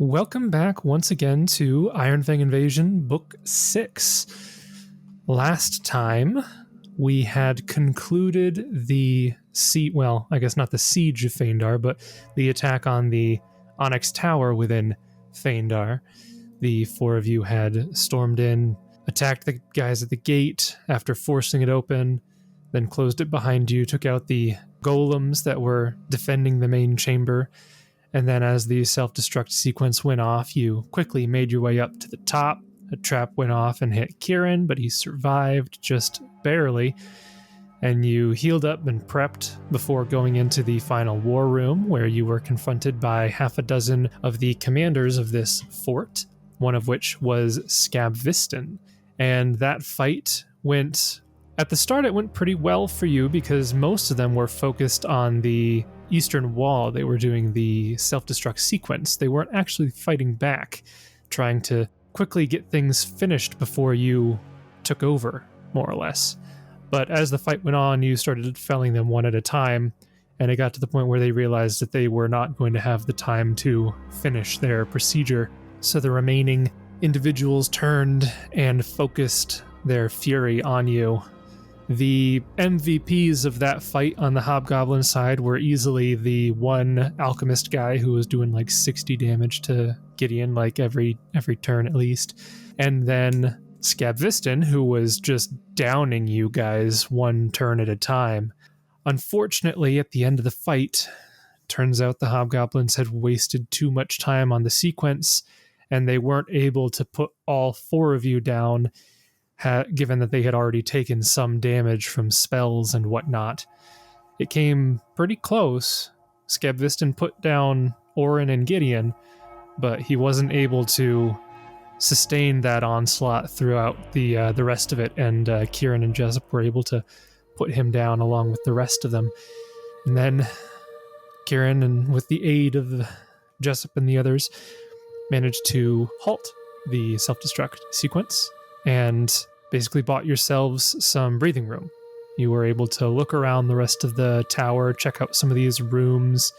Welcome back once again to Iron Fang Invasion, Book 6. Last time, we had concluded the I guess not the siege of Phaendar, but the attack on the Onyx Tower within Phaendar. The four of you had stormed in, attacked the guys at the gate after forcing it open, then closed it behind you, took out the golems that were defending the main chamber. And then as the self-destruct sequence went off, you quickly made your way up to the top. A trap went off and hit Kieran, but he survived just barely. And you healed up and prepped before going into the final war room, where you were confronted by half a dozen of the commanders of this fort, one of which was Scabviston. And that fight went... At the start, it went pretty well for you because most of them were focused on the eastern wall. They were doing the self-destruct sequence. They weren't actually fighting back, trying to quickly get things finished before you took over, more or less. But as the fight went on, you started felling them one at a time, and it got to the point where they realized that they were not going to have the time to finish their procedure. So the remaining individuals turned and focused their fury on you. The MVPs of that fight on the Hobgoblin side were easily the one alchemist guy who was doing like 60 damage to Gideon, like every turn at least. And then Scabviston, who was just downing you guys one turn at a time. Unfortunately, at the end of the fight, turns out the Hobgoblins had wasted too much time on the sequence, and they weren't able to put all four of you down, given that they had already taken some damage from spells and whatnot. It came pretty close. Scabviston put down Oran and Gideon, but he wasn't able to sustain that onslaught throughout the rest of it, and Kieran and Jessup were able to put him down along with the rest of them. And then Kieran, and with the aid of Jessup and the others, managed to halt the self-destruct sequence and basically bought yourselves some breathing room. You were able to look around the rest of the tower, check out some of these rooms.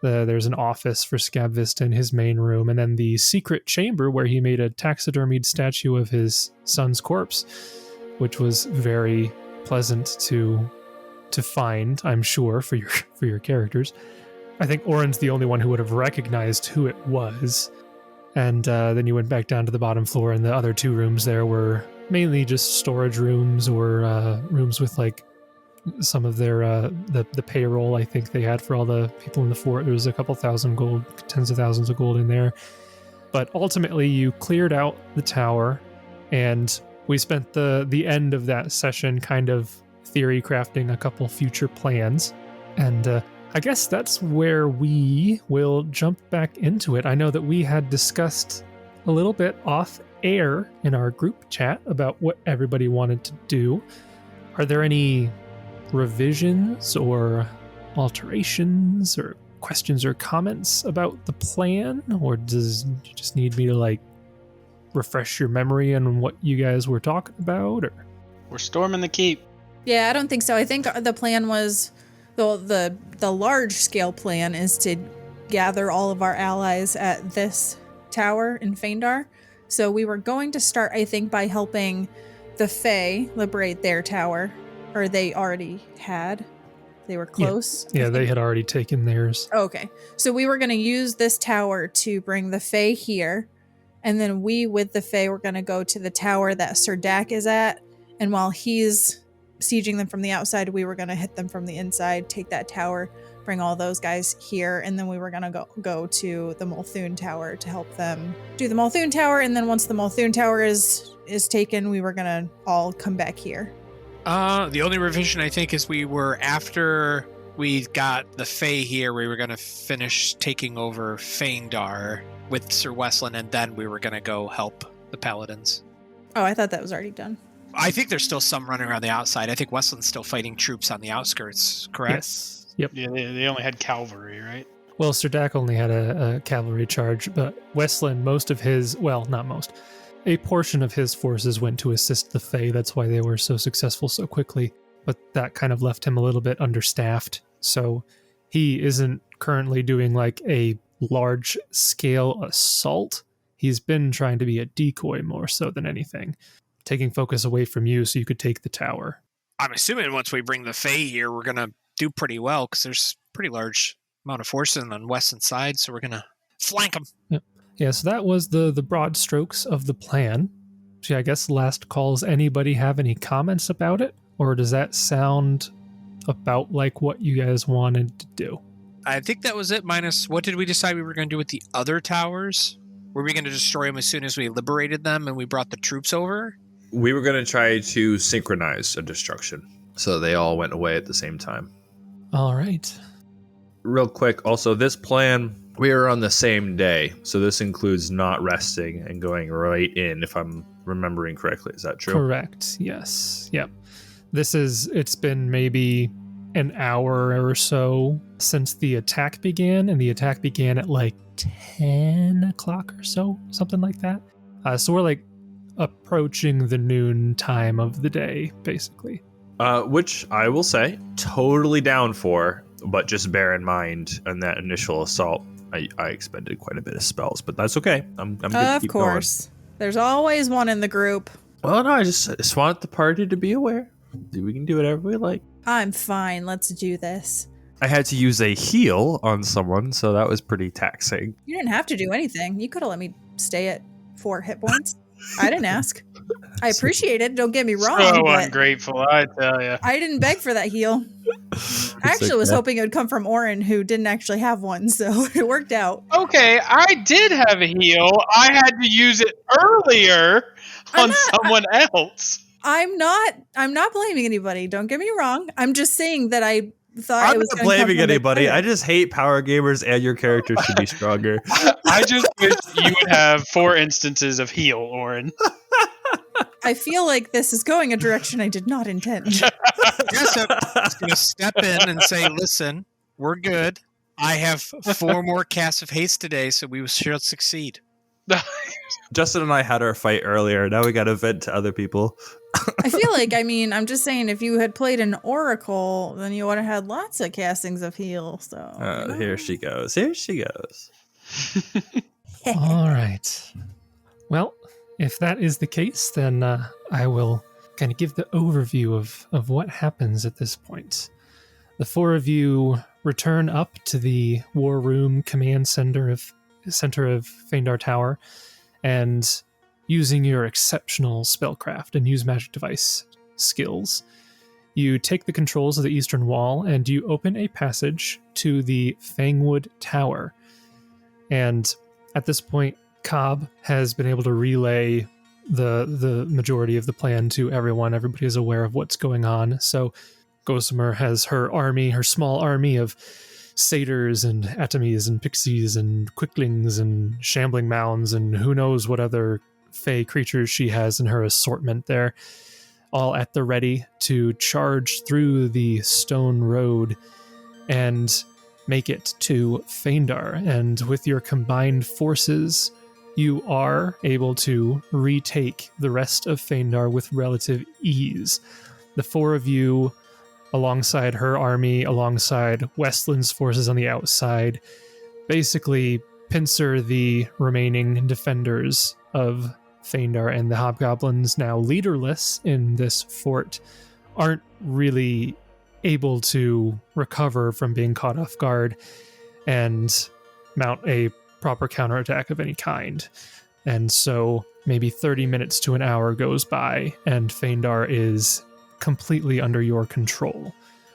There's an office for Scabviston, his main room, and then the secret chamber where he made a taxidermied statue of his son's corpse, which was very pleasant to find, I'm sure, for your characters. I think Oran's the only one who would have recognized who it was. And then you went back down to the bottom floor, and the other two rooms there were mainly just storage rooms or rooms with like some of their the payroll I think they had for all the people in the fort. There was a couple thousand gold, tens of thousands of gold in there. But ultimately you cleared out the tower, and we spent the end of that session kind of theory crafting a couple future plans. And I guess that's where we will jump back into it. I know that we had discussed a little bit off air in our group chat about what everybody wanted to do. Are there any revisions or alterations or questions or comments about the plan? Or does you just need me to like refresh your memory on what you guys were talking about? Or we're storming the keep. Yeah, I don't think so. I think the plan was the large scale plan is to gather all of our allies at this tower in Phaendar. So we were going to start, I think, by helping the Fae liberate their tower, or they already had. They were close. Yeah, they had already taken theirs. Oh, okay. So we were going to use this tower to bring the Fae here, and then we, with the Fae, were going to go to the tower that Sir Dak is at, and while he's sieging them from the outside, we were going to hit them from the inside, take that tower, bring all those guys here, and then we were going to go to the Multhune Tower to help them do the Multhune Tower, and then once the Multhune Tower is taken, we were going to all come back here. The only revision I think is we were, after we got the Fae here, we were going to finish taking over Phaendar with Sir Westlin, and then we were going to go help the Paladins. Oh, I thought that was already done. I think there's still some running around the outside. I think Westland's still fighting troops on the outskirts, correct? Yes. Yep. Yeah, they only had cavalry, right? Well, Sir Dak only had a cavalry charge, but Westland, a portion of his forces went to assist the Fae. That's why they were so successful so quickly. But that kind of left him a little bit understaffed. So he isn't currently doing like a large-scale assault. He's been trying to be a decoy more so than anything, taking focus away from you so you could take the tower. I'm assuming once we bring the Fae here, we're going to do pretty well because there's pretty large amount of forces on Western side, so we're going to flank them. Yeah, so that was the broad strokes of the plan. So yeah, I guess last calls, anybody have any comments about it? Or does that sound about like what you guys wanted to do? I think that was it, minus what did we decide we were going to do with the other towers? Were we going to destroy them as soon as we liberated them and we brought the troops over? We were going to try to synchronize a destruction, so they all went away at the same time. All right. Real quick, also, this plan, we are on the same day, so this includes not resting and going right in, if I'm remembering correctly. Is that true? Correct. Yes. Yep. It's been maybe an hour or so since the attack began, and the attack began at like 10 o'clock or so, something like that. So we're like approaching the noon time of the day, basically. Which I will say, totally down for, but just bear in mind on that initial assault, I expended quite a bit of spells, but that's okay. I'm good to keep going. Of course. There's always one in the group. Well, no, I just want the party to be aware. We can do whatever we like. I'm fine. Let's do this. I had to use a heal on someone, so that was pretty taxing. You didn't have to do anything. You could have let me stay at 4 hit points. I didn't ask. I appreciate it. Don't get me wrong. So ungrateful, I tell you. I didn't beg for that heal. I actually was hoping it would come from Oran, who didn't actually have one, so it worked out. Okay, I did have a heal. I had to use it earlier on someone else. I'm not blaming anybody. Don't get me wrong. I'm just saying that I thought I'm it was not blaming anybody. I just hate power gamers, and your characters should be stronger. I just wish you would have 4 instances of heal, Oran. I feel like this is going a direction I did not intend. Jessup is going to step in and say, listen, we're good. I have 4 more casts of haste today, so we should succeed. Justin and I had our fight earlier. Now we got to vent to other people. I feel like, I'm just saying, if you had played an oracle, then you would have had lots of castings of heal. So Here she goes. Here she goes. All right. Well, if that is the case, then I will kind of give the overview of what happens at this point. The 4 of you return up to the War Room command center of Phaendar Tower, and using your exceptional spellcraft and use magic device skills, you take the controls of the eastern wall and you open a passage to the Fangwood Tower. And at this point, Cobb has been able to relay the majority of the plan to everyone. Everybody is aware of what's going on. So Gossamer has her army, her small army of satyrs and atomies and pixies and quicklings and shambling mounds and who knows what other fey creatures she has in her assortment there, all at the ready to charge through the stone road and make it to Phaendar. And with your combined forces, you are able to retake the rest of Phaendar with relative ease. The 4 of you, alongside her army, alongside Westland's forces on the outside, basically pincer the remaining defenders of Phaendar, and the hobgoblins, now leaderless in this fort, aren't really able to recover from being caught off guard and mount a proper counterattack of any kind. And so maybe 30 minutes to an hour goes by, and Phaendar is completely under your control.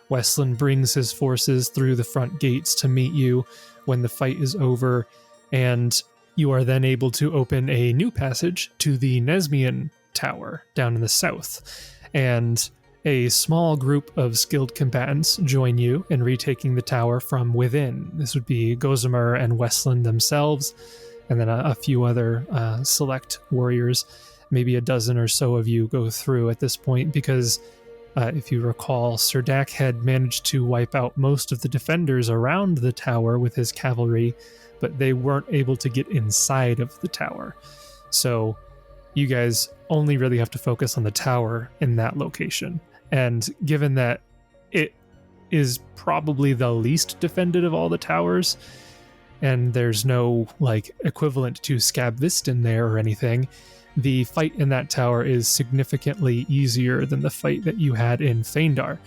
Westland brings his forces through the front gates to meet you when the fight is over, and you are then able to open a new passage to the Nesmian Tower down in the south. And a small group of skilled combatants join you in retaking the tower from within. This would be Gossamer and Westland themselves, and then a few other select warriors. Maybe a dozen or so of you go through at this point, because if you recall, Sordak had managed to wipe out most of the defenders around the tower with his cavalry, but they weren't able to get inside of the tower. So you guys only really have to focus on the tower in that location. And given that it is probably the least defended of all the towers, and there's no like equivalent to Scabviston there or anything, the fight in that tower is significantly easier than the fight that you had in Phaendar.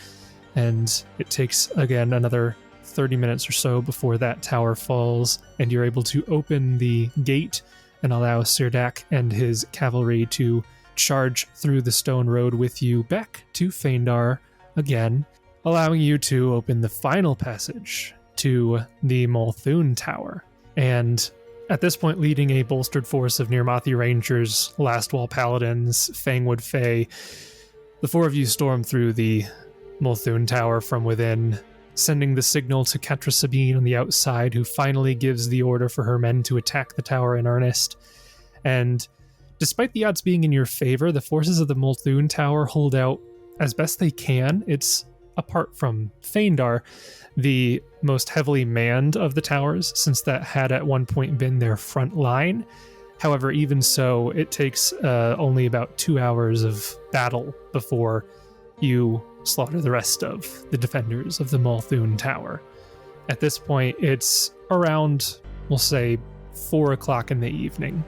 And it takes, again, another 30 minutes or so before that tower falls, and you're able to open the gate and allow Sirdak and his cavalry to charge through the stone road with you back to Phaendar again, allowing you to open the final passage to the Multhune Tower. And at this point, leading a bolstered force of Nirmathi Rangers, Lastwall Paladins, Fangwood Fae, the four of you storm through the Multhune Tower from within, sending the signal to Catra Sabine on the outside, who finally gives the order for her men to attack the tower in earnest. And despite the odds being in your favor, the forces of the Multhune Tower hold out as best they can. It's, apart from Phaendar, the most heavily manned of the towers, since that had at one point been their front line. However, even so, it takes only about 2 hours of battle before you slaughter the rest of the defenders of the Multhune Tower. At this point, it's around, we'll say, 4 o'clock in the evening,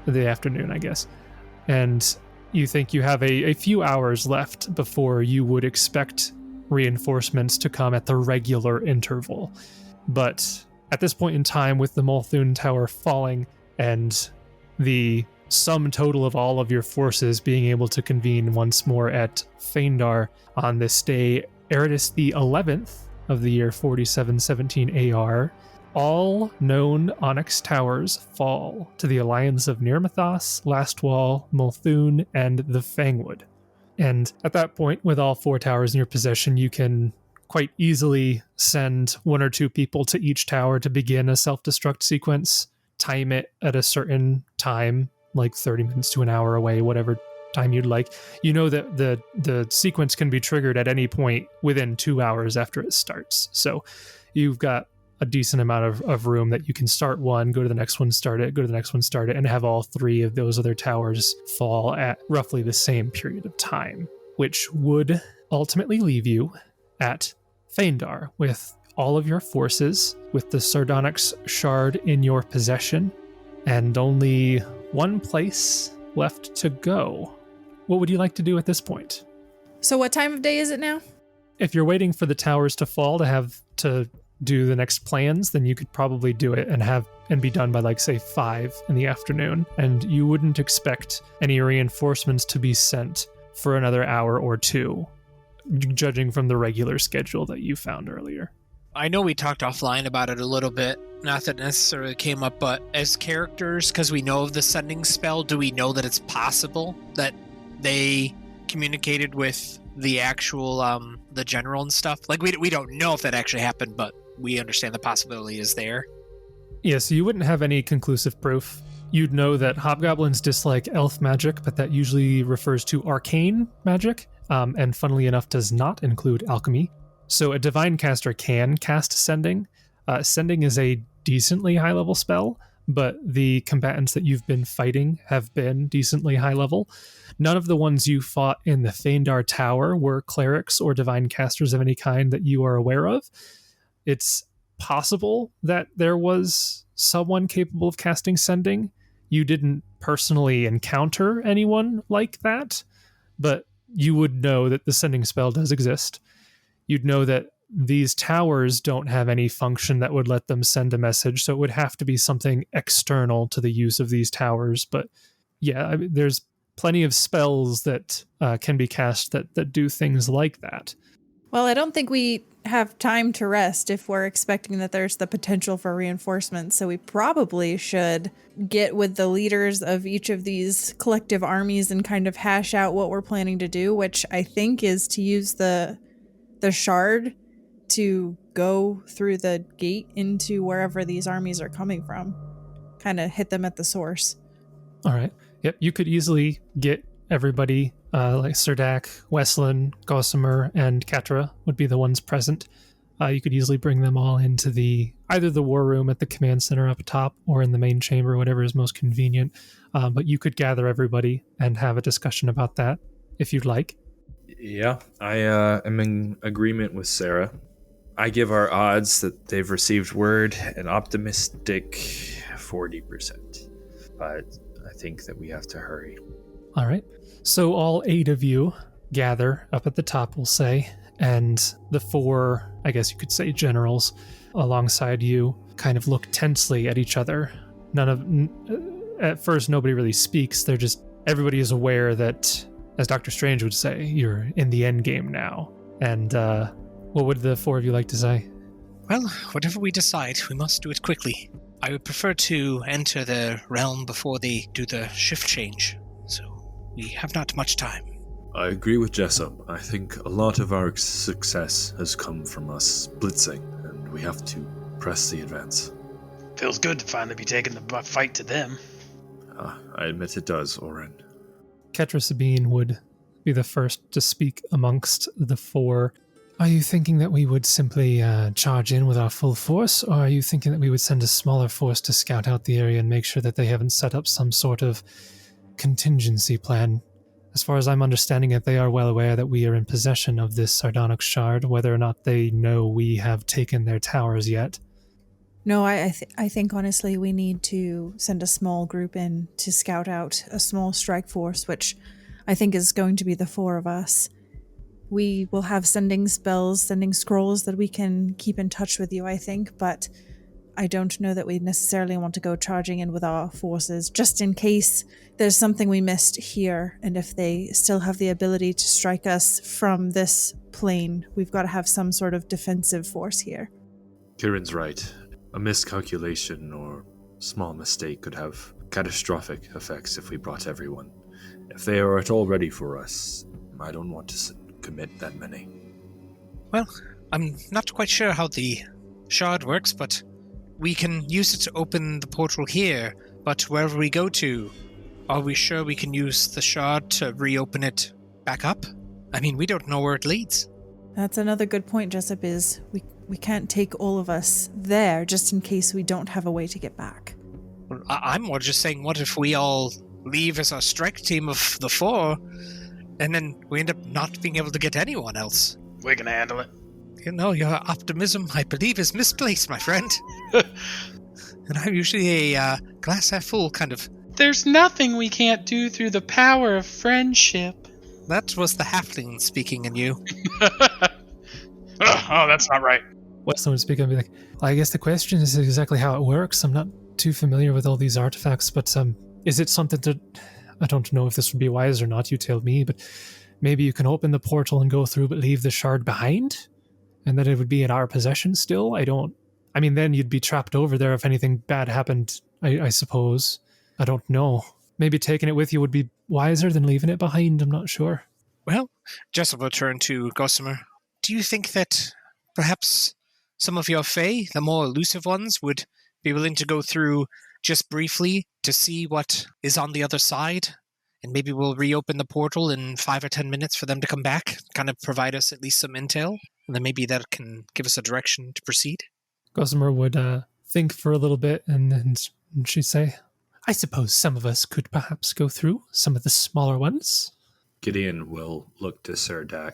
the afternoon, I guess. And you think you have a few hours left before you would expect reinforcements to come at the regular interval. But at this point in time, with the Multhune Tower falling and the sum total of all of your forces being able to convene once more at Phaendar on this day, Eridus the 11th of the year 4717 AR, all known Onyx Towers fall to the alliance of Nirmathos, Lastwall, Multhune, and the Fangwood. And at that point, with all 4 towers in your possession, you can quite easily send 1 or 2 people to each tower to begin a self-destruct sequence, time it at a certain time, like 30 minutes to an hour away, whatever time you'd like. You know that the sequence can be triggered at any point within 2 hours after it starts. So you've got a decent amount of room that you can start one, go to the next one, start it, go to the next one, start it, and have all 3 of those other towers fall at roughly the same period of time, which would ultimately leave you at Phaendar with all of your forces, with the Sardonyx shard in your possession, and only one place left to go. What would you like to do at this point? So what time of day is it now? If you're waiting for the towers to fall to have to do the next plans, then you could probably do it and be done by, like, say 5 in the afternoon, and you wouldn't expect any reinforcements to be sent for another hour or 2, judging from the regular schedule that you found earlier. I know we talked offline about it a little bit, not that it necessarily came up, but as characters, because we know of the sending spell, do we know that it's possible that they communicated with the actual the general and stuff? Like, we don't know if that actually happened, but we understand the possibility is there. Yeah, so you wouldn't have any conclusive proof. You'd know that hobgoblins dislike elf magic, but that usually refers to arcane magic, and funnily enough does not include alchemy. So a divine caster can cast Sending. Sending is a decently high-level spell, but the combatants that you've been fighting have been decently high-level. None of the ones you fought in the Phaendar Tower were clerics or divine casters of any kind that you are aware of. It's possible that there was someone capable of casting Sending. You didn't personally encounter anyone like that, but you would know that the Sending spell does exist. You'd know that these towers don't have any function that would let them send a message, so it would have to be something external to the use of these towers. But yeah, I mean, there's plenty of spells that can be cast that do things like that. Well, I don't think we have time to rest if we're expecting that there's the potential for reinforcements, so we probably should get with the leaders of each of these collective armies and kind of hash out what we're planning to do, which I think is to use the shard to go through the gate into wherever these armies are coming from. Kind of hit them at the source. All right. Yep, you could easily get everybody, like Sirdak, Wesleyan, Gossamer, and Catra would be the ones present. You could easily bring them all into either the war room at the command center up top or in the main chamber, whatever is most convenient. But you could gather everybody and have a discussion about that if you'd like. Yeah, I am in agreement with Sarah. I give our odds that they've received word an optimistic 40%. But I think that we have to hurry. All right. So all 8 of you gather up at the top, we'll say, and the 4, I guess you could say, generals alongside you kind of look tensely at each other. At first, nobody really speaks. Everybody is aware that, as Dr. Strange would say, you're in the end game now. And what would the 4 of you like to say? Well, whatever we decide, we must do it quickly. I would prefer to enter the realm before they do the shift change, so we have not much time. I agree with Jessup. I think a lot of our success has come from us blitzing, and we have to press the advance. Feels good to finally be taking the fight to them. I admit it does, Oran. Ketra Sabine would be the first to speak amongst the 4. Are you thinking that we would simply charge in with our full force, or are you thinking that we would send a smaller force to scout out the area and make sure that they haven't set up some sort of contingency plan? As far as I'm understanding it, they are well aware that we are in possession of this sardonic shard, whether or not they know we have taken their towers yet. No, I think honestly we need to send a small group in to scout out a small strike force, which I think is going to be the 4 of us. We will have sending spells, sending scrolls that we can keep in touch with you, I think, but I don't know that we necessarily want to go charging in with our forces, just in case there's something we missed here, and if they still have the ability to strike us from this plane, we've got to have some sort of defensive force here. Kieran's right. A miscalculation or small mistake could have catastrophic effects if we brought everyone. If they are at all ready for us, I don't want to commit that many. Well, I'm not quite sure how the shard works, but we can use it to open the portal here, but wherever we go to, are we sure we can use the shard to reopen it back up? I mean, we don't know where it leads. That's another good point, Jessup, is we can't take all of us there just in case we don't have a way to get back. Well, I'm more just saying, what if we all leave as our strike team of the 4, and then we end up not being able to get anyone else? We can handle it. You know, your optimism, I believe, is misplaced, my friend. And I'm usually a glass half full kind of... There's nothing we can't do through the power of friendship. That was the halfling speaking in you. Oh, that's not right. Weston would speak and be like, well, I guess the question is exactly how it works. I'm not too familiar with all these artifacts, but is it something that... I don't know if this would be wise or not, you tell me, but maybe you can open the portal and go through but leave the shard behind? And that it would be in our possession still? I mean, then you'd be trapped over there if anything bad happened, I suppose. I don't know. Maybe taking it with you would be wiser than leaving it behind, I'm not sure. Well, Jessup will turn to Gossamer. Do you think that perhaps some of your Fae, the more elusive ones, would be willing to go through just briefly to see what is on the other side? And maybe we'll reopen the portal in 5 or 10 minutes for them to come back, kind of provide us at least some intel, and then maybe that can give us a direction to proceed. Gossamer would think for a little bit, and then she'd say, I suppose some of us could perhaps go through some of the smaller ones. Gideon will look to Serdak.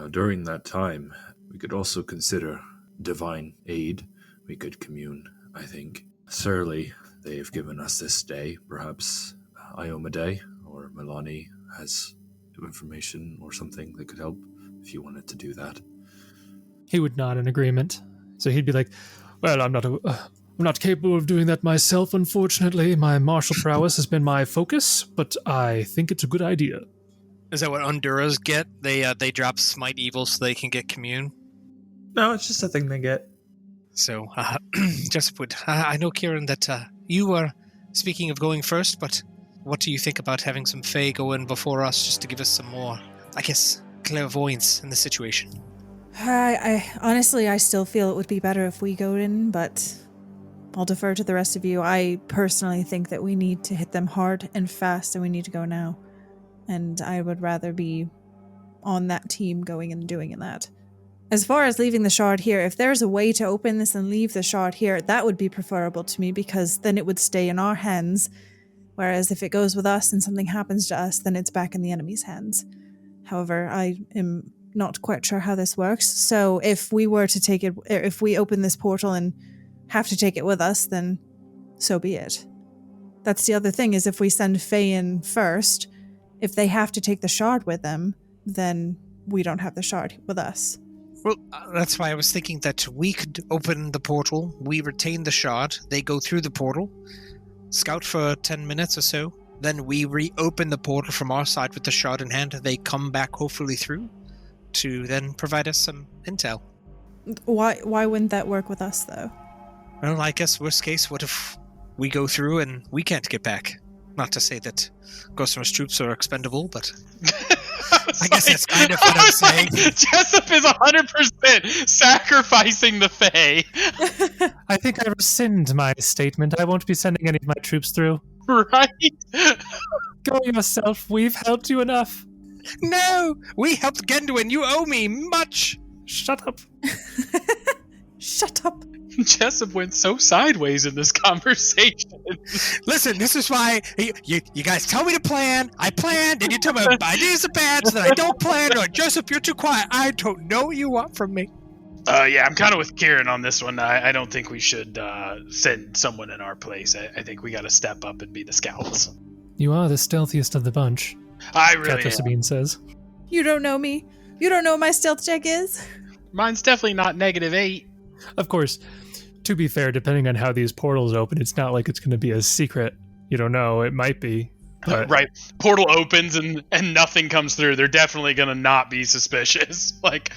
During that time, we could also consider divine aid. We could commune, I think. Surely, they have given us this day. Perhaps Iomade or Milani has information or something that could help if you wanted to do that. He would nod in agreement. So he'd be like, well, I'm not capable of doing that myself, unfortunately. My martial prowess has been my focus, but I think it's a good idea. Is that what Honduras get? They drop Smite Evil so they can get Commune? No, it's just a thing they get. So, Jessup would... I know, Kieran, that you were speaking of going first, but what do you think about having some Fae go in before us just to give us some more, I guess, clairvoyance in the situation? I honestly, I still feel it would be better if we go in, but I'll defer to the rest of you. I personally think that we need to hit them hard and fast, and we need to go now. And I would rather be on that team going and doing that. As far as leaving the shard here, if there's a way to open this and leave the shard here, that would be preferable to me, because then it would stay in our hands. Whereas if it goes with us and something happens to us, then it's back in the enemy's hands. However, I am not quite sure how this works. So if we were to take it, if we open this portal and have to take it with us, then so be it. That's the other thing, is if we send Faye in first, if they have to take the shard with them, then we don't have the shard with us. Well, that's why I was thinking that we could open the portal, we retain the shard, they go through the portal, scout for 10 minutes or so, then we reopen the portal from our side with the shard in hand, they come back hopefully through to then provide us some intel. Why wouldn't that work with us, though? Well, I guess worst case, what if we go through and we can't get back? Not to say that Gossamer's troops are expendable, but I guess that's kind of what I'm saying. Jessup is 100% sacrificing the Fae. I think I rescind my statement. I won't be sending any of my troops through. Right? Go yourself. We've helped you enough. No! We helped Gendu and you owe me much! Shut up. Shut up. Jessup went so sideways in this conversation. Listen, this is why you guys tell me to plan. I plan, then you tell me my ideas are bad, so then I don't plan. You're like, Jessup, you're too quiet. I don't know what you want from me. Yeah, I'm kind of with Kieran on this one. I don't think we should send someone in our place. I think we got to step up and be the scouts. You are the stealthiest of the bunch, I really Captain am. Sabine says. You don't know me. You don't know what my stealth check is. Mine's definitely not -8. Of course, to be fair, depending on how these portals open, it's not like it's going to be a secret. You don't know. It might be. But Right. Portal opens and nothing comes through. They're definitely going to not be suspicious. Like,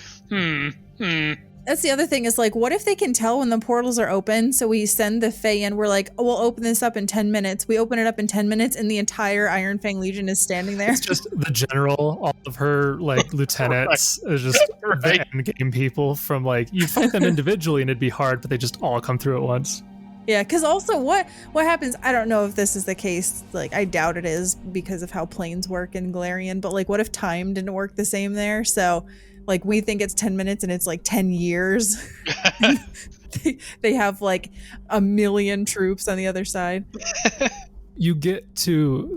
That's the other thing, is like, what if they can tell when the portals are open? So we send the Fae in, we're like, oh, we'll open this up in 10 minutes. We open it up in 10 minutes and the entire Iron Fang Legion is standing there. it's just the general, all of her like lieutenants is just Right. the end game people from like, you fight them individually and it'd be hard, but they just all come through at once. Yeah, because also what happens, I don't know if this is the case, like I doubt it is because of how planes work in Galarian, but like what if time didn't work the same there? So like we think it's 10 minutes and it's like 10 years. They have like 1 million troops on the other side. You get to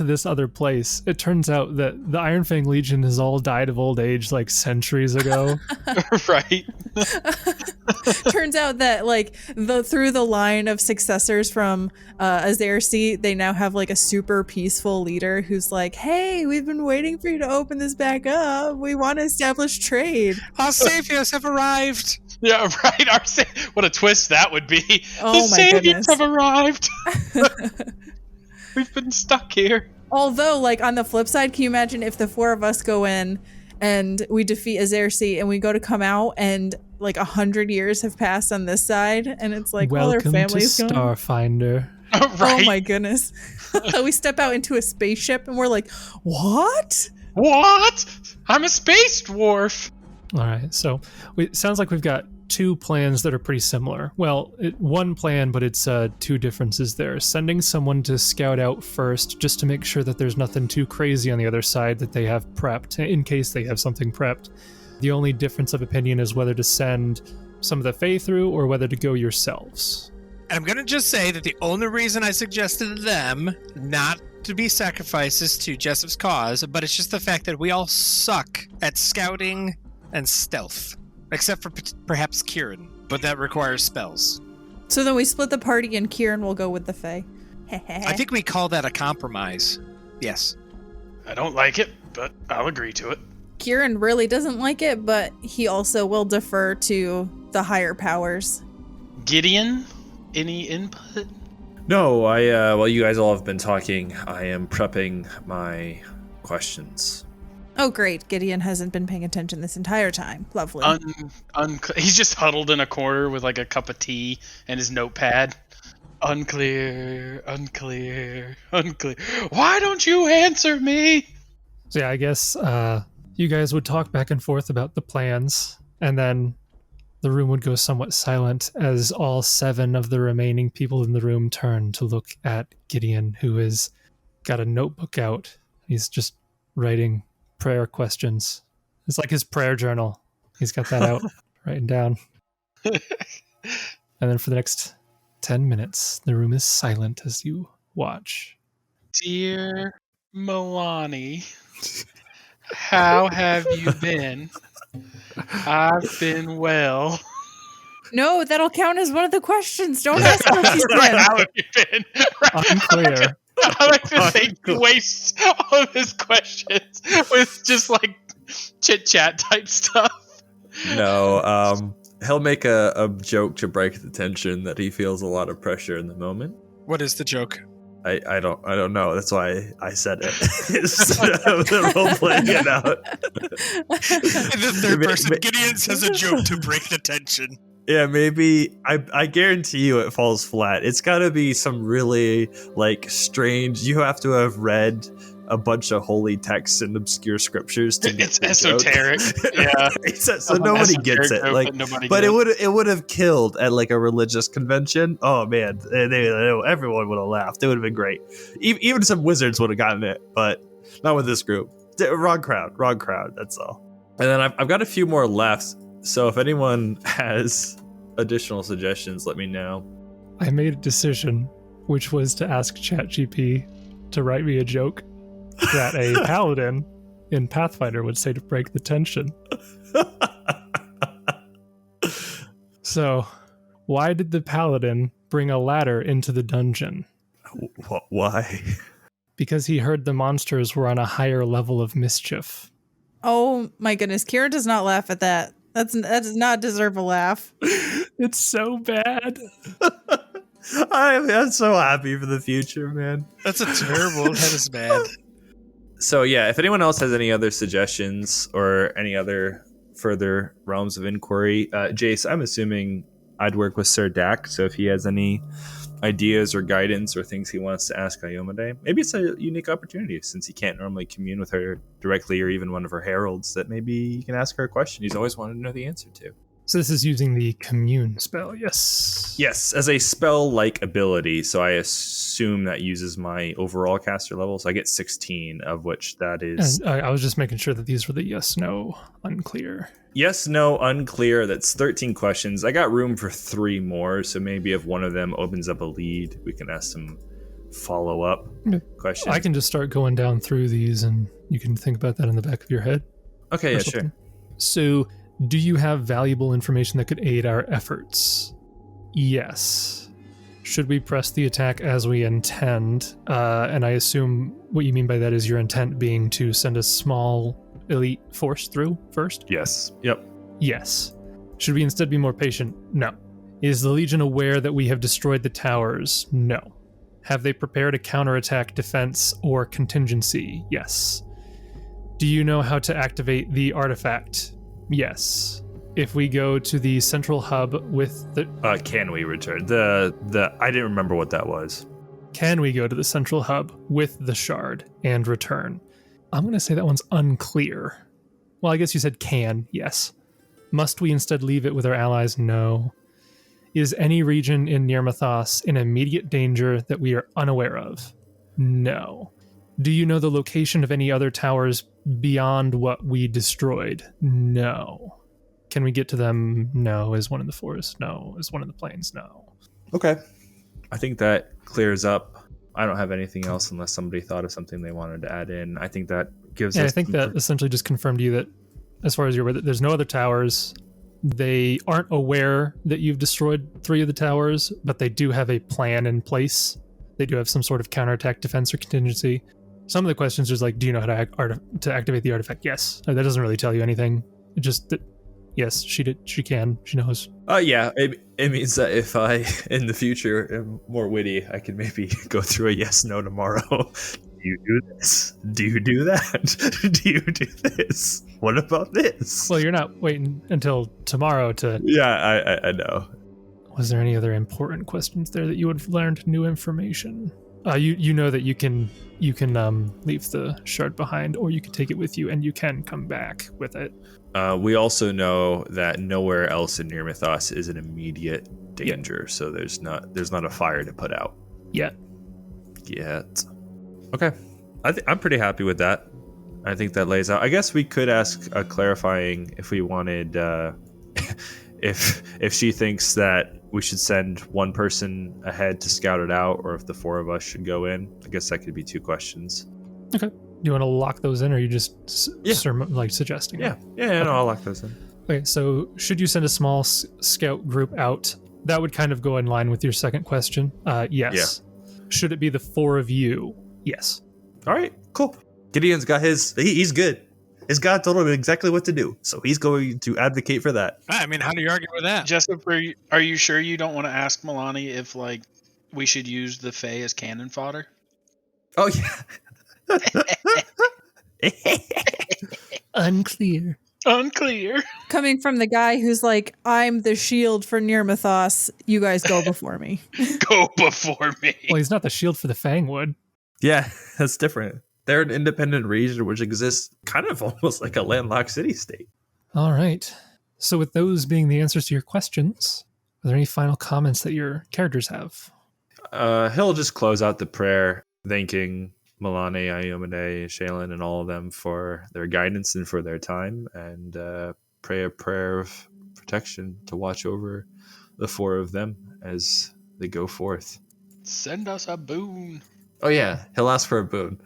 this other place. It turns out that the Iron Fang Legion has all died of old age like centuries ago. right. Turns out that like through the line of successors from Azersi, they now have like a super peaceful leader who's like, hey, we've been waiting for you to open this back up. We want to establish trade. Our saviors have arrived. Yeah, right. What a twist that would be. Oh The my saviors goodness. have arrived. We've been stuck here. Although, like, on the flip side, can you imagine if the 4 of us go in and we defeat Azersi and we go to come out and like 100 years have passed on this side and it's like, well, their Welcome to family's gone. Starfinder. Right. Oh my goodness. We step out into a spaceship and we're like, what? What? I'm a space dwarf. All right, so it sounds like we've got 2 plans that are pretty similar. Well, one plan, but it's 2 differences there. Sending someone to scout out first, just to make sure that there's nothing too crazy on the other side that they have prepped, in case they have something prepped. The only difference of opinion is whether to send some of the Fae through or whether to go yourselves. I'm going to just say that the only reason I suggested them not to be sacrifices to Jessup's cause, but it's just the fact that we all suck at scouting and stealth. Except for perhaps Kieran, but that requires spells. So then we split the party and Kieran will go with the Fae. I think we call that a compromise. Yes. I don't like it, but I'll agree to it. Kieran really doesn't like it, but he also will defer to the higher powers. Gideon, any input? No, while you guys all have been talking, I am prepping my questions. Oh, great. Gideon hasn't been paying attention this entire time. Lovely. He's just huddled in a corner with like a cup of tea and his notepad. Unclear. Why don't you answer me? So yeah, I guess you guys would talk back and forth about the plans, and then the room would go somewhat silent as all 7 of the remaining people in the room turn to look at Gideon, who has got a notebook out. He's just writing prayer questions. It's like his prayer journal. He's got that out, writing down. And then for the next 10 minutes, the room is silent as you watch. Dear Milani, How have you been? I've been well. No, that'll count as one of the questions. Don't ask how she's Right, been. how have you been? Right. Unclear. I like to think he wastes all of his questions with just like chit chat type stuff. No, he'll make a joke to break the tension that he feels a lot of pressure in the moment. What is the joke? I don't know. That's why I said it instead of the role playing it out. In the third person, Gideon says a joke to break the tension. Yeah, maybe. I guarantee you it falls flat. It's got to be some really like strange. You have to have read a bunch of holy texts and obscure scriptures to get It's the esoteric. joke. Yeah. So nobody gets it. Joke, Like, but it would have killed at like a religious convention. Oh man, everyone would have laughed. It would have been great. Even some wizards would have gotten it, but not with this group. Wrong crowd. That's all. And then I've got a few more left. So if anyone has additional suggestions, let me know. I made a decision, which was to ask ChatGPT to write me a joke that a paladin in Pathfinder would say to break the tension. So, why did the paladin bring a ladder into the dungeon? Why? Because he heard the monsters were on a higher level of mischief. Oh my goodness, Kieran does not laugh at that. That does not deserve a laugh. It's so bad. I'm so happy for the future, man. That's a terrible. That is bad. So yeah, if anyone else has any other suggestions or any other further realms of inquiry, Jace, I'm assuming I'd work with Sir Dak. So if he has any ideas or guidance or things he wants to ask Iomade, maybe it's a unique opportunity since he can't normally commune with her directly or even one of her heralds, that maybe you can ask her a question he's always wanted to know the answer to. So this is using the commune spell, yes? Yes, as a spell-like ability, so I assume that uses my overall caster level, so I get 16, of which that is... And I was just making sure that these were the yes, no, unclear. Yes, no, unclear, that's 13 questions. I got room for 3 more, so maybe if one of them opens up a lead, we can ask some follow-up questions. I can just start going down through these, and you can think about that in the back of your head. Okay, yeah, sure. So... do you have valuable information that could aid our efforts? Yes. Should we press the attack as we intend? And I assume what you mean by that is your intent being to send a small elite force through first? Yes. Yep. Yes. Should we instead be more patient? No. Is the Legion aware that we have destroyed the towers? No. Have they prepared a counterattack, defense, or contingency? Yes. Do you know how to activate the artifact? Yes. If we go to the central hub with the... can we return? I didn't remember what that was. Can we go to the central hub with the shard and return? I'm going to say that one's unclear. Well, I guess you said can, yes. Must we instead leave it with our allies? No. Is any region in Nirmathos in immediate danger that we are unaware of? No. Do you know the location of any other towers beyond what we destroyed? No. Can we get to them? No. Is one in the forest? No. Is one in the plains? No. Okay. I think that clears up. I don't have anything else unless somebody thought of something they wanted to add in. I think that gives us... I think that essentially just confirmed to you that, as far as you're aware, there's no other towers. They aren't aware that you've destroyed 3 of the towers, but they do have a plan in place. They do have some sort of counterattack, defense, or contingency. Some of the questions are like, do you know how to activate the artifact? Yes. That doesn't really tell you anything. It just that, yes, she did. She can. She knows. Yeah. It means that if I, in the future, am more witty, I can maybe go through a yes/no tomorrow. Do you do this? Do you do that? Do you do this? What about this? Well, you're not waiting until tomorrow to... Yeah, I know. Was there any other important questions there that you would have learned new information? You know that you can leave the shard behind, or you can take it with you, and you can come back with it. We also know that nowhere else in Nirmathos is an immediate danger, so there's not a fire to put out yet. Okay, I'm pretty happy with that. I think that lays out. I guess we could ask a clarifying if we wanted, if she thinks that we should send one person ahead to scout it out, or if the 4 of us should go in. I guess that could be 2 questions. Okay. you want to lock those in, or are you just Yeah. suggesting? Yeah, no, I'll lock those in. Okay, so should you send a small scout group out? That would kind of go in line with your second question. Yes. Should it be the 4 of you? Yes. All right, cool. Gideon's got he's good. His God told him exactly what to do, so he's going to advocate for that. I mean, how do you argue with that? Jessup, are you sure you don't want to ask Milani if, like, we should use the Fae as cannon fodder? Oh, yeah. Unclear. Coming from the guy who's like, I'm the shield for Nirmathos, you guys go before me. Go before me. Well, he's not the shield for the Fangwood. Yeah, that's different. They're an independent region which exists kind of almost like a landlocked city-state. All right. So with those being the answers to your questions, are there any final comments that your characters have? He'll just close out the prayer, thanking Milani, Ayomade, Shaylin, and all of them for their guidance and for their time, and pray a prayer of protection to watch over the 4 of them as they go forth. Send us a boon. Oh yeah, he'll ask for a boon.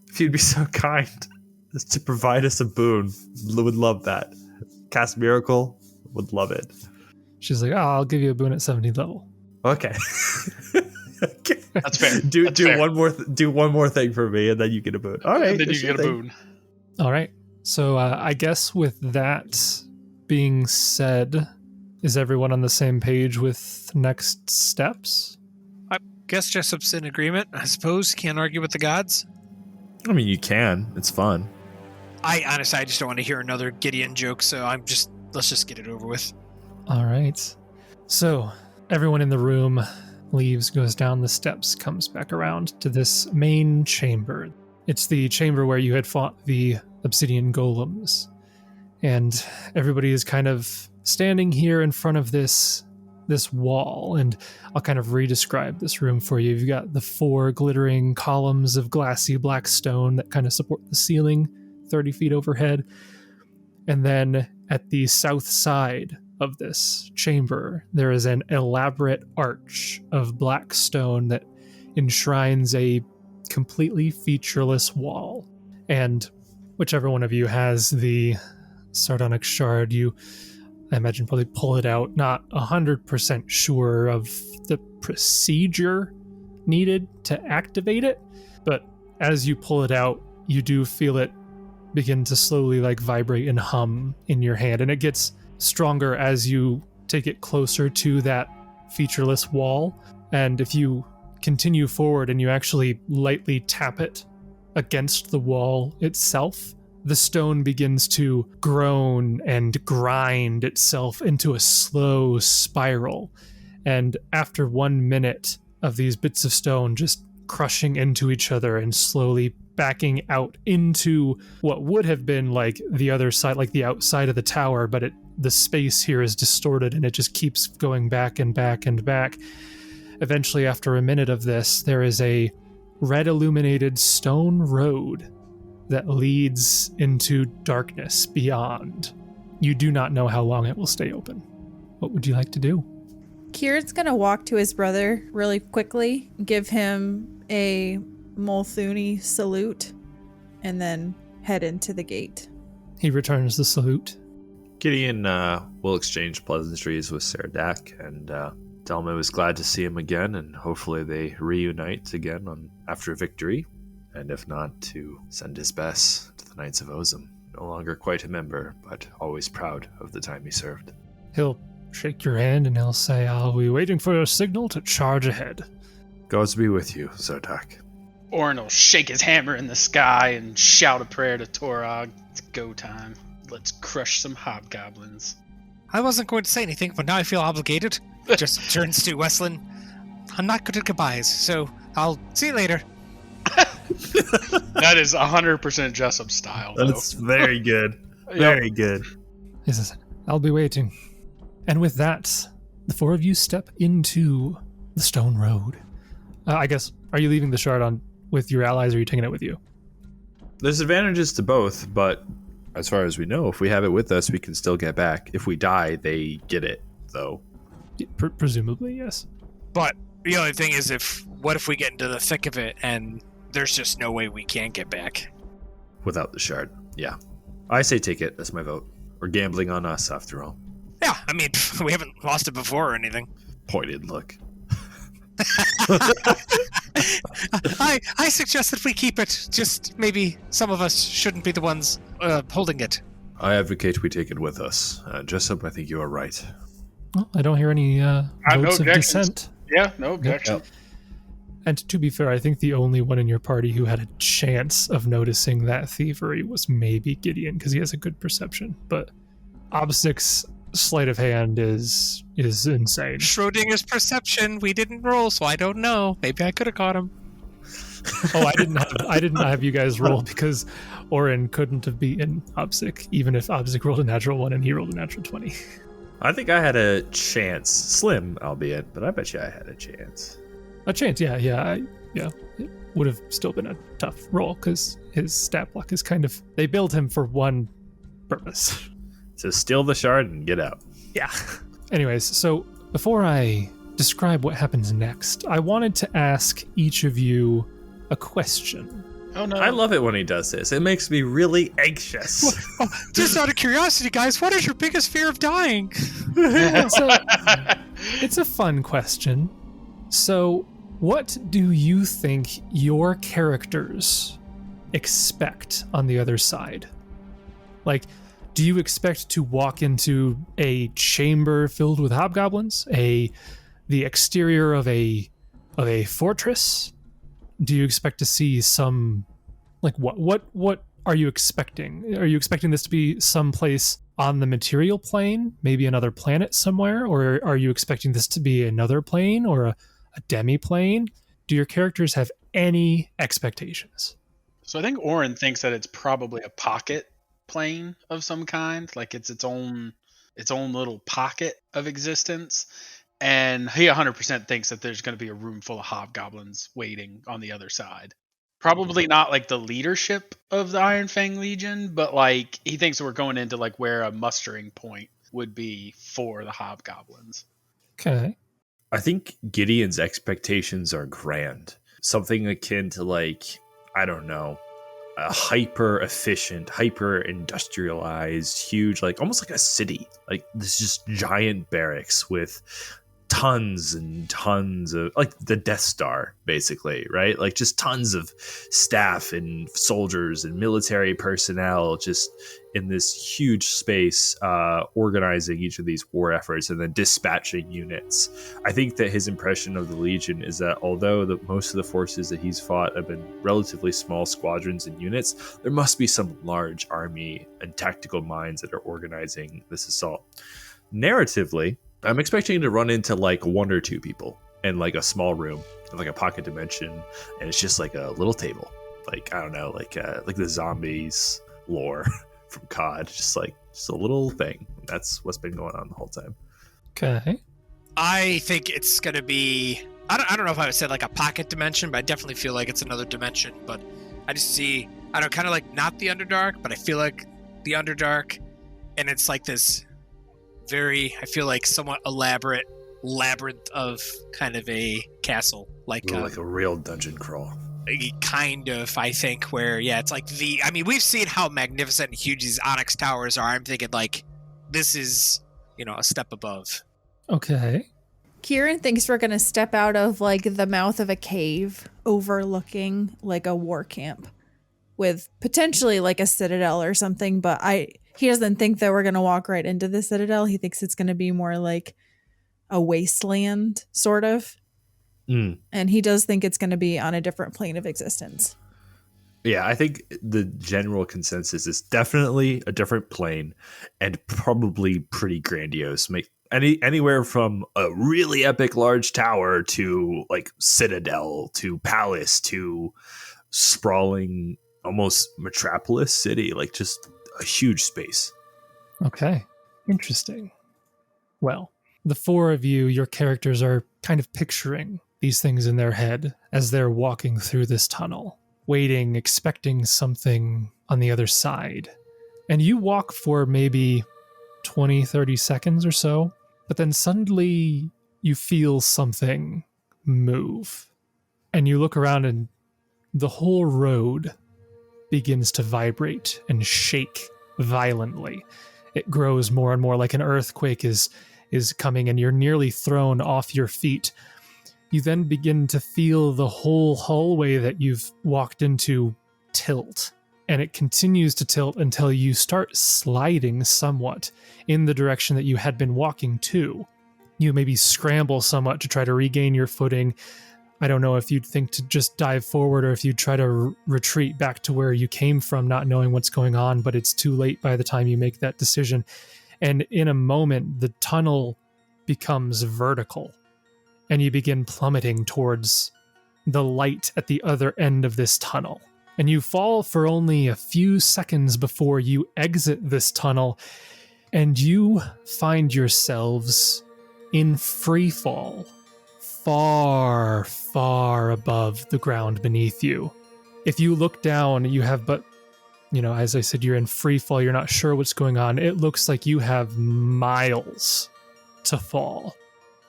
If you'd be so kind as to provide us a boon, would love that. Cast Miracle, would love it. She's like, I'll give you a boon at 17th level. Okay. Okay. That's fair. Do fair. one more thing for me, and then you get a boon. All right. And then you get a boon. All right. So I guess with that being said, is everyone on the same page with next steps? I guess Jessup's in agreement. I suppose can't argue with the gods. I mean, you can. It's fun. I honestly just don't want to hear another Gideon joke, so let's just get it over with. All right. So everyone in the room leaves, goes down the steps, comes back around to this main chamber. It's the chamber where you had fought the obsidian golems. And everybody is kind of standing here in front of this wall, and I'll kind of re-describe this room for you. You've got the 4 glittering columns of glassy black stone that kind of support the ceiling 30 feet overhead. And then at the south side of this chamber, there is an elaborate arch of black stone that enshrines a completely featureless wall. And whichever one of you has the sardonic shard, I imagine probably pull it out, not 100% sure of the procedure needed to activate it, but as you pull it out, you do feel it begin to slowly vibrate and hum in your hand, and it gets stronger as you take it closer to that featureless wall. And if you continue forward and you actually lightly tap it against the wall itself, the stone begins to groan and grind itself into a slow spiral. And after 1 minute of these bits of stone just crushing into each other and slowly backing out into what would have been the other side, the outside of the tower, but the space here is distorted and it just keeps going back and back and back. Eventually, after a minute of this, there is a red illuminated stone road that leads into darkness beyond. You do not know how long it will stay open. What would you like to do? Kieran's gonna walk to his brother really quickly, give him a Molthuni salute, and then head into the gate. He returns the salute. Gideon will exchange pleasantries with Sardak and tell him I was glad to see him again, and hopefully they reunite again after victory. And if not, to send his best to the Knights of Ozum. No longer quite a member, but always proud of the time he served. He'll shake your hand and he'll say, I'll be waiting for your signal to charge ahead. Gods be with you, Sardak. Oran will shake his hammer in the sky and shout a prayer to Torog. It's go time. Let's crush some hobgoblins. I wasn't going to say anything, but now I feel obligated. Just turns to Westlin. I'm not good at goodbyes, so I'll see you later. That is 100% Jessup style. That's very good. Very good. He says, I'll be waiting. And with that, the 4 of you step into the stone road. I guess, are you leaving the shard with your allies, or are you taking it with you? There's advantages to both, but as far as we know, if we have it with us, we can still get back. If we die, they get it, though. Presumably, yes. But the only thing is, what if we get into the thick of it and there's just no way we can get back? Without the shard, yeah. I say take it. That's my vote. We're gambling on us, after all. Yeah, I mean, we haven't lost it before or anything. Pointed look. I suggest that we keep it. Just maybe some of us shouldn't be the ones holding it. I advocate we take it with us. Jessup, I think you are right. Well, I don't hear any no votes of objections. dissent. Yeah, no objection. Yep. And to be fair, I think the only one in your party who had a chance of noticing that thievery was maybe Gideon, because he has a good perception. But Obstic's sleight of hand is insane. Schrodinger's perception. We didn't roll, so I don't know. Maybe I could have caught him. Oh, I didn't have you guys roll because Oran couldn't have beaten Obstic, even if Obstic rolled a natural 1 and he rolled a natural 20. I think I had a chance, slim albeit, but I bet you I had a chance. A chance, yeah. It would have still been a tough roll because his stat block is kind of. They build him for one purpose. So steal the shard and get out. Yeah. Anyways, so before I describe what happens next, I wanted to ask each of you a question. Oh no! I love it when he does this. It makes me really anxious. Just out of curiosity, guys, what is your biggest fear of dying? It's a fun question. So, what do you think your characters expect on the other side? Like, do you expect to walk into a chamber filled with hobgoblins? The exterior of a fortress? Do you expect to see some, like, what are you expecting? Are you expecting this to be someplace on the material plane, maybe another planet somewhere, or are you expecting this to be another plane or a demi-plane? Do your characters have any expectations? So I think Oran thinks that it's probably a pocket plane of some kind, like it's its own little pocket of existence. And he 100% thinks that there's going to be a room full of hobgoblins waiting on the other side. Probably not like the leadership of the Iron Fang Legion, but like he thinks we're going into like where a mustering point would be for the hobgoblins. Okay. I think Gideon's expectations are grand. Something akin to, like, I don't know, a hyper efficient, hyper industrialized, huge, like almost like a city. Like this just giant barracks with tons and tons of, like the Death Star, basically, right? Like just tons of staff and soldiers and military personnel just in this huge space, organizing each of these war efforts and then dispatching units. I think that his impression of the Legion is that although most of the forces that he's fought have been relatively small squadrons and units, there must be some large army and tactical minds that are organizing this assault. Narratively, I'm expecting to run into like 1 or 2 people in like a small room, like a pocket dimension, and it's just like a little table, like I don't know, like the zombies lore from COD, just a little thing. That's what's been going on the whole time. Okay. I think it's going to be... I don't know if I would say like a pocket dimension, but I definitely feel like it's another dimension. But I just see, I don't know, kind of like not the Underdark, but I feel like the Underdark, and it's like this very, I feel like somewhat elaborate labyrinth of kind of a castle. Like a real dungeon crawl. Kind of, I think, where, yeah, it's like I mean, we've seen how magnificent and huge these Onyx towers are. I'm thinking like, this is, a step above. Okay. Kieran thinks we're going to step out of like the mouth of a cave overlooking like a war camp with potentially like a citadel or something. But he doesn't think that we're going to walk right into the citadel. He thinks it's going to be more like a wasteland sort of. And he does think it's going to be on a different plane of existence. Yeah, I think the general consensus is definitely a different plane and probably pretty grandiose. Anywhere from a really epic large tower to like citadel to palace to sprawling almost metropolis city, like just a huge space. Okay. Interesting. Well, the 4 of you, your characters are kind of picturing these things in their head as they're walking through this tunnel, waiting, expecting something on the other side. And you walk for maybe 20, 30 seconds or so, but then suddenly you feel something move. And you look around and the whole road begins to vibrate and shake violently. It grows more and more like an earthquake is coming, and you're nearly thrown off your feet. You then begin to feel the whole hallway that you've walked into tilt, and it continues to tilt until you start sliding somewhat in the direction that you had been walking to. You maybe scramble somewhat to try to regain your footing. I don't know if you'd think to just dive forward or if you'd try to retreat back to where you came from, not knowing what's going on, but it's too late by the time you make that decision. And in a moment, the tunnel becomes vertical, and you begin plummeting towards the light at the other end of this tunnel. And you fall for only a few seconds before you exit this tunnel, and you find yourselves in free fall, far, far above the ground beneath you. If you look down, you have but, as I said, you're in free fall, you're not sure what's going on. It looks like you have miles to fall.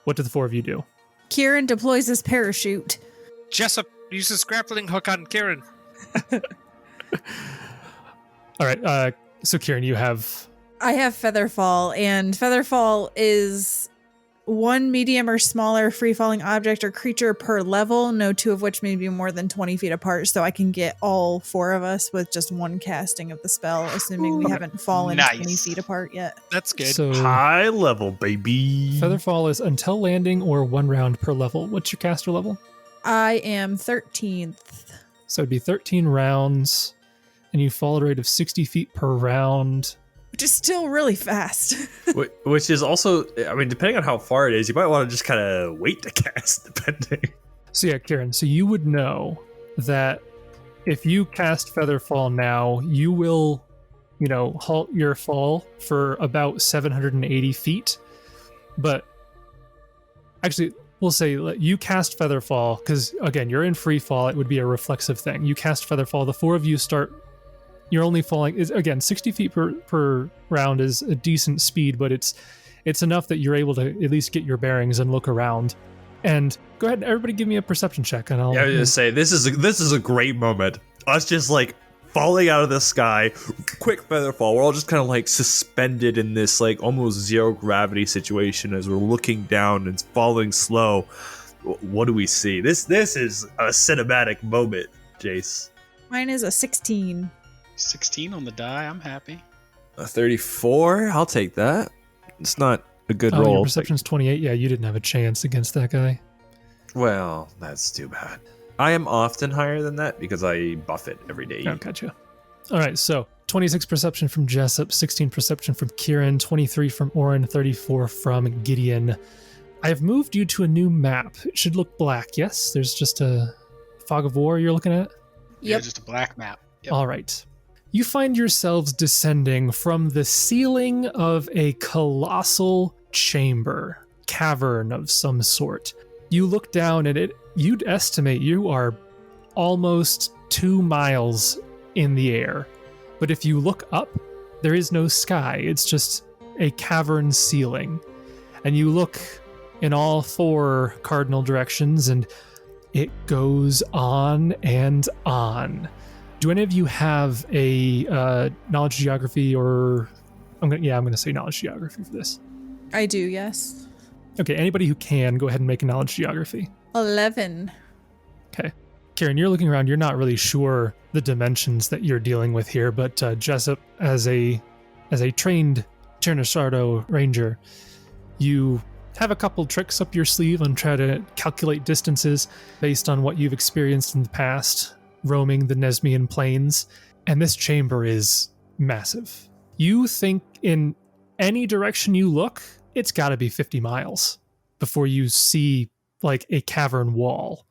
What do the four of you do? Kieran deploys his parachute. Jessup uses grappling hook on Kieran. All right, so Kieran, you have... I have Featherfall, and Featherfall is one medium or smaller free-falling object or creature per level, no two of which may be more than 20 feet apart, so I can get all four of us with just one casting of the spell, assuming we haven't fallen 20 feet apart yet. That's good. So High level, baby. Featherfall is until landing or 1 round per level. What's your caster level? I am 13th. So it'd be 13 rounds, and you fall at a rate of 60 feet per round. Which is still really fast. Which is also, depending on how far it is, you might want to just kind of wait to cast, depending. So yeah, Kieran, so you would know that if you cast Featherfall now, you will, halt your fall for about 780 feet. But actually, we'll say you cast Featherfall, because again, you're in free fall, it would be a reflexive thing. You cast Featherfall, the four of you start... You're only falling, again, 60 feet per round is a decent speed, but it's enough that you're able to at least get your bearings and look around. And go ahead, everybody give me a perception check. And I'll... Yeah, I was going to say, this is a great moment. Us just falling out of the sky, quick feather fall. We're all just kind of suspended in this almost zero gravity situation as we're looking down and falling slow. What do we see? This is a cinematic moment, Jace. Mine is a 16. 16 on the die. I'm happy. A 34? I'll take that. It's not a good roll. Your perception's 28. Yeah, you didn't have a chance against that guy. Well, that's too bad. I am often higher than that because I buff it every day. Oh, gotcha. All right, so 26 perception from Jessup, 16 perception from Kieran, 23 from Oran, 34 from Gideon. I have moved you to a new map. It should look black, yes? There's just a fog of war you're looking at? Yeah, just a black map. Yep. All right. You find yourselves descending from the ceiling of a colossal chamber, cavern of some sort. You look down at it, you'd estimate you are almost 2 miles in the air. But if you look up, there is no sky. It's just a cavern ceiling. And you look in all 4 cardinal directions, and it goes on and on. Do any of you have a knowledge geography, or I'm gonna say knowledge geography for this. I do, yes. Okay, anybody who can, go ahead and make a knowledge geography. 11. Okay. Kieran, you're looking around, you're not really sure the dimensions that you're dealing with here, but Jessup, as a trained Tyrannosardo ranger, you have a couple tricks up your sleeve and try to calculate distances based on what you've experienced in the past, roaming the Nesmian plains, and this chamber is massive. You think in any direction you look, it's got to be 50 miles before you see a cavern wall.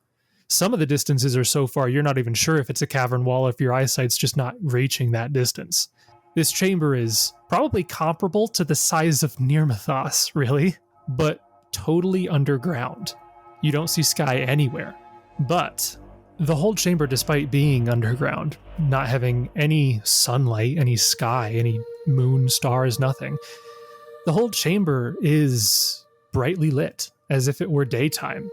Some of the distances are so far you're not even sure if it's a cavern wall, if your eyesight's just not reaching that distance. This chamber is probably comparable to the size of Nirmathos, really, but totally underground. You don't see sky anywhere. But the whole chamber, despite being underground, not having any sunlight, any sky, any moon, stars, nothing, the whole chamber is brightly lit, as if it were daytime.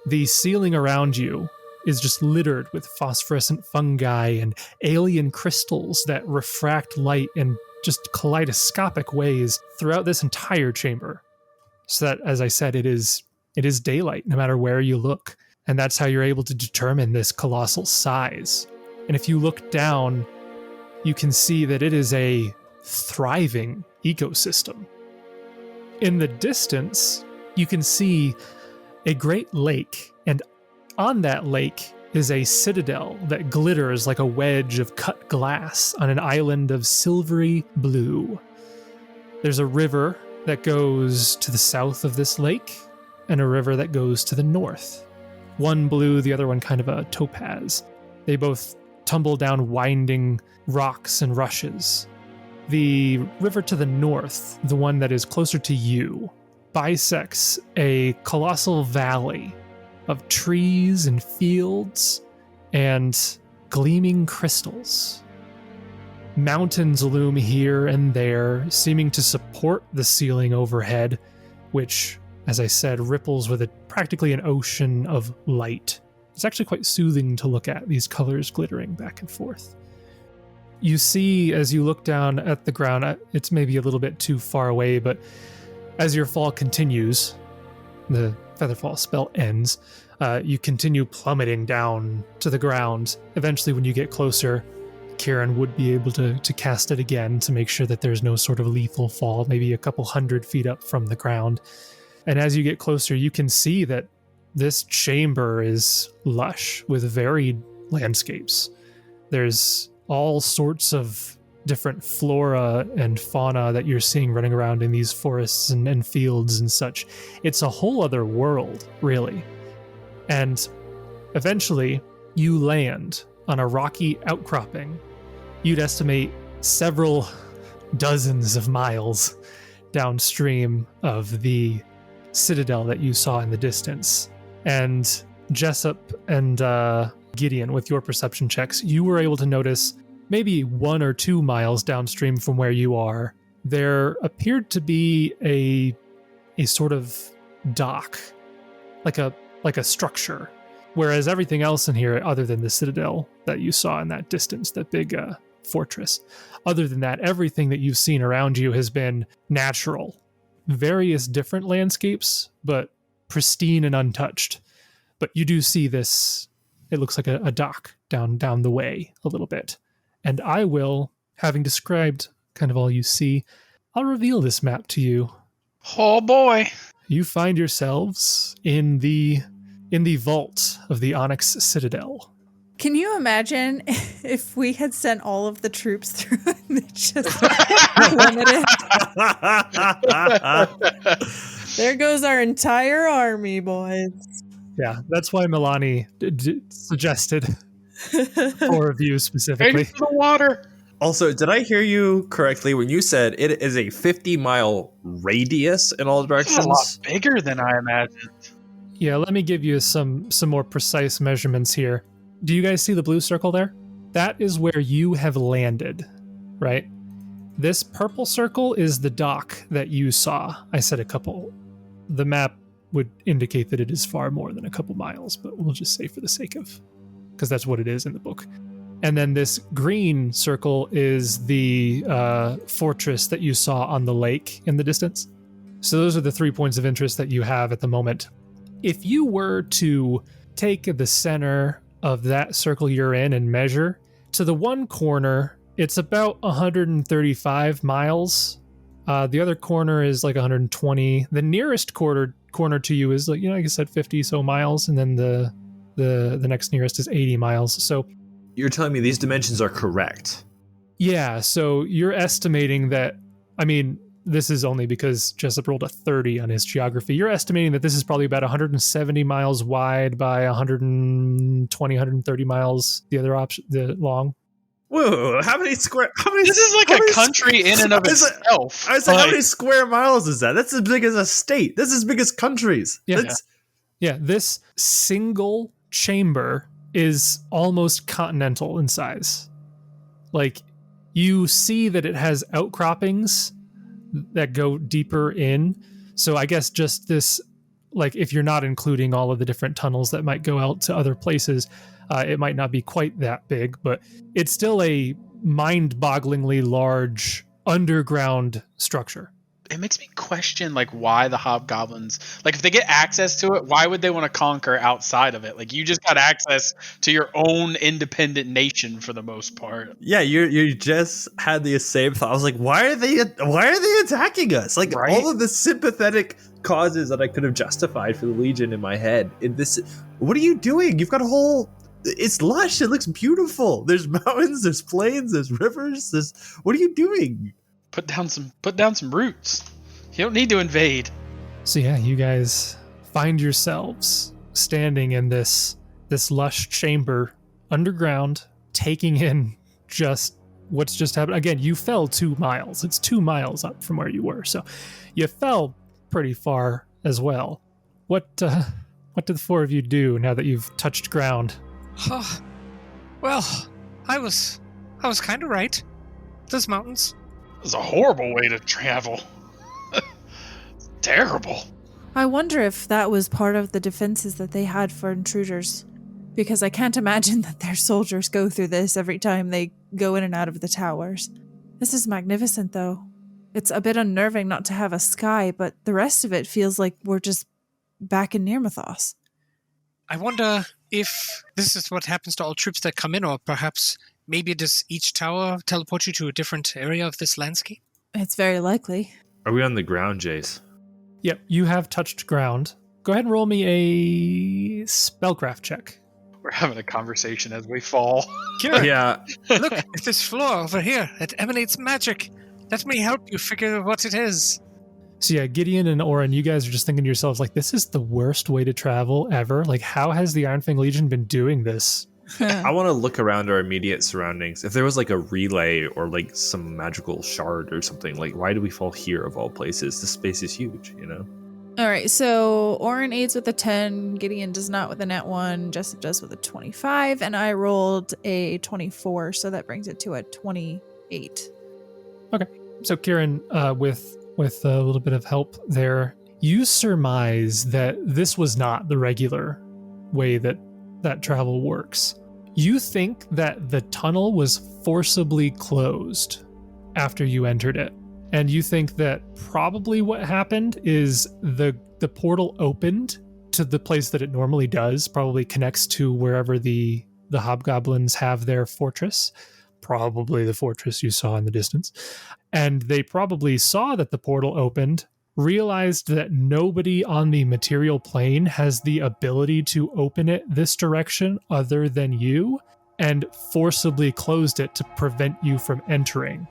The ceiling around you is just littered with phosphorescent fungi and alien crystals that refract light in just kaleidoscopic ways throughout this entire chamber. So that, as I said, it is daylight no matter where you look. And that's how you're able to determine this colossal size. And if you look down, you can see that it is a thriving ecosystem. In the distance, you can see a great lake, and on that lake is a citadel that glitters like a wedge of cut glass on an island of silvery blue. There's a river that goes to the south of this lake, and a river that goes to the north. One blue, the other one kind of a topaz. They both tumble down winding rocks and rushes. The river to the north, the one that is closer to you, bisects a colossal valley of trees and fields and gleaming crystals. Mountains loom here and there, seeming to support the ceiling overhead, which, as I said, ripples with practically an ocean of light. It's actually quite soothing to look at, these colors glittering back and forth. You see, as you look down at the ground, it's maybe a little bit too far away, but as your fall continues, the Featherfall spell ends, you continue plummeting down to the ground. Eventually, when you get closer, Kieran would be able to cast it again to make sure that there's no sort of lethal fall, maybe a couple 100 feet up from the ground. And as you get closer, you can see that this chamber is lush with varied landscapes. There's all sorts of different flora and fauna that you're seeing running around in these forests and fields and such. It's a whole other world, really. And eventually, you land on a rocky outcropping. You'd estimate several dozens of miles downstream of the citadel that you saw in the distance. And Jessup and Gideon, with your perception checks, you were able to notice maybe 1 or 2 miles downstream from where you are, there appeared to be a sort of dock, like a structure. Whereas everything else in here, other than the citadel that you saw in that distance, that big fortress, other than that, everything that you've seen around you has been natural. Various different landscapes, but pristine and untouched. But you do see this, it looks like a dock down the way a little bit. And I will, having described kind of all you see, I'll reveal this map to you. Oh boy. You find yourselves in the vault of the Onyx Citadel. Can you imagine if we had sent all of the troops through and they just plummeted? There goes our entire army, boys. Yeah, that's why Milani suggested for review specifically. Ready for the water. Also, did I hear you correctly when you said it is a 50-mile radius in all directions? It's a lot bigger than I imagined. Yeah, let me give you some more precise measurements here. Do you guys see the blue circle there? That is where you have landed, right? This purple circle is the dock that you saw. I said a couple. The map would indicate that it is far more than a couple miles, but we'll just say for the sake of, because that's what it is in the book. And then this green circle is the fortress that you saw on the lake in the distance. So those are the 3 points of interest that you have at the moment. If you were to take the center of that circle you're in and measure, to the one corner, it's about 135 miles. The other corner is like 120. The nearest corner to you is, like, like I said, 50 so miles, and then the next nearest is 80 miles. So you're telling me these dimensions are correct? Yeah, so you're estimating that, I mean, this is only because Jessup rolled a 30 on his geography. You're estimating that this is probably about 170 miles wide by 120, 130 miles the other option, the long. Whoa, how many? This is like a country in and of itself. I was like, how many square miles is that? That's as big as a state. That's as big as countries. Yeah, this single chamber is almost continental in size. Like, you see that it has outcroppings that go deeper in. So I guess just this like if you're not including all of the different tunnels that might go out to other places, it might not be quite that big, but it's still a mind-bogglingly large underground structure. It makes me question like why the hobgoblins, like if they get access to it, why would they want to conquer outside of it? Like you just got access to your own independent nation for the most part. Yeah, you just had the same thought. I was like, why are they attacking us? Like Right? all of the sympathetic causes that I could have justified for the Legion in my head. What are you doing? You've got a whole. It's lush. It looks beautiful. There's mountains. There's plains. There's rivers. What are you doing? Put down some roots. You don't need to invade. So yeah, you guys find yourselves standing in this lush chamber underground, taking in just what's just happened. Again, you fell 2 miles. It's 2 miles up from where you were, so you fell pretty far as well. What did the four of you do now that you've touched ground? Oh, well, I was kind of right. Those mountains. It was a horrible way to travel. Terrible. I wonder if that was part of the defenses that they had for intruders. Because I can't imagine that their soldiers go through this every time they go in and out of the towers. This is magnificent, though. It's a bit unnerving not to have a sky, but the rest of it feels like we're just back in Nirmathos. I wonder if this is what happens to all troops that come in, or perhaps maybe does each tower teleport you to a different area of this landscape? It's very likely. Are we on the ground, Jace? Yep, you have touched ground. Go ahead and roll me a spellcraft check. We're having a conversation as we fall. Kieran, Yeah, look at this floor over here. It emanates magic. Let me help you figure what it is. So yeah, Gideon and Oran, you guys are just thinking to yourselves, like, this is the worst way to travel ever. Like, how has the Iron Fang Legion been doing this? I want to look around our immediate surroundings. If there was like a relay or like some magical shard or something, like why do we fall here of all places? This space is huge, you know? All right, so Oran aids with a 10, Gideon does not with a nat 1, Jessup does with a 25, and I rolled a 24, so that brings it to a 28. So Kieran, with a little bit of help there, you surmise that this was not the regular way that travel works. You think that the tunnel was forcibly closed after you entered it. And you think that probably what happened is the portal opened to the place that it normally does, probably connects to wherever the hobgoblins have their fortress, probably the fortress you saw in the distance. And they probably saw that the portal opened, realized that nobody on the material plane has the ability to open it this direction other than you, and forcibly closed it to prevent you from entering.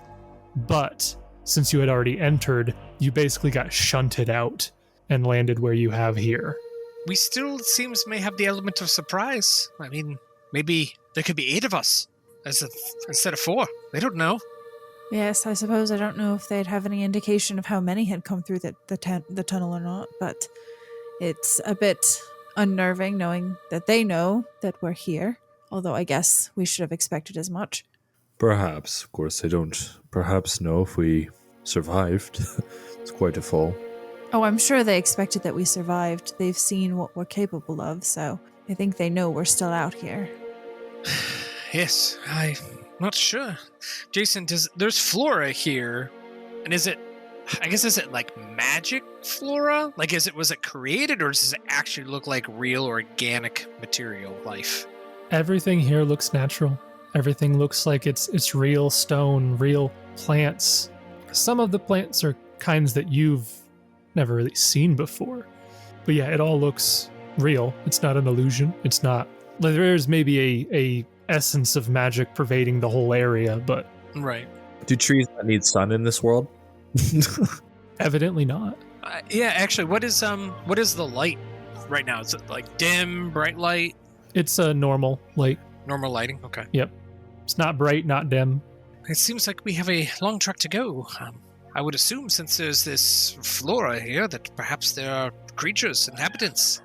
But since you had already entered, you basically got shunted out and landed where you have here. We still, it seems, may have the element of surprise. I mean, maybe there could be 8 of us instead of 4. They don't know. Yes, I suppose I don't know if they'd have any indication of how many had come through the tunnel or not, but it's a bit unnerving knowing that they know that we're here, although I guess we should have expected as much. Perhaps. Of course, they don't perhaps know if we survived. It's quite a fall. Oh, I'm sure they expected that we survived. They've seen what we're capable of, so I think they know we're still out here. Yes, I'm not sure. Jason, there's flora here, and is it like magic flora? Like, was it created, or does it actually look like real organic material life? Everything here looks natural. Everything looks like it's real stone, real plants. Some of the plants are kinds that you've never really seen before. But yeah, it all looks real. It's not an illusion. It's not... There's maybe a essence of magic pervading the whole area, but... Right. do trees not need sun in this world? Evidently not. Yeah, actually, what is the light right now? Is it like dim, bright light? It's a normal light. Normal lighting? Okay. Yep. It's not bright, not dim. It seems like we have a long trek to go. I would assume, since there's this flora here, that perhaps there are creatures, inhabitants.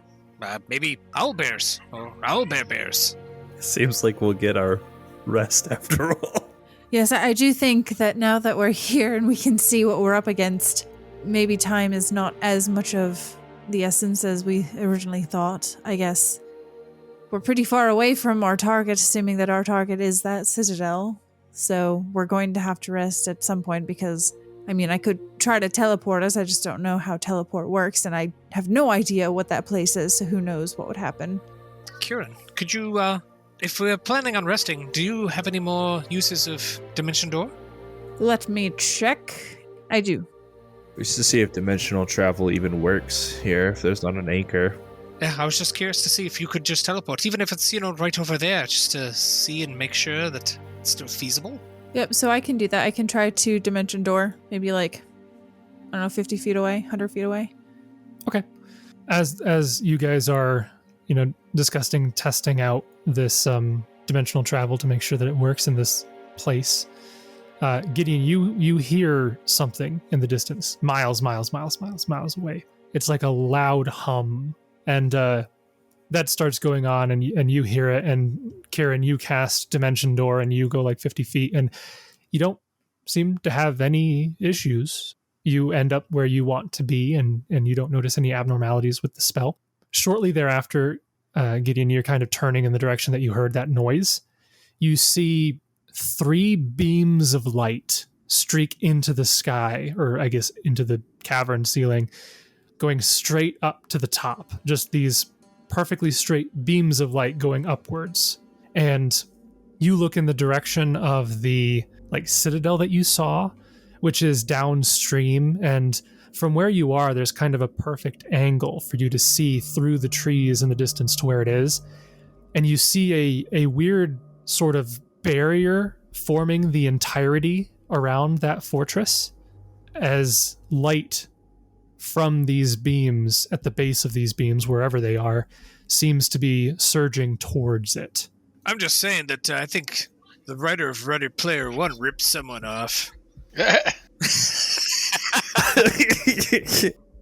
Maybe owlbears or owlbear bears. Seems like we'll get our rest after all. Yes, I do think that now that we're here and we can see what we're up against, maybe time is not as much of the essence as we originally thought, I guess. We're pretty far away from our target, assuming that our target is that citadel. So we're going to have to rest at some point because, I mean, I could try to teleport us. I just don't know how teleport works, and I have no idea what that place is, so who knows what would happen. Kieran, could you, if we're planning on resting, do you have any more uses of Dimension Door? Let me check. I do. We should see if dimensional travel even works here, if there's not an anchor. Yeah, I was just curious to see if you could just teleport, even if it's, right over there, just to see and make sure that it's still feasible. Yep, so I can do that. I can try to dimension door, maybe like, I don't know, 50 feet away, 100 feet away. Okay. As you guys are, discussing testing out this dimensional travel to make sure that it works in this place, Gideon, you hear something in the distance, miles away. It's like a loud hum, and that starts going on, and you hear it. And Kieran, you cast Dimension Door, and you go like 50 feet, and you don't seem to have any issues. You end up where you want to be, and you don't notice any abnormalities with the spell. Shortly thereafter, Gideon, you're kind of turning in the direction that you heard that noise. You see 3 beams of light streak into the sky, or I guess into the cavern ceiling, going straight up to the top. Just these perfectly straight beams of light going upwards. And you look in the direction of the citadel that you saw, which is downstream, and from where you are, there's kind of a perfect angle for you to see through the trees in the distance to where it is. And you see a weird sort of barrier forming the entirety around that fortress, as light from these beams, at the base of these beams, wherever they are, seems to be surging towards it. I'm just saying that I think the writer of Ready Player One ripped someone off.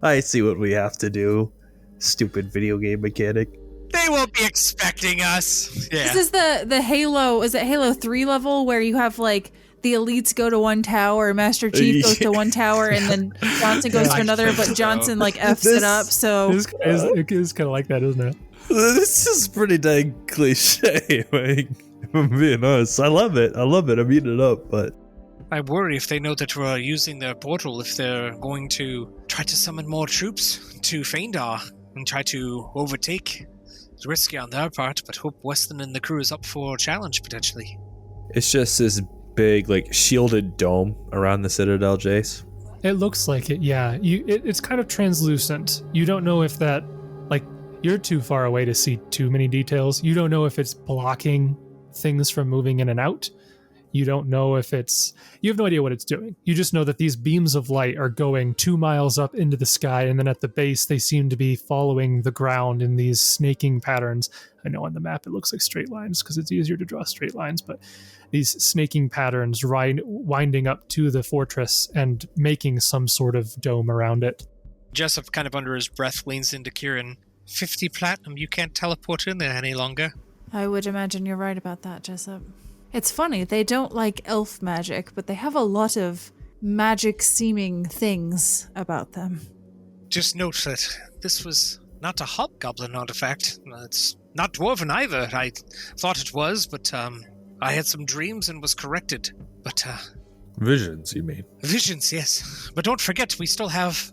I see what we have to do. Stupid video game mechanic. They won't be expecting us. Yeah. This is the Halo, is it Halo 3 level where you have the elites go to one tower, Master Chief goes to one tower, and then Johnson goes to another, but Johnson F's it up, so... It is kind of like that, isn't it? This is pretty dang cliche, if I'm being honest. I love it. I'm eating it up, but... I worry if they know that we're using their portal, if they're going to try to summon more troops to Phaendar and try to overtake. It's risky on their part, but hope Weston and the crew is up for a challenge, potentially. It's just this big, shielded dome around the citadel, Jace. It looks like it, yeah. It's kind of translucent. You don't know if that, you're too far away to see too many details. You don't know if it's blocking things from moving in and out. You don't know if you have no idea what it's doing. You just know that these beams of light are going 2 miles up into the sky, and then at the base, they seem to be following the ground in these snaking patterns. I know on the map it looks like straight lines because it's easier to draw straight lines, but these snaking patterns winding up to the fortress and making some sort of dome around it. Jessup, kind of under his breath, leans into Kieran. 50 platinum, you can't teleport in there any longer. I would imagine you're right about that, Jessup. It's funny, they don't like elf magic, but they have a lot of magic-seeming things about them. Just note that this was not a hobgoblin artifact. It's not dwarven either. I thought it was, but I had some dreams and was corrected. But Visions, you mean? Visions, yes. But don't forget, we still have...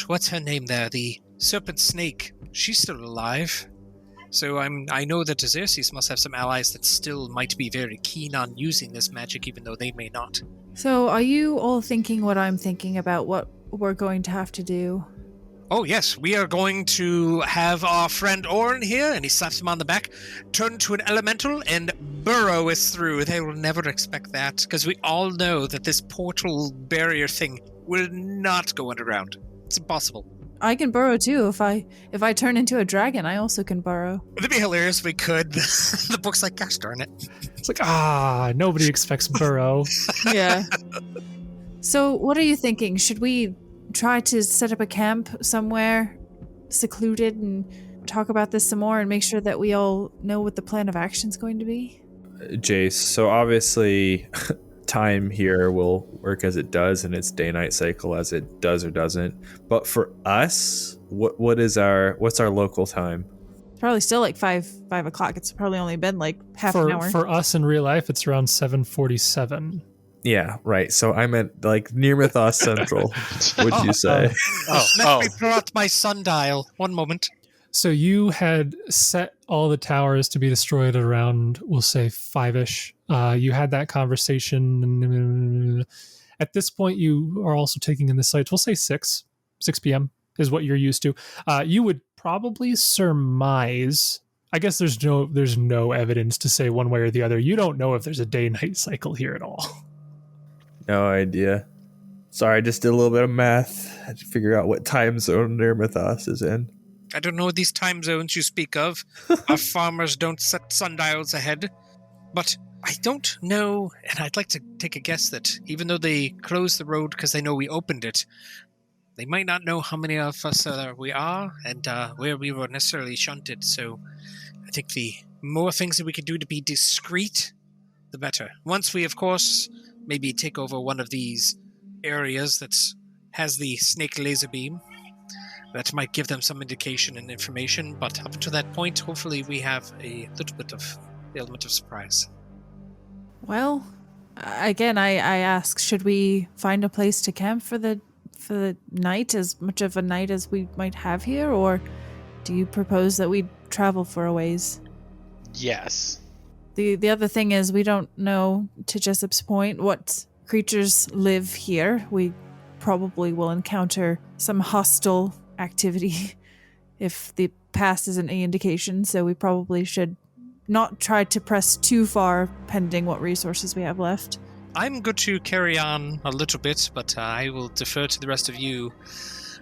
what's her name there? The serpent snake. She's still alive. So I know that Xerxes must have some allies that still might be very keen on using this magic, even though they may not. So are you all thinking what I'm thinking about what we're going to have to do? Oh yes, we are going to have our friend Oran here, and he slaps him on the back, turn to an elemental and burrow us through. They will never expect that, because we all know that this portal barrier thing will not go underground. It's impossible. I can burrow too. If I turn into a dragon, I also can burrow. It'd be hilarious if we could. The book's like, gosh darn it. It's nobody expects burrow. Yeah. So what are you thinking? Should we try to set up a camp somewhere secluded and talk about this some more and make sure that we all know what the plan of action is going to be? Jace, so obviously time here will work as it does, and its day-night cycle as it does or doesn't. But for us, what's our local time? It's probably still like 5 o'clock. It's probably only been like half an hour. For us in real life, it's around 7:47. Yeah, right. So I meant like near Mythos Central. Would you say? Let me pull out my sundial. One moment. So you had set all the towers to be destroyed at around, we'll say, 5-ish. You had that conversation. At this point, you are also taking in the sights. We'll say 6 p.m. is what you're used to. You would probably surmise. I guess there's no evidence to say one way or the other. You don't know if there's a day-night cycle here at all. No idea. Sorry, I just did a little bit of math. I had to figure out what time zone near Mythos is in. I don't know these time zones you speak of. Our farmers don't set sundials ahead. But I don't know, and I'd like to take a guess that even though they closed the road because they know we opened it, they might not know how many of us we are and where we were necessarily shunted. So I think the more things that we can do to be discreet, the better. Once we, of course, maybe take over one of these areas that has the snake laser beam, that might give them some indication and information, but up to that point, hopefully we have a little bit of the element of surprise. Well, again, I ask, should we find a place to camp for the night, as much of a night as we might have here, or do you propose that we travel for a ways? Yes. The other thing is, we don't know, to Jessup's point, what creatures live here. We probably will encounter some hostile activity if the past isn't any indication, so we probably should not try to press too far pending what resources we have left. I'm good to carry on a little bit, but I will defer to the rest of you.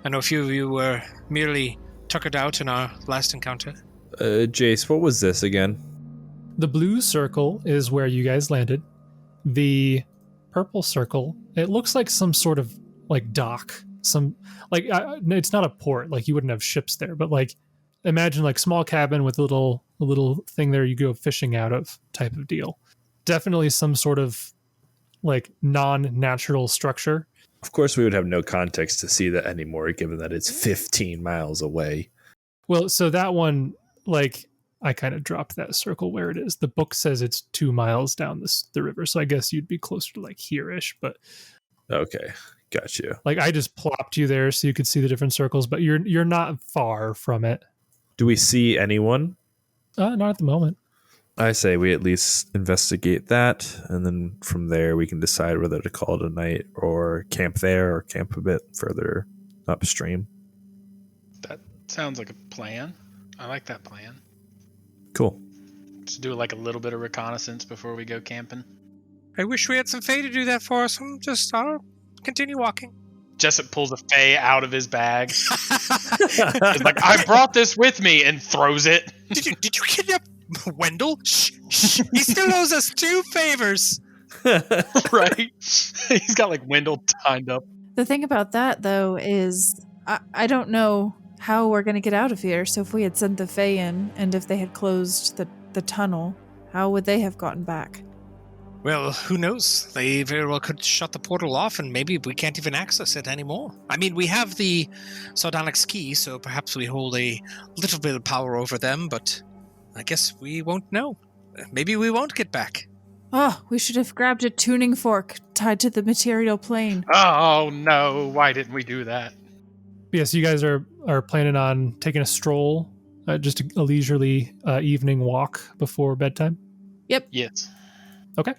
I know a few of you were merely tuckered out in our last encounter. Jace, what was this again? The blue circle is where you guys landed. The purple circle, it looks like some sort of like dock. It's not a port, like you wouldn't have ships there, but like imagine like small cabin with a little thing there you go fishing out of type of deal. Definitely some sort of like non-natural structure. Of course, we would have no context to see that anymore, given that it's 15 miles away. Well, so that one, like, I kind of dropped that circle where it is. The book says it's 2 miles down the river, so I guess you'd be closer to like here-ish, but... Okay, got you. Like, I just plopped you there so you could see the different circles, but you're not far from it. Do we see anyone? Not at the moment. I say we at least investigate that, and then from there we can decide whether to call it a night or camp there or camp a bit further upstream. That sounds like a plan. I like that plan. Cool. Just do like a little bit of reconnaissance before we go camping. I wish we had some Fae to do that for us. I'll continue walking. Jessup pulls a Fae out of his bag. He's like, I brought this with me, and throws it. Did you kidnap Wendell? Shh. He still owes us 2 favors. Right? He's got like Wendell tied up. The thing about that, though, is I don't know how we're going to get out of here. So if we had sent the Fae in, and if they had closed the tunnel, how would they have gotten back? Well, who knows? They very well could shut the portal off, and maybe we can't even access it anymore. I mean, we have the Sardonic's key, so perhaps we hold a little bit of power over them, but I guess we won't know. Maybe we won't get back. Oh, we should have grabbed a tuning fork tied to the material plane. Oh no, why didn't we do that? Yes, you guys are planning on taking a stroll, just a leisurely evening walk before bedtime? Yep. Yes. Okay.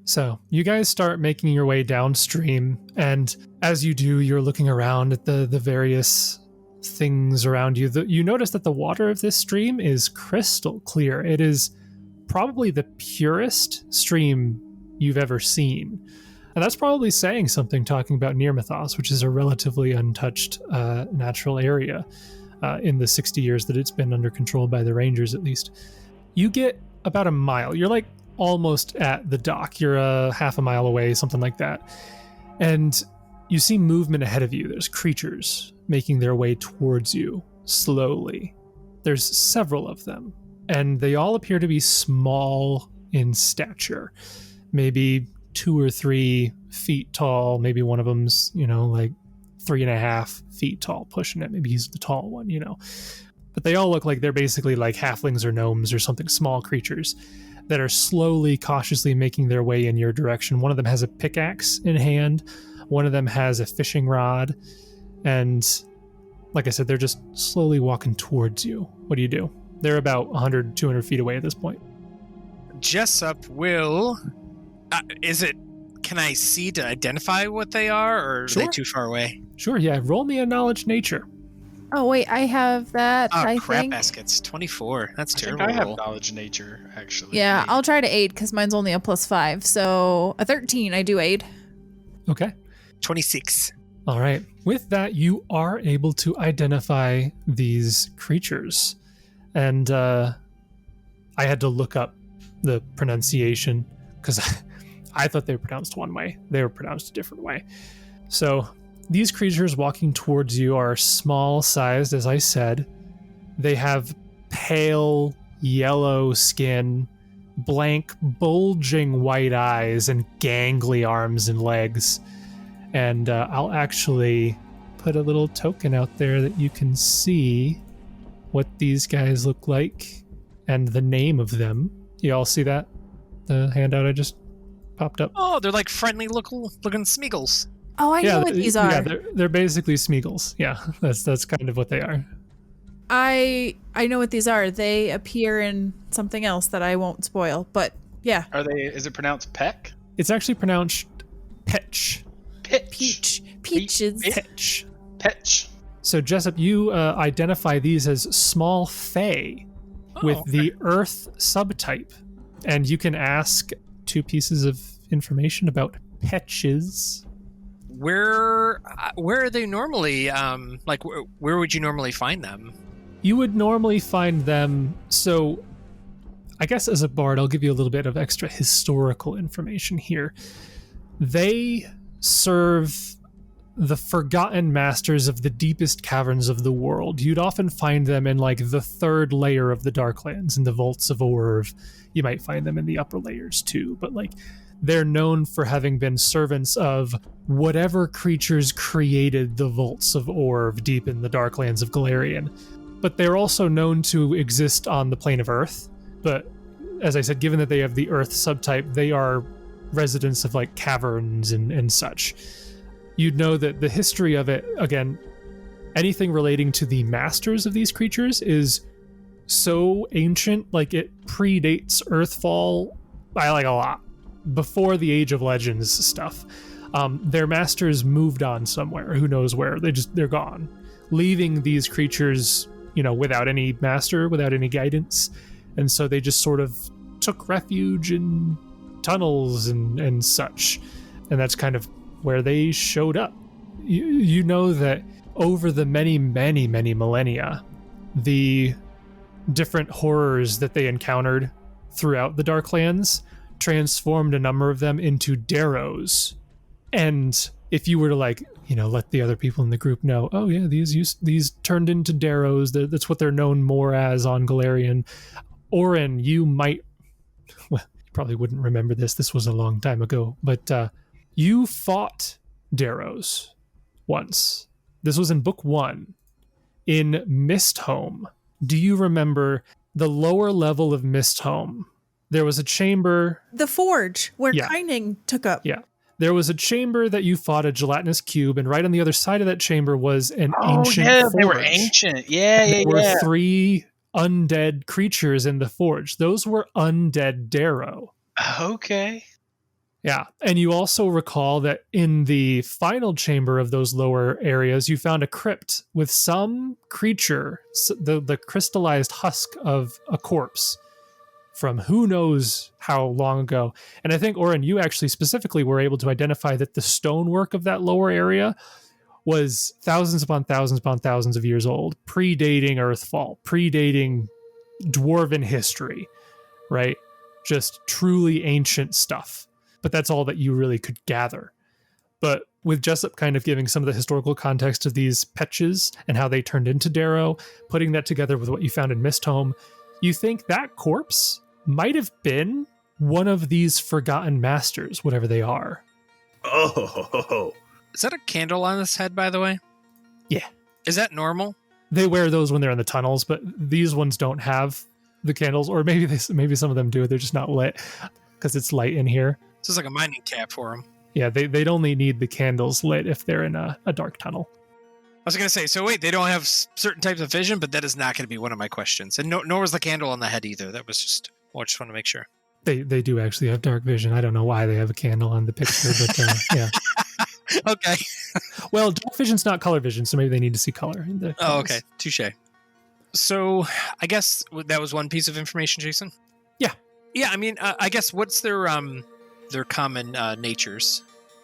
So you guys start making your way downstream, and as you do, you're looking around at the various things around you. You notice that the water of this stream is crystal clear. It is probably the purest stream you've ever seen. And that's probably saying something, talking about Near Mythos, which is a relatively untouched natural area in the 60 years that it's been under control by the Rangers, at least. You get about a mile. You're like almost at the dock. You're half a mile away, something like that. And you see movement ahead of you. There's creatures making their way towards you slowly. There's several of them, and they all appear to be small in stature, maybe 2 or 3 feet tall. Maybe one of them's, like 3.5 feet tall, pushing it. Maybe he's the tall one, But they all look like they're basically like halflings or gnomes or something, small creatures that are slowly, cautiously making their way in your direction. One of them has a pickaxe in hand. One of them has a fishing rod. And like I said, they're just slowly walking towards you. What do? They're about 100, 200 feet away at this point. Jessup will... Can I see to identify what they are, or are they too far away? Sure, yeah. Roll me a knowledge nature. Oh, wait, I have that, I crap think. baskets. 24. That's terrible. I have knowledge nature, actually. Yeah, I'll try to aid because mine's only a +5. So a 13, I do aid. Okay. 26. All right. With that, you are able to identify these creatures. And I had to look up the pronunciation because I thought they were pronounced one way. They were pronounced a different way. So these creatures walking towards you are small sized, as I said. They have pale yellow skin, blank, bulging white eyes, and gangly arms and legs. And I'll actually put a little token out there that you can see what these guys look like and the name of them. You all see that? The handout I just popped up? Oh, they're like friendly looking Smeagol's. Oh, I know what these are. Yeah, they're basically Smeagol's. Yeah, that's kind of what they are. I know what these are. They appear in something else that I won't spoil, but yeah. Is it pronounced peck? It's actually pronounced Pech. Pitch. Peaches. Pech. Petch. So Jessup, you identify these as small fae with the earth subtype. And you can ask 2 pieces of information about Petches. Where are they normally? Where would you normally find them? You would normally find them. So, I guess as a bard, I'll give you a little bit of extra historical information here. They serve the forgotten masters of the deepest caverns of the world. You'd often find them in like the 3rd layer of the Darklands, in the vaults of Orv. You might find them in the upper layers too, but like they're known for having been servants of whatever creatures created the vaults of Orv deep in the Darklands of Golarion. But they're also known to exist on the plane of Earth. But as I said, given that they have the Earth subtype, they are residents of like caverns and such. You'd know that the history of it, again, anything relating to the masters of these creatures is so ancient, like it predates Earthfall by like a lot. Before the Age of Legends stuff. Their masters moved on somewhere, who knows where. They're gone, leaving these creatures, without any master, without any guidance. And so they just sort of took refuge in tunnels and such. And that's kind of where they showed up. You know that over the many, many, many millennia, the different horrors that they encountered throughout the Darklands transformed a number of them into Darrows. And if you were to let the other people in the group know, oh yeah, these turned into Darrows, that's what they're known more as on Golarion. Oran, you probably wouldn't remember this was a long time ago, but you fought Darrows once. This was in book 1 in Mistholm. Do you remember the lower level of Mistholm? There was a chamber. The forge where Kyning took up. Yeah. There was a chamber that you fought, a gelatinous cube, and right on the other side of that chamber was an ancient forge. They were ancient. There were 3 undead creatures in the forge. Those were undead Darrow. Okay. Yeah. And you also recall that in the final chamber of those lower areas, you found a crypt with some creature, the crystallized husk of a corpse from who knows how long ago. And I think, Oran, you actually specifically were able to identify that the stonework of that lower area was thousands upon thousands of years old, predating Earthfall, predating dwarven history, right? Just truly ancient stuff. But that's all that you really could gather. But with Jessup kind of giving some of the historical context of these Petches and how they turned into Darrow, putting that together with what you found in Mistholm, you think that corpse might have been one of these forgotten masters, whatever they are. Oh, Is that a candle on his head, by the way? Yeah. Is that normal? They wear those when they're in the tunnels, but these ones don't have the candles, or maybe some of them do. They're just not lit because it's light in here. So it's like a mining cap for him. Yeah, they'd only need the candles lit if they're in a dark tunnel. I was going to say, so wait, they don't have certain types of vision, but that is not going to be one of my questions. And nor was the candle on the head either. That was just, I just want to make sure. They do actually have dark vision. I don't know why they have a candle on the picture, but yeah. Okay. Well, dark vision's not color vision, so maybe they need to see color. In the Oh, okay. Touche. So I guess that was one piece of information, Jason? Yeah. Yeah, I mean, I guess what's their common natures?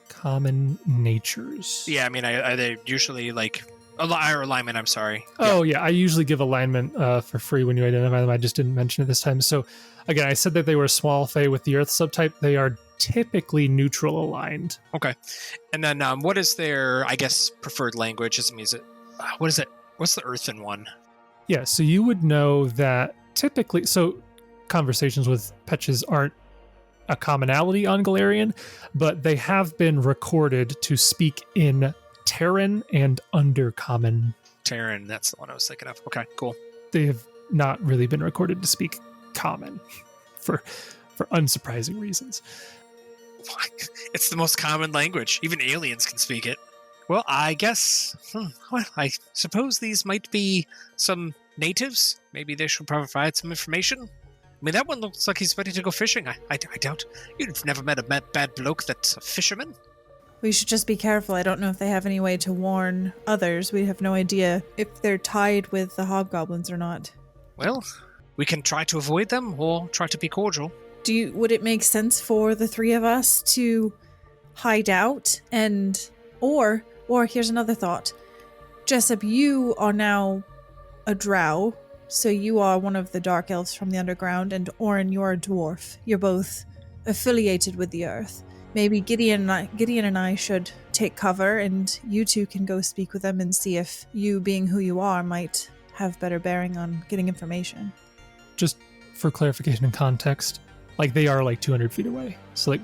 Common natures. Yeah, I mean, are they usually like alignment? I'm sorry. Oh yeah, I usually give alignment for free when you identify them. I just didn't mention it this time. So again, I said that they were small fae with the earth subtype. They are typically neutral aligned. Okay. And then what is their, I guess, preferred language? What is it? What's the earthen one? Yeah, so you would know that typically, so conversations with Petches aren't a commonality on Galarian, but they have been recorded to speak in Terran and Undercommon. Terran, that's the one I was thinking of. Okay, cool. They have not really been recorded to speak Common for unsurprising reasons. It's the most common language. Even aliens can speak it. Well, I guess, well, I suppose these might be some natives. Maybe they should provide some information. I mean, that one looks like he's ready to go fishing. I doubt. You've never met a bad bloke that's a fisherman? We should just be careful. I don't know if they have any way to warn others. We have no idea if they're tied with the hobgoblins or not. Well, we can try to avoid them or try to be cordial. Would it make sense for the three of us to hide out or here's another thought. Jessup, you are now a drow, so you are one of the dark elves from the underground, and Oran, you're a dwarf. You're both affiliated with the earth. Maybe Gideon and I should take cover, and you two can go speak with them and see if you, being who you are, might have better bearing on getting information. Just for clarification and context, like they are like 200 feet away, so like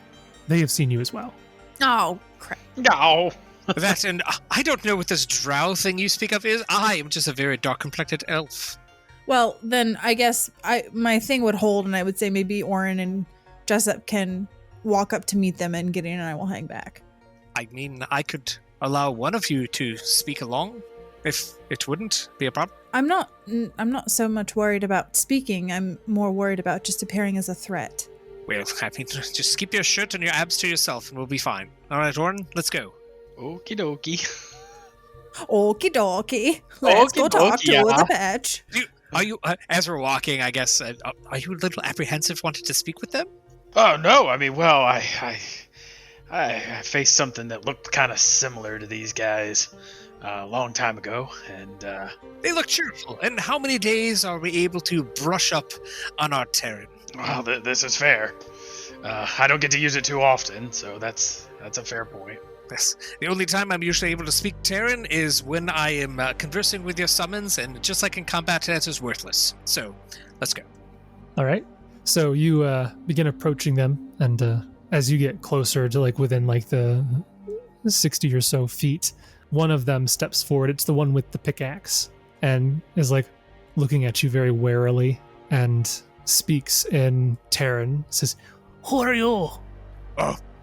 they have seen you as well. Oh, crap. No. That, and I don't know what this drow thing you speak of is. I am just a very dark-complected elf. Well, then I guess my thing would hold, and I would say maybe Oran and Jessup can walk up to meet them, and Gideon and I will hang back. I mean, I could allow one of you to speak along, if it wouldn't be a problem. I'm not so much worried about speaking. I'm more worried about just appearing as a threat. Well, I mean, just keep your shirt and your abs to yourself, and we'll be fine. All right, Oran, let's go. Okie dokie. Okie dokie. Let's go talk to the patch. Are you, as we're walking, I guess, are you a little apprehensive wanting to speak with them? Oh, no. I mean, well, I faced something that looked kind of similar to these guys a long time ago, and They look cheerful. And how many days are we able to brush up on our Terran? well, this is fair. I don't get to use it too often, so that's a fair point. Yes. The only time I'm usually able to speak Terran is when I am conversing with your summons, and just like in combat, that is worthless. So, let's go. All right. So you begin approaching them, and as you get closer to like within like the 60 or so feet, one of them steps forward. It's the one with the pickaxe, and is like looking at you very warily, and speaks in Terran. Says, "Who are you?"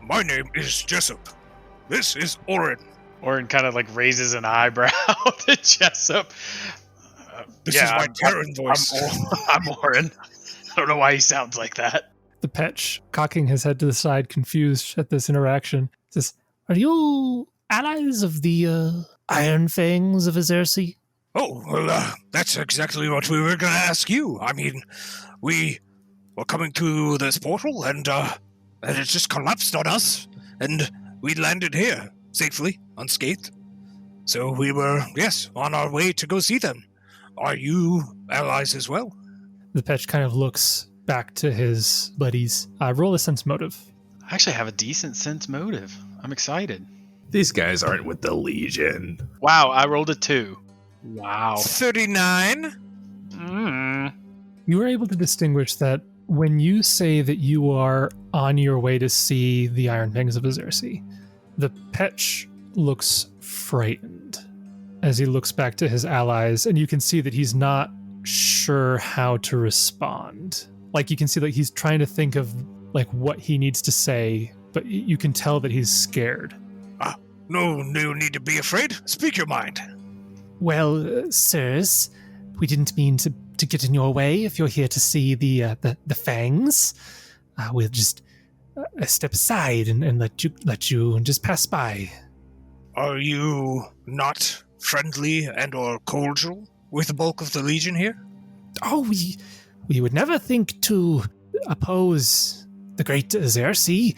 My name is Jessup. This is Oran. Oran kind of like raises an eyebrow to Jessup. This is my Terran voice. I'm Oran. I don't know why he sounds like that. The Petch, cocking his head to the side, confused at this interaction, says, "Are you allies of the Iron Fangs of Azersi?" Oh, well, that's exactly what we were going to ask you. I mean, we were coming through this portal, and it just collapsed on us, and we landed here, safely, unscathed. So we were, yes, on our way to go see them. Are you allies as well? The Petch kind of looks back to his buddies. Roll a sense motive. I actually have a decent sense motive. I'm excited. these guys aren't with the Legion. Wow, I rolled a 2. Wow. 39. You were able to distinguish that When you say that you are on your way to see the Iron Fangs of Azersi, the Petch looks frightened as he looks back to his allies, and you can see that he's not sure how to respond. Like, you can see that he's trying to think of like what he needs to say, but you can tell that he's scared. No need to be afraid. Speak your mind. Well, sirs, we didn't mean to get in your way. If you're here to see the fangs, we'll just step aside and let you just pass by. Are you not friendly and or cordial with the bulk of the Legion here? Oh, we would never think to oppose the great Azersi.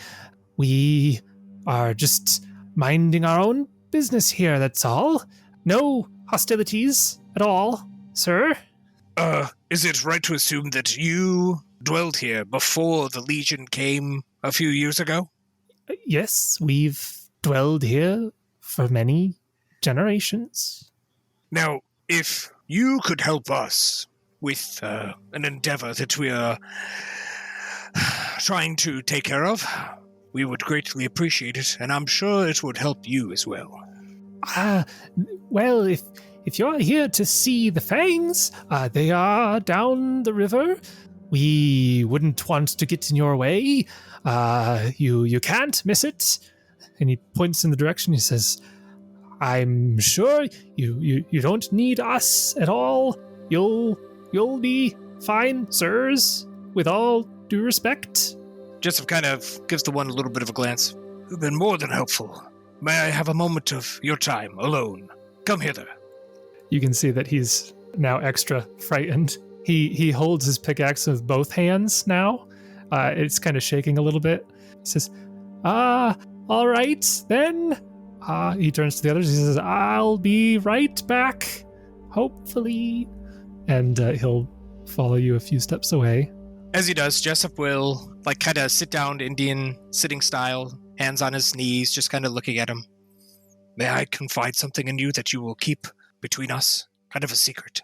We are just minding our own business here, that's all. No hostilities at all, sir. Is it right to assume that you dwelled here before the Legion came a few years ago? Yes, we've dwelled here for many generations. Now, if you could help us with an endeavor that we are trying to take care of, we would greatly appreciate it, and I'm sure it would help you as well. Well, if you're here to see the fangs, they are down the river. We wouldn't want to get in your way. You can't miss it. And he points in the direction. He says, I'm sure you don't need us at all. You'll be fine, sirs, with all due respect. Jessup kind of gives the one a little bit of a glance. You've been more than helpful. May I have a moment of your time alone? Come hither. You can see that he's now extra frightened. He holds his pickaxe with both hands now. It's kind of shaking a little bit. He says, all right, then. He turns to the others. He says, I'll be right back, hopefully. And he'll follow you a few steps away. As he does, Jessup will kind of sit down Indian sitting style, hands on his knees, just kind of looking at him. May I confide something in you that you will keep between us? Kind of a secret.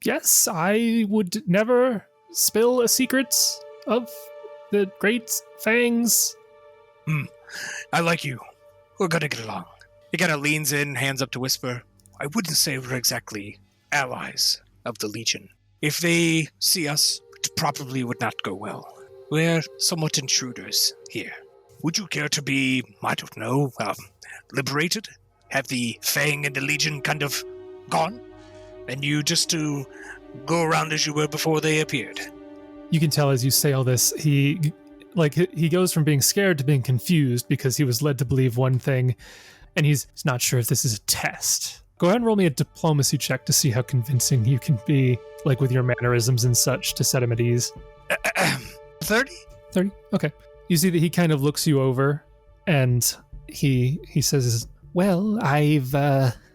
Yes, I would never spill a secret of the great fangs. I like you. We're gonna get along. He kind of leans in, hands up to whisper. I wouldn't say we're exactly allies of the Legion. If they see us, it probably would not go well. We're somewhat intruders here. Would you care to be, I don't know, liberated? Have the Fang and the Legion kind of gone? And you just to go around as you were before they appeared? You can tell as you say all this, he goes from being scared to being confused because he was led to believe one thing, and he's not sure if this is a test. Go ahead and roll me a diplomacy check to see how convincing you can be, like with your mannerisms and such, to set him at ease. 30? 30? Okay. You see that he kind of looks you over, and he says, well, I've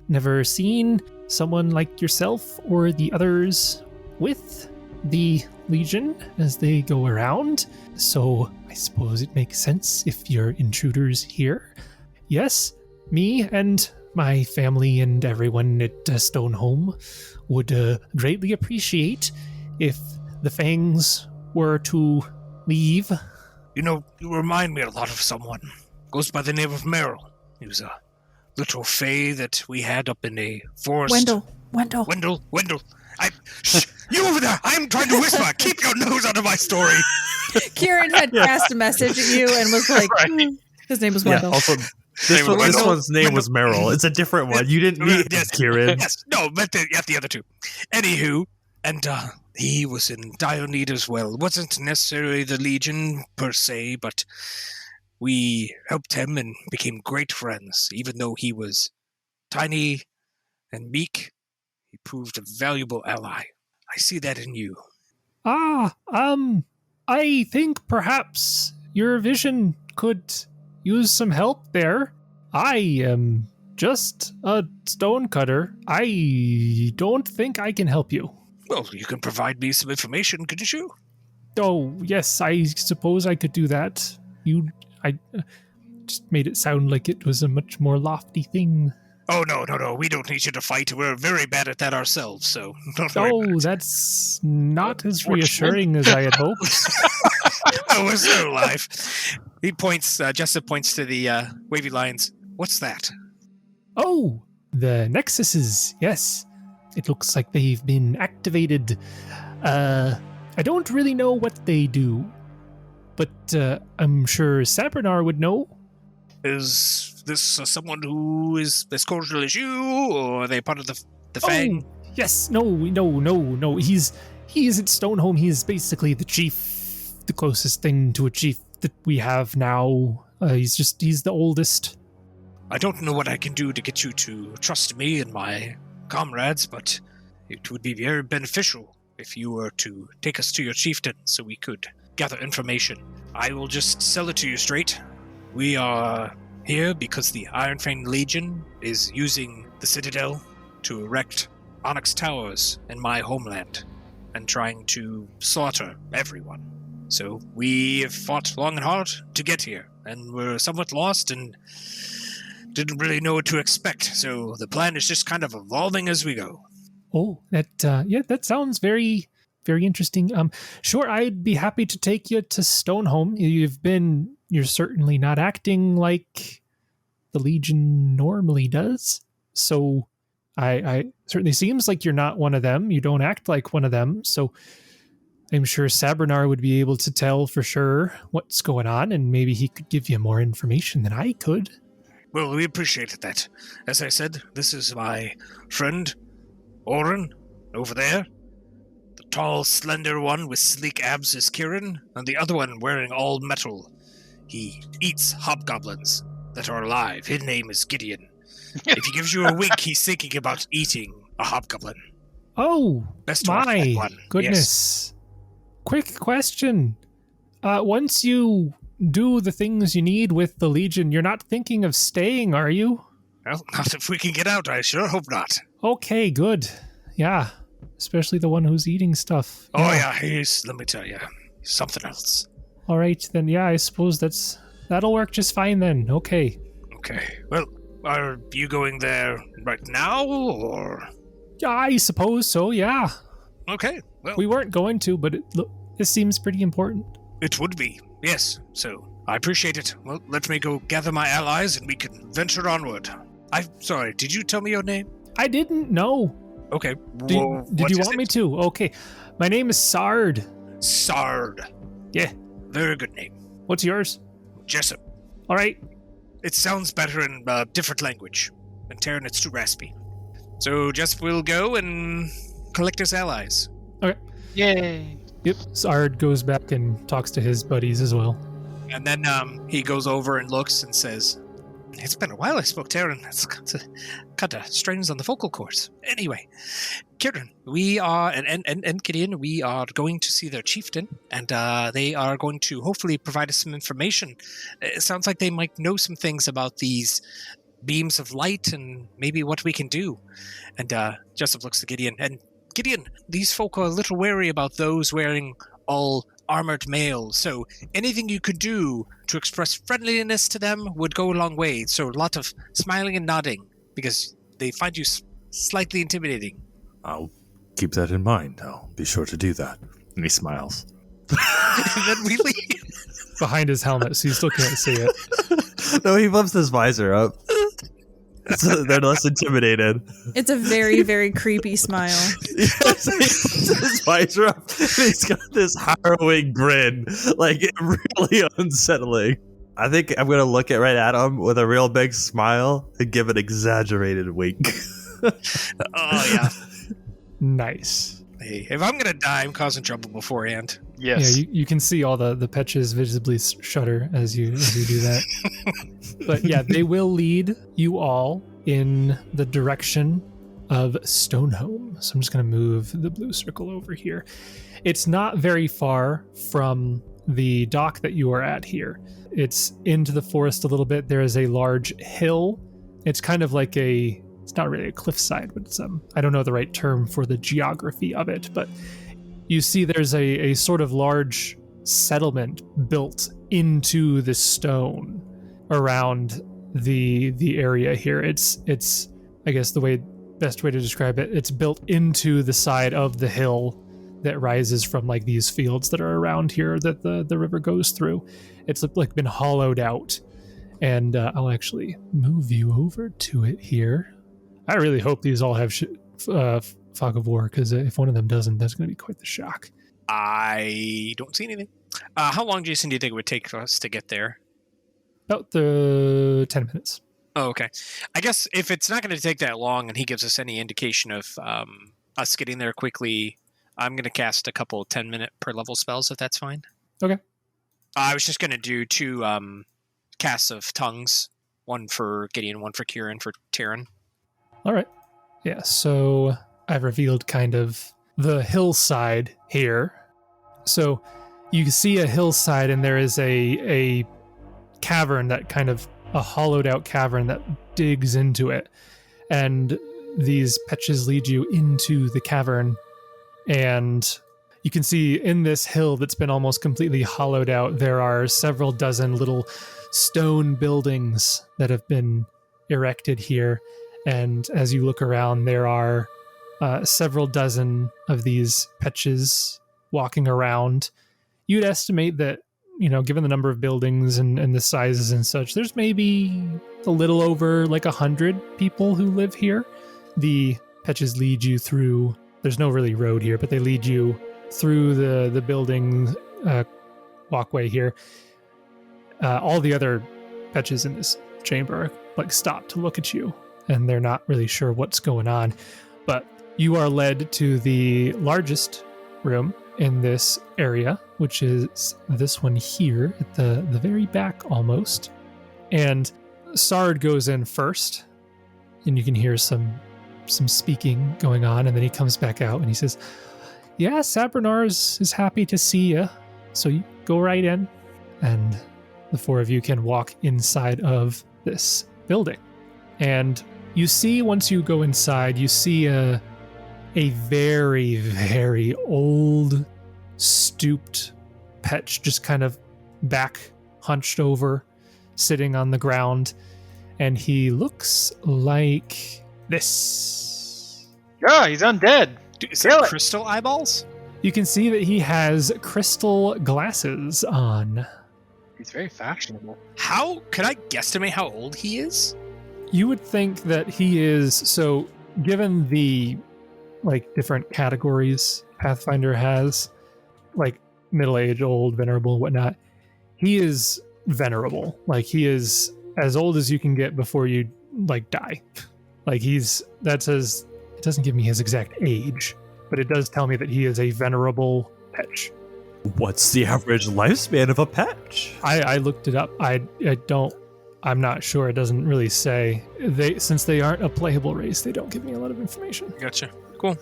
never seen someone like yourself or the others with the Legion as they go around, so I suppose it makes sense if you're intruders here. Yes, me and my family and everyone at Stoneholm would greatly appreciate if the Fangs were to leave. You know, you remind me a lot of someone. Goes by the name of Merrill. He was a little fae that we had up in a forest. Wendell. Shh! You over there! I'm trying to whisper! Keep your nose out of my story! Kieran had cast a message at you and was like, his name was Wendell. Also, this one's name was Merrill. It's a different one. You didn't meet Kieran. Yes, no, but the other two. Anywho, and he was in dire need as well. It wasn't necessarily the Legion per se, but we helped him and became great friends. Even though he was tiny and meek, he proved a valuable ally. I see that in you. I think perhaps your vision could use some help there. I am just a stonecutter. I don't think I can help you. Well, you can provide me some information, couldn't you? Oh, yes, I suppose I could do that. I just made it sound like it was a much more lofty thing. Oh, no. We don't need you to fight. We're very bad at that ourselves, so don't worry. Oh, that's not as reassuring as I had hoped. Oh, we're so alive. He points, Jessup points to the wavy lines. What's that? Oh, the nexuses. Yes. It looks like they've been activated. I don't really know what they do, but I'm sure Sabrinar would know. Is this someone who is as cordial as you, or are they part of the Fang? Oh, yes. No. He's at Stoneholm. He's basically the chief, the closest thing to a chief that we have now. He's the oldest. I don't know what I can do to get you to trust me and my comrades, but it would be very beneficial if you were to take us to your chieftain so we could gather information. I will just sell it to you straight. We are here because the Iron Fang Legion is using the Citadel to erect Onyx Towers in my homeland and trying to slaughter everyone. So we have fought long and hard to get here, and we're somewhat lost and didn't really know what to expect. So the plan is just kind of evolving as we go. Oh, that sounds very, very interesting. Sure, I'd be happy to take you to Stoneholm. You're certainly not acting like the Legion normally does. So I certainly seems like you're not one of them. You don't act like one of them. So I'm sure Sabrinar would be able to tell for sure what's going on, and maybe he could give you more information than I could. Well, we appreciate that. As I said, this is my friend, Oran, over there. The tall, slender one with sleek abs is Kieran, and the other one wearing all metal. He eats hobgoblins that are alive. His name is Gideon. If he gives you a wink, he's thinking about eating a hobgoblin. Oh, Best to avoid my one. goodness. Yes. Quick question. Once you do the things you need with the Legion, you're not thinking of staying, are you? Well, not if we can get out. I sure hope not. Okay, good. Yeah, especially the one who's eating stuff. Oh, yeah, let me tell you, something else. All right, then, yeah, I suppose that'll work just fine then. Okay. Okay, well, are you going there right now, or? Yeah, I suppose so, yeah. Okay, well. We weren't going to, but this seems pretty important. It would be, yes, so I appreciate it. Well, let me go gather my allies and we can venture onward. Sorry, did you tell me your name? I didn't know. Okay. Did you want me to? Okay. My name is Sard. Sard. Yeah. Very good name. What's yours? Jessup. All right. It sounds better in a different language. In Terran, it's too raspy. So Jessup will go and collect his allies. Okay. Yay. Yep. Sard goes back and talks to his buddies as well. And then he goes over and looks and says, "It's been a while I spoke Terran. It's kind of strains on the vocal cords. Anyway, Kieran, we are, and Gideon, we are going to see their chieftain, and they are going to hopefully provide us some information. It sounds like they might know some things about these beams of light and maybe what we can do." And Jessup looks at Gideon, and Gideon, these folk are a little wary about those wearing all armored mail, so anything you could do to express friendliness to them would go a long way. So a lot of smiling and nodding, because they find you slightly intimidating. I'll keep that in mind. I'll be sure to do that. And he smiles. And then we leave. Behind his helmet, so you still can't see it. No, he flips his visor up. So they're less intimidated. It's a very, very creepy smile. Yes, he puts his visor up, and he's got this harrowing grin, like really unsettling. I think I'm gonna look right at him with a real big smile and give an exaggerated wink. Oh yeah. Nice. Hey, if I'm gonna die, I'm causing trouble beforehand. Yes. Yeah, you can see all the patches visibly shudder as you do that. But yeah, they will lead you all in the direction of Stoneholm. So I'm just going to move the blue circle over here. It's not very far from the dock that you are at here. It's into the forest a little bit. There is a large hill. It's kind of like it's not really a cliffside, but it's I don't know the right term for the geography of it, but you see there's a sort of large settlement built into the stone around the area here. It's I guess best way to describe it, it's built into the side of the hill that rises from like these fields that are around here that the river goes through. It's like been hollowed out. And I'll actually move you over to it here. I really hope these all have fog of war, because if one of them doesn't, that's going to be quite the shock. I don't see anything. How long, Jason, do you think it would take for us to get there? About the 10 minutes. Oh, okay. I guess if it's not going to take that long and he gives us any indication of us getting there quickly, I'm going to cast a couple 10-minute per level spells, if that's fine. Okay. I was just going to do 2 casts of tongues, one for Gideon, one for Kieran, for Tyrion. All right. Yeah, so I've revealed kind of the hillside here. So you can see a hillside, and there is a cavern, that kind of a hollowed out cavern that digs into it. And these patches lead you into the cavern. And you can see in this hill that's been almost completely hollowed out, there are several dozen little stone buildings that have been erected here. And as you look around, there are several dozen of these patches walking around. You'd estimate that, given the number of buildings and the sizes and such, there's maybe a little over like 100 people who live here. The patches lead you through, there's no really road here, but they lead you through the building walkway here. All the other patches in this chamber stop to look at you, and they're not really sure what's going on. But you are led to the largest room in this area, which is this one here at the very back almost. And Sard goes in first, and you can hear some speaking going on, and then he comes back out and he says, "Yeah, Sabranar is happy to see you, so you go right in." And the 4 of you can walk inside of this building. And you see, once you go inside, you see a very, very old, stooped Petch, just kind of back hunched over, sitting on the ground. And he looks like this. Yeah, he's undead. Is that crystal eyeballs? You can see that he has crystal glasses on. He's very fashionable. How could I guesstimate how old he is? You would think that he is, so given the different categories Pathfinder has, like middle-aged, old, venerable, whatnot, he is venerable. He is as old as you can get before you die. It doesn't give me his exact age, but it does tell me that he is a venerable Petch. What's the average lifespan of a Petch? I looked it up. I'm not sure. It doesn't really say. Since they aren't a playable race, they don't give me a lot of information. Gotcha. Cool.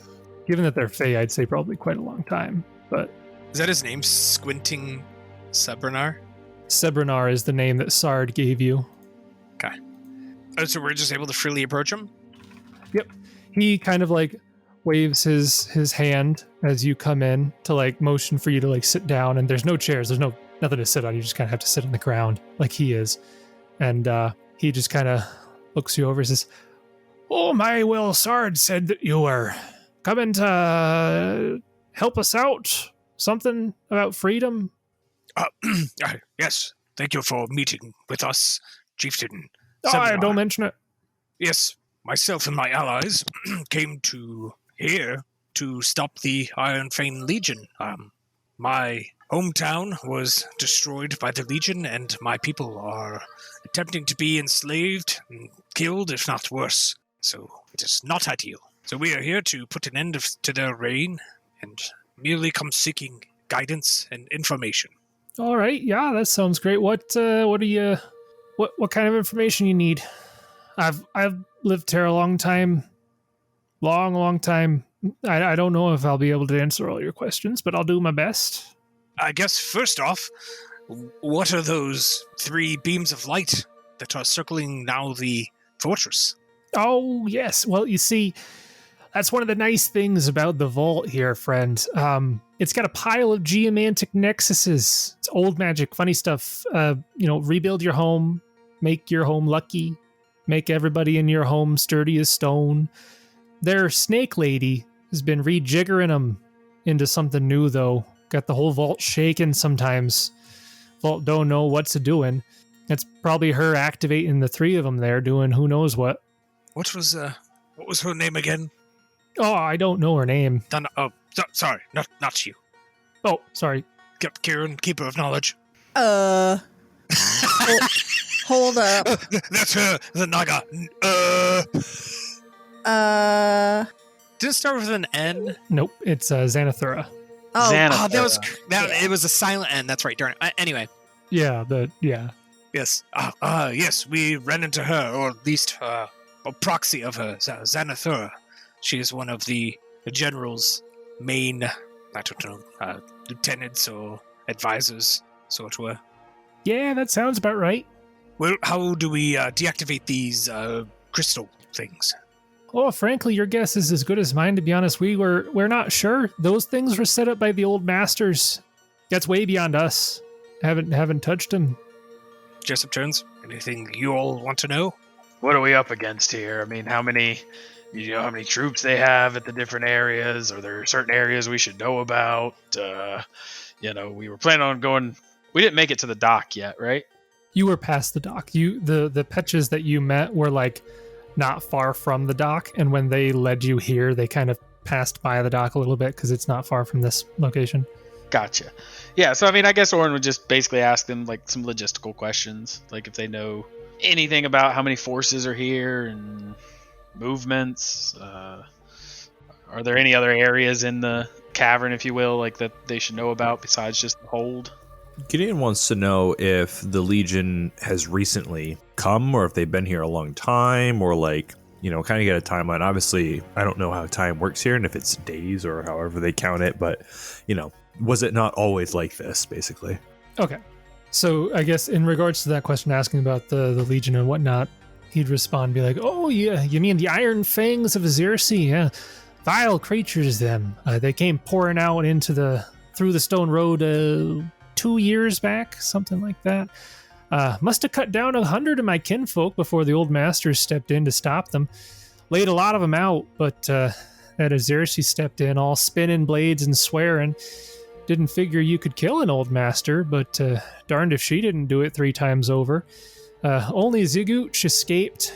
Given that they're Fey, I'd say probably quite a long time. But is that his name, Squinting Sabranar? Sabranar is the name that Sard gave you. Okay. Oh, so we're just able to freely approach him? Yep. He kind of waves his hand as you come in to motion for you to sit down, and there's no chairs, there's nothing to sit on. You just kind of have to sit on the ground like he is. And he just kind of looks you over and says, "Oh, my Will Sard said that you were coming to help us out. Something about freedom?" Yes, thank you for meeting with us, Chieftain. Don't mention it. Yes, myself and my allies came to here to stop the Iron Fang Legion. My hometown was destroyed by the Legion, and my people are attempting to be enslaved and killed, if not worse. So it is not ideal. So we are here to put an end to their reign and merely come seeking guidance and information. All right, yeah, that sounds great. What kind of information you need? I've lived here a long time. Long time. I don't know if I'll be able to answer all your questions, but I'll do my best. I guess first off, what are those 3 beams of light that are circling now the fortress? Oh, yes. Well, you see, that's one of the nice things about the vault here, friend. It's got a pile of geomantic nexuses. It's old magic, funny stuff. Rebuild your home, make your home lucky, make everybody in your home sturdy as stone. Their snake lady has been rejiggering them into something new, though. Got the whole vault shaking sometimes. Vault don't know what's a doing. That's probably her activating the three of them there, doing who knows what. What was her name again? Oh, I don't know her name. Sorry, not you. Oh, sorry. Kieran, keeper of knowledge. Hold up. That's her, the Naga. Did it start with an N? Nope, it's Xanathura. Oh, Xanathar. That was it was a silent N. That's right. Darn it. Anyway. Yeah, Yes. Yes, we ran into her, or at least a proxy of her, Xanathura. She is one of the general's main, I don't know, lieutenants or advisors, sort of. Yeah, that sounds about right. Well, how do we deactivate these crystal things? Oh, frankly, your guess is as good as mine, to be honest. We're not sure. Those things were set up by the old masters. That's way beyond us. Haven't touched them. Jessup turns. Anything you all want to know? What are we up against here? I mean, how many troops they have at the different areas? Are there certain areas we should know about? We were planning on going. We didn't make it to the dock yet, right? You were past the dock. The Petches that you met were like not far from the dock, and when they led you here, they kind of passed by the dock a little bit because it's not far from this location. Gotcha. Yeah, so I mean, I guess Oran would just basically ask them like some logistical questions, like if they know anything about how many forces are here and movements. Are there any other areas in the cavern, if you will, like that they should know about besides just the hold? Gideon wants to know if the Legion has recently come or if they've been here a long time or kind of get a timeline. Obviously, I don't know how time works here and if it's days or however they count it, but, was it not always like this, basically? Okay. So I guess in regards to that question asking about the Legion and whatnot, he'd respond, be like, oh, yeah, you mean the Iron Fangs of Xerxes? Yeah. Vile creatures, them. They came pouring out through the stone road 2 years back, something like that. Must have cut down 100 of my kinfolk before the old masters stepped in to stop them. Laid a lot of them out, but that Xerxes stepped in, all spinning blades and swearing. Didn't figure you could kill an old master, but darned if she didn't do it 3 times over. Only Ziguch escaped.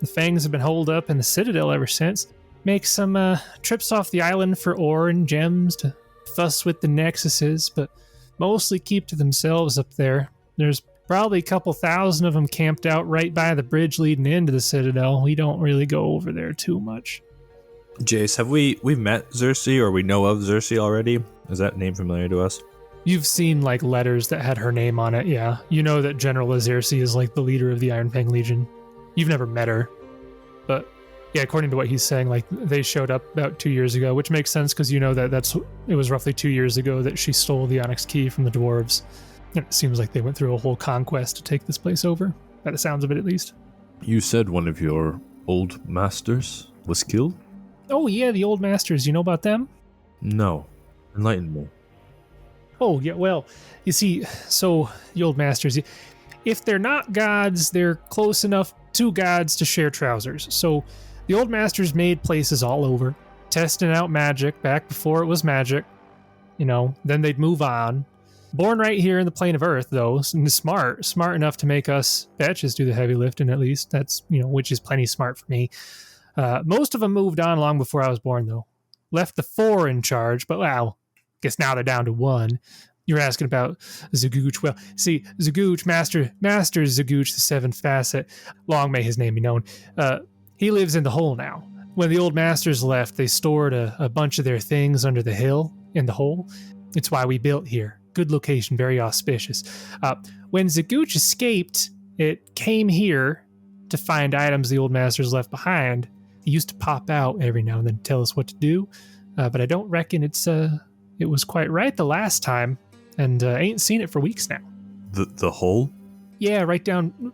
The Fangs have been holed up in the Citadel ever since. Make some trips off the island for ore and gems to fuss with the nexuses, but mostly keep to themselves up there. There's probably a couple thousand of them camped out right by the bridge leading into the Citadel. We don't really go over there too much. Jace, have we've met Xerxes or we know of Xerxes already? Is that name familiar to us? You've seen letters that had her name on it, yeah. You know that General Xerxes is the leader of the Iron Fang Legion. You've never met her. But yeah, according to what he's saying, they showed up about 2 years ago, which makes sense because it was roughly 2 years ago that she stole the Onyx Key from the dwarves. And it seems like they went through a whole conquest to take this place over, by the sounds of it at least. You said one of your old masters was killed? Oh yeah, the old masters. You know about them? No. Enlighten me. Oh yeah, well, you see, so the old masters, if they're not gods, they're close enough to gods to share trousers. So the old masters made places all over, testing out magic back before it was magic. Then they'd move on. Born right here in the plane of Earth, though, and smart enough to make us Betches do the heavy lifting at least. That's, which is plenty smart for me. Most of them moved on long before I was born, though. Left the 4 in charge, but wow, guess now they're down to 1. You're asking about Ziguch. Well, see, Ziguch, Master Ziguch, the 7th facet, long may his name be known, he lives in the hole now. When the old masters left, they stored a bunch of their things under the hill in the hole. It's why we built here. Good location, very auspicious. When Ziguch escaped, it came here to find items the old masters left behind. He used to pop out every now and then to tell us what to do, but I don't reckon it was quite right the last time, and I ain't seen it for weeks now. The hole? Yeah, right down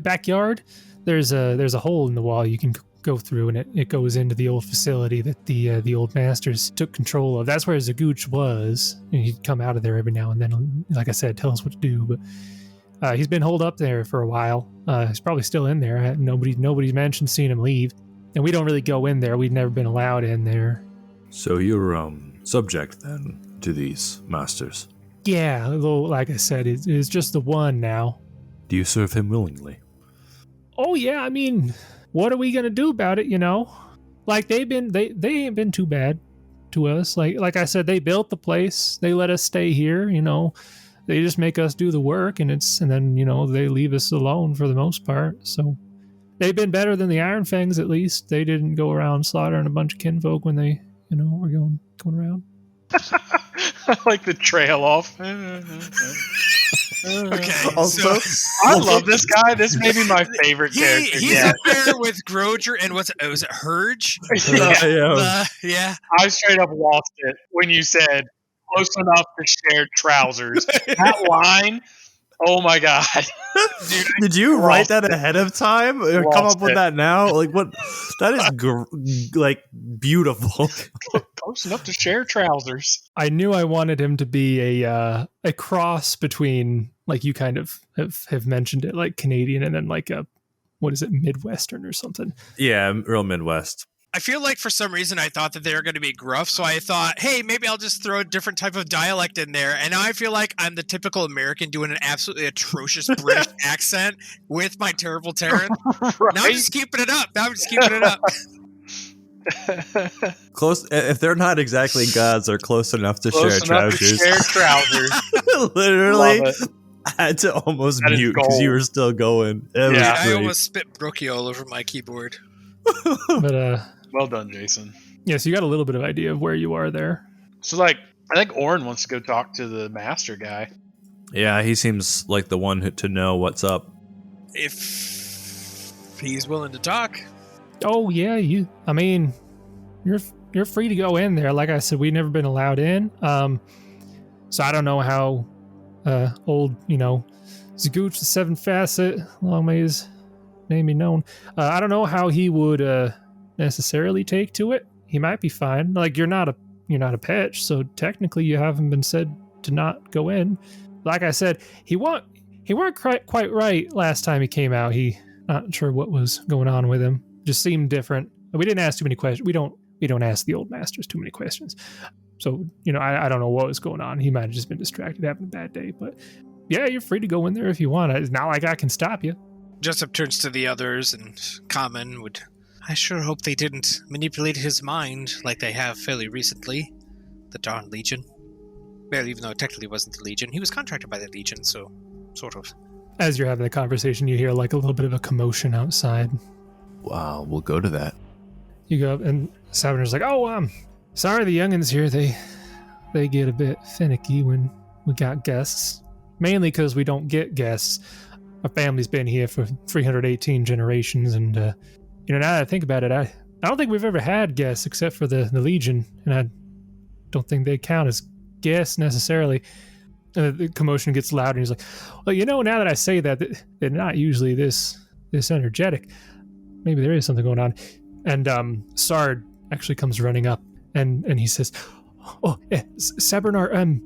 backyard. There's a hole in the wall you can go through, and it goes into the old facility that the old masters took control of. That's where Ziguch was, and he'd come out of there every now and then, like I said, tell us what to do. But He's been holed up there for a while. He's probably still in there. Nobody's mentioned seeing him leave. And we don't really go in there. We've never been allowed in there. So you're subject then to these masters? Yeah, although, like I said, it's just the one now. Do you serve him willingly? Oh yeah, I mean, what are we gonna do about it? You know, like they ain't been too bad to us. Like I said, they built the place. They let us stay here. You know, they just make us do the work, and then you know they leave us alone for the most part. So they've been better than the Iron Fangs at least. They didn't go around slaughtering a bunch of kinfolk when they were going around. I like the trail off. Okay. Also, I love this guy. This may be my favorite character. He's up there with Groger and was it Herge? Yeah. I straight up lost it when you said close enough to share trousers. That line, oh my god. Dude, did you write that ahead of time or come up with that now? Like what? That is like beautiful. Close enough to share trousers. I knew I wanted him to be a cross between, like you kind of have mentioned it, like Canadian and then like a, what is it, Midwestern or something. Yeah, real Midwest. I feel like for some reason I thought that they were going to be gruff, so I thought, hey, maybe I'll just throw a different type of dialect in there. And now I feel like I'm the typical American doing an absolutely atrocious British accent with my terrible Terran. Right? Now I'm just keeping it up. Close. If they're not exactly gods, they're close enough to share trousers. Literally, I had to almost mute because you were still going. I almost spit brookie all over my keyboard. But well done, Jason. Yeah, so you got a little bit of idea of where you are there. So, like, I think Oran wants to go talk to the master guy. Yeah, he seems like the one to know what's up. If he's willing to talk. Oh yeah, you're free to go in there. Like I said, we've never been allowed in. So I don't know how old, Zagooch the Seven Facet, long may his name be known. I don't know how he would necessarily take to it. He might be fine. Like you're not a Petch, so technically you haven't been said to not go in. Like I said, he weren't quite right last time he came out. He not sure what was going on with him. Just seemed different. We didn't ask too many questions. We don't ask the old masters too many questions. So I don't know what was going on. He might have just been distracted, having a bad day. But yeah, you're free to go in there if you want. It's not like I can stop you. Jessup turns to the others and Common would... I sure hope they didn't manipulate his mind like they have fairly recently. The darn Legion. Well, even though it technically wasn't the Legion. He was contracted by the Legion, so sort of. As you're having the conversation, you hear like a little bit of a commotion outside. Wow, we'll go to that. You go up and Savinor's like, oh, sorry the youngins here, they get a bit finicky when we got guests. Mainly because we don't get guests. Our family's been here for 318 generations, and now that I think about it, I don't think we've ever had guests except for the Legion, and I don't think they count as guests necessarily. And the commotion gets louder, and he's like, well, now that I say that, they're not usually this energetic. Maybe there is something going on. And Sard actually comes running up, and he says, Sabernar,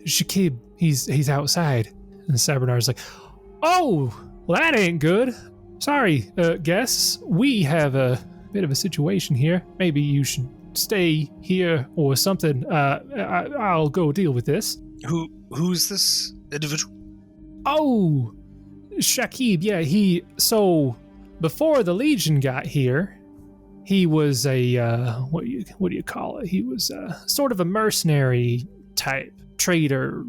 Shakib, he's outside. And Sabernar's like, oh, well, that ain't good. Sorry, guests. We have a bit of a situation here. Maybe you should stay here or something. I'll go deal with this. Who's this individual? Oh, Shakib. Yeah, so before the Legion got here, he was a what do you call it? He was sort of a mercenary type trader.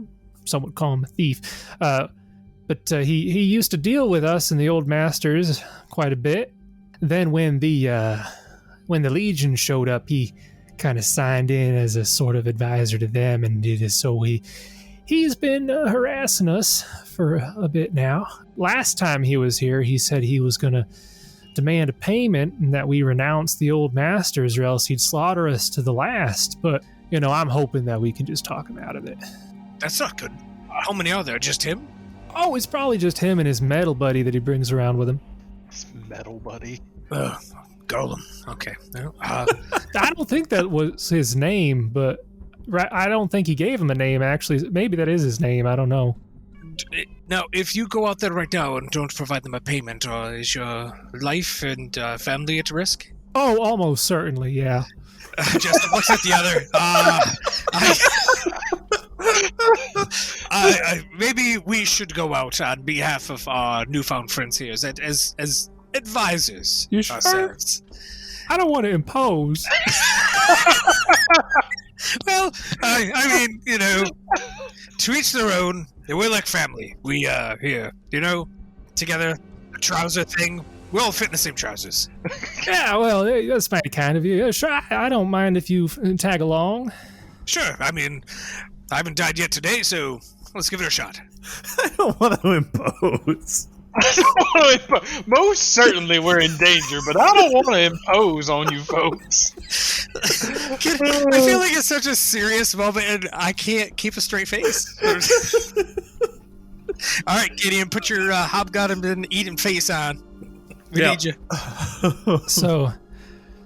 Some would call him a thief. But he used to deal with us and the old masters quite a bit. Then when the Legion showed up, he kind of signed in as a sort of advisor to them and did it. So he's been harassing us for a bit now. Last time he was here, he said he was going to demand a payment and that we renounce the old masters or else he'd slaughter us to the last. But, I'm hoping that we can just talk him out of it. That's not good. How many are there? Just him? Oh, it's probably just him and his metal buddy that he brings around with him. His metal buddy. Golem. Okay. I don't think that was his name, but I don't think he gave him a name, actually. Maybe that is his name. I don't know. Now, if you go out there right now and don't provide them a payment, is your life and family at risk? Oh, almost certainly, yeah. Jessup looks at the other. Maybe we should go out on behalf of our newfound friends here as advisors. You sure? Ourselves. I don't want to impose. Well, I mean, to each their own. We're like family. We here, together. A trouser thing. We all fit in the same trousers. Yeah, well, that's very kind of you. Yeah, sure, I don't mind if you tag along. Sure. I mean, I haven't died yet today, so let's give it a shot. I don't want to impose. Most certainly we're in danger, but I don't want to impose on you folks. I feel like it's such a serious moment, and I can't keep a straight face. All right, Gideon, put your hobgoblin and eating face on. We need you. So,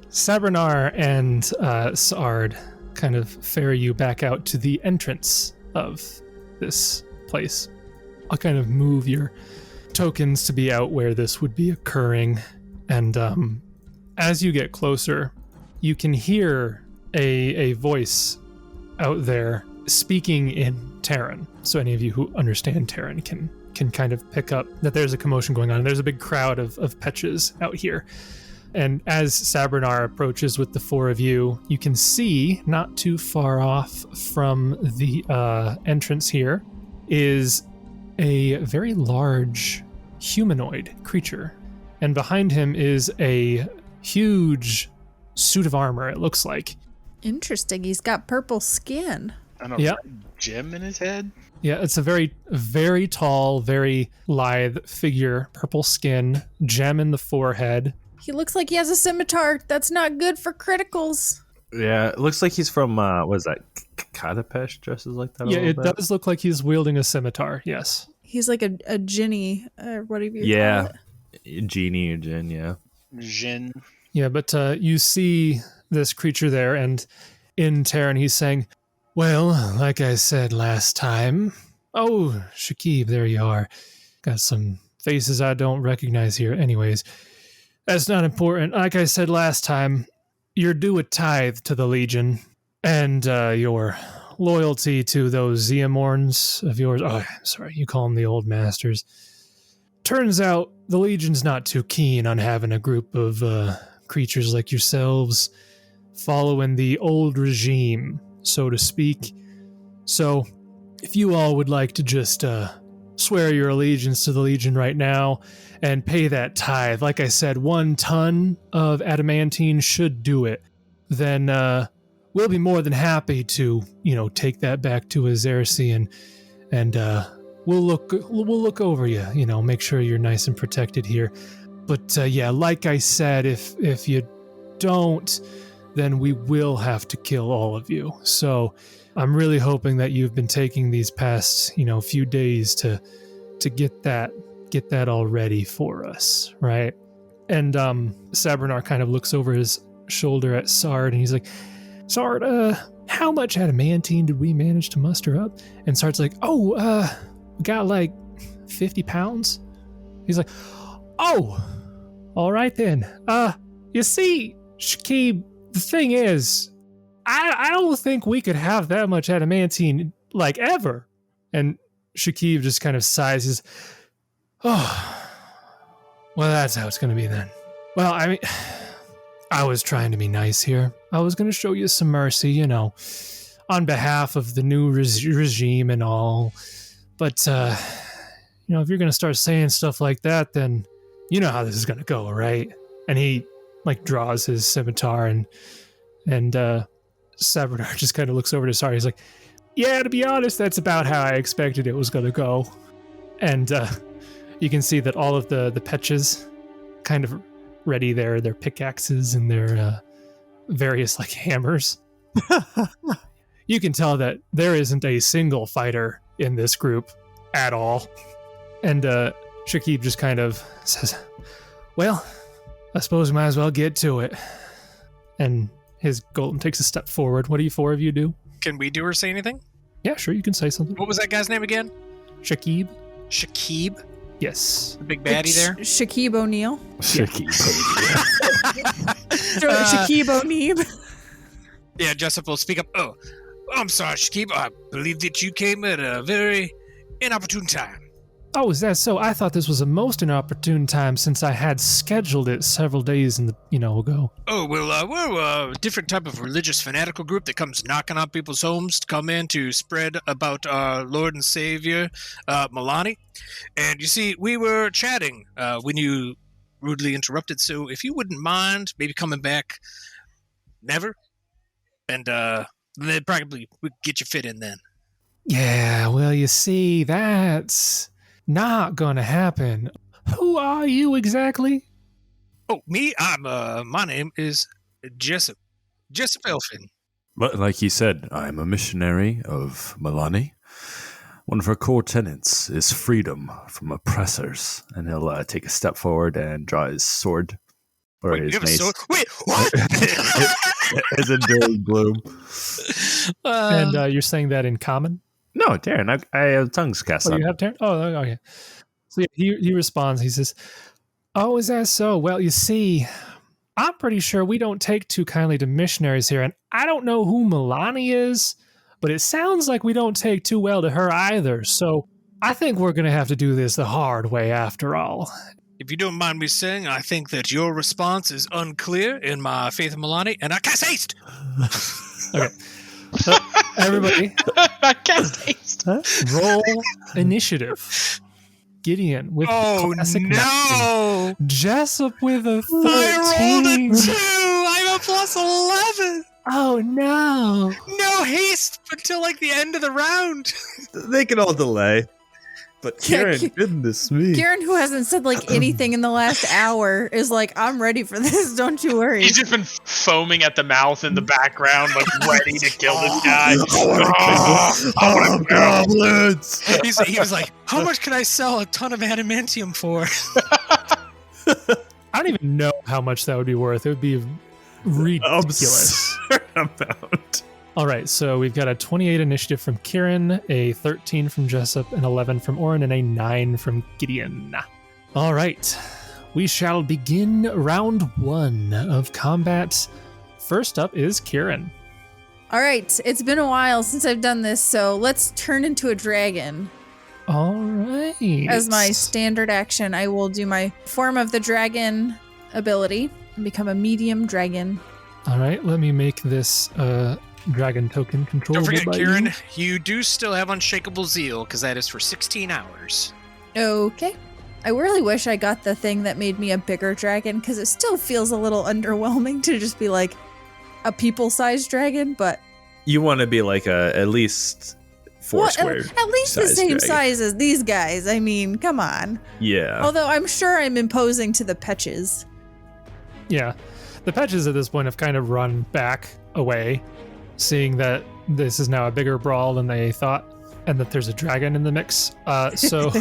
Sabranar and Sard kind of ferry you back out to the entrance of this place. I'll kind of move your tokens to be out where this would be occurring, and as you get closer, you can hear a voice out there speaking in Terran. So any of you who understand Terran can kind of pick up that there's a commotion going on. There's a big crowd of Peches out here. And as Sabranar approaches with the four of you, you can see not too far off from the entrance here is a very large humanoid creature. And behind him is a huge suit of armor, it looks like. Interesting. He's got purple skin. And a gem in his head? Yeah, it's a very, very tall, very lithe figure. Purple skin, gem in the forehead. He looks like he has a scimitar. That's not good for criticals. Yeah, it looks like he's from, what is that, Katapesh dresses like that a Yeah, little it bit? does look like he's wielding a scimitar, yes. He's like a Ginny, or whatever you call it. Genie or Jin, yeah. Jin. Yeah, but you see this creature there, and in Terran he's saying, well, like I said last time... Oh, Shakib, there you are. Got some faces I don't recognize here. Anyways, that's not important. Like I said last time, you're due a tithe to the Legion, and your loyalty to those Zeomorns of yours... Oh, I'm sorry, you call them the Old Masters. Turns out the Legion's not too keen on having a group of creatures like yourselves following the old regime, so to speak. So, if you all would like to just swear your allegiance to the Legion right now and pay that tithe, like I said, 1 ton of adamantine should do it, then we'll be more than happy to, take that back to Azersi and we'll look over you, make sure you're nice and protected here. But yeah, like I said, if you don't, then we will have to kill all of you. So I'm really hoping that you've been taking these past, few days to get that all ready for us, right? And Sabranar kind of looks over his shoulder at Sard, and he's like, Sard, how much adamantine did we manage to muster up? And Sard's like, we got like 50 pounds. He's like, oh, all right then. You see, Shakib, the thing is, I don't think we could have that much adamantine, like, ever. And Shakib just kind of sighs. Oh, well, that's how it's going to be then. Well, I mean, I was trying to be nice here. I was going to show you some mercy, on behalf of the new regime and all. But, if you're going to start saying stuff like that, then you know how this is going to go, right? And he, draws his scimitar, and Sabranar just kind of looks over to Sard. He's like, yeah, to be honest, that's about how I expected it was going to go. And you can see that all of the Peches kind of ready their pickaxes and their various, hammers. You can tell that there isn't a single fighter in this group at all. And Shakib just kind of says, well, I suppose we might as well get to it. And his golem takes a step forward. What do you four of you do? Can we do or say anything? Yeah, sure, you can say something. What was that guy's name again? Shakib. Shakib, Yes. the big baddie there. Shakib O'Neal. Uh, Shakib O'Neal. Yeah, Jessup will speak up. Oh, I'm sorry, Shakib. I believe that you came at a very inopportune time. Oh, is that so? I thought this was a most inopportune time since I had scheduled it several days ago. Oh, well, we're a different type of religious fanatical group that comes knocking on people's homes to come in to spread about our Lord and Savior, Milani. And you see, we were chatting when you rudely interrupted, so if you wouldn't mind maybe coming back never, and then probably we could get your fit in then. Yeah, well, you see, that's not gonna happen. Who are you exactly? Oh, me? My name is Jessup. Jessup Elfin. But like he said, I'm a missionary of Milani. One of our core tenets is freedom from oppressors. And he'll take a step forward and draw his sword. Or Wait, his you have a mace. sword? Wait, what? As a enduring gloom. And you're saying that in common? No, Darren, I have tongues cast Oh, on. you have Taryn? Oh, okay. So yeah, he responds. He says, "Oh, is that so? Well, you see, I'm pretty sure we don't take too kindly to missionaries here, and I don't know who Milani is, but it sounds like we don't take too well to her either. So I think we're going to have to do this the hard way after all." If you don't mind me saying, I think that your response is unclear in my faith in Milani, and I cast haste! Okay. So everybody, I cast haste. roll initiative. Gideon with classic 19. No! Jessup with a 13. I rolled a 2! I'm a plus 11! Oh no. No haste until like the end of the round! They can all delay. But Yeah, Kieran, goodness me. Kieran, who hasn't said like anything in the last hour, is like, I'm ready for this. Don't you worry. He's just been foaming at the mouth in the background, like ready to kill this guy. I want goblins! He was like, how much can I sell a ton of adamantium for? I don't even know how much that would be worth. It would be ridiculous. Absurd amount. All right, so we've got a 28 initiative from Kieran, a 13 from Jessup, an 11 from Oran, and a 9 from Gideon. All right, we shall begin round 1 of combat. First up is Kieran. All right, it's been a while since I've done this, so let's turn into a dragon. All right. As my standard action, I will do my form of the dragon ability and become a medium dragon. All right, let me make this dragon token controllable Don't forget, by Kieran, you. you do still have Unshakable Zeal, because that is for 16 hours. Okay. I really wish I got the thing that made me a bigger dragon, because it still feels a little underwhelming to just be like a people-sized dragon, but... You want to be like at least four square. At least the size same dragon. size as these guys. I mean, come on. Yeah. Although I'm sure I'm imposing to the Petches. Yeah. The Patches at this point have kind of run back away, seeing that this is now a bigger brawl than they thought, and that there's a dragon in the mix. So,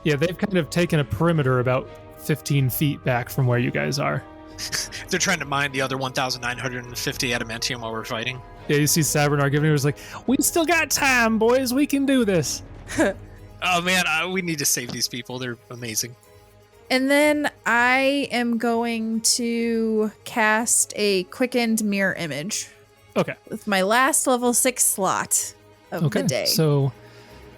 yeah, they've kind of taken a perimeter about 15 feet back from where you guys are. They're trying to mine the other 1,950 adamantium while we're fighting. Yeah, you see Sabernar giving was like, "We still got time, boys. We can do this." Oh man, we need to save these people. They're amazing. And then I am going to cast a quickened mirror image Okay. with my last level 6 slot of Okay. the day. So,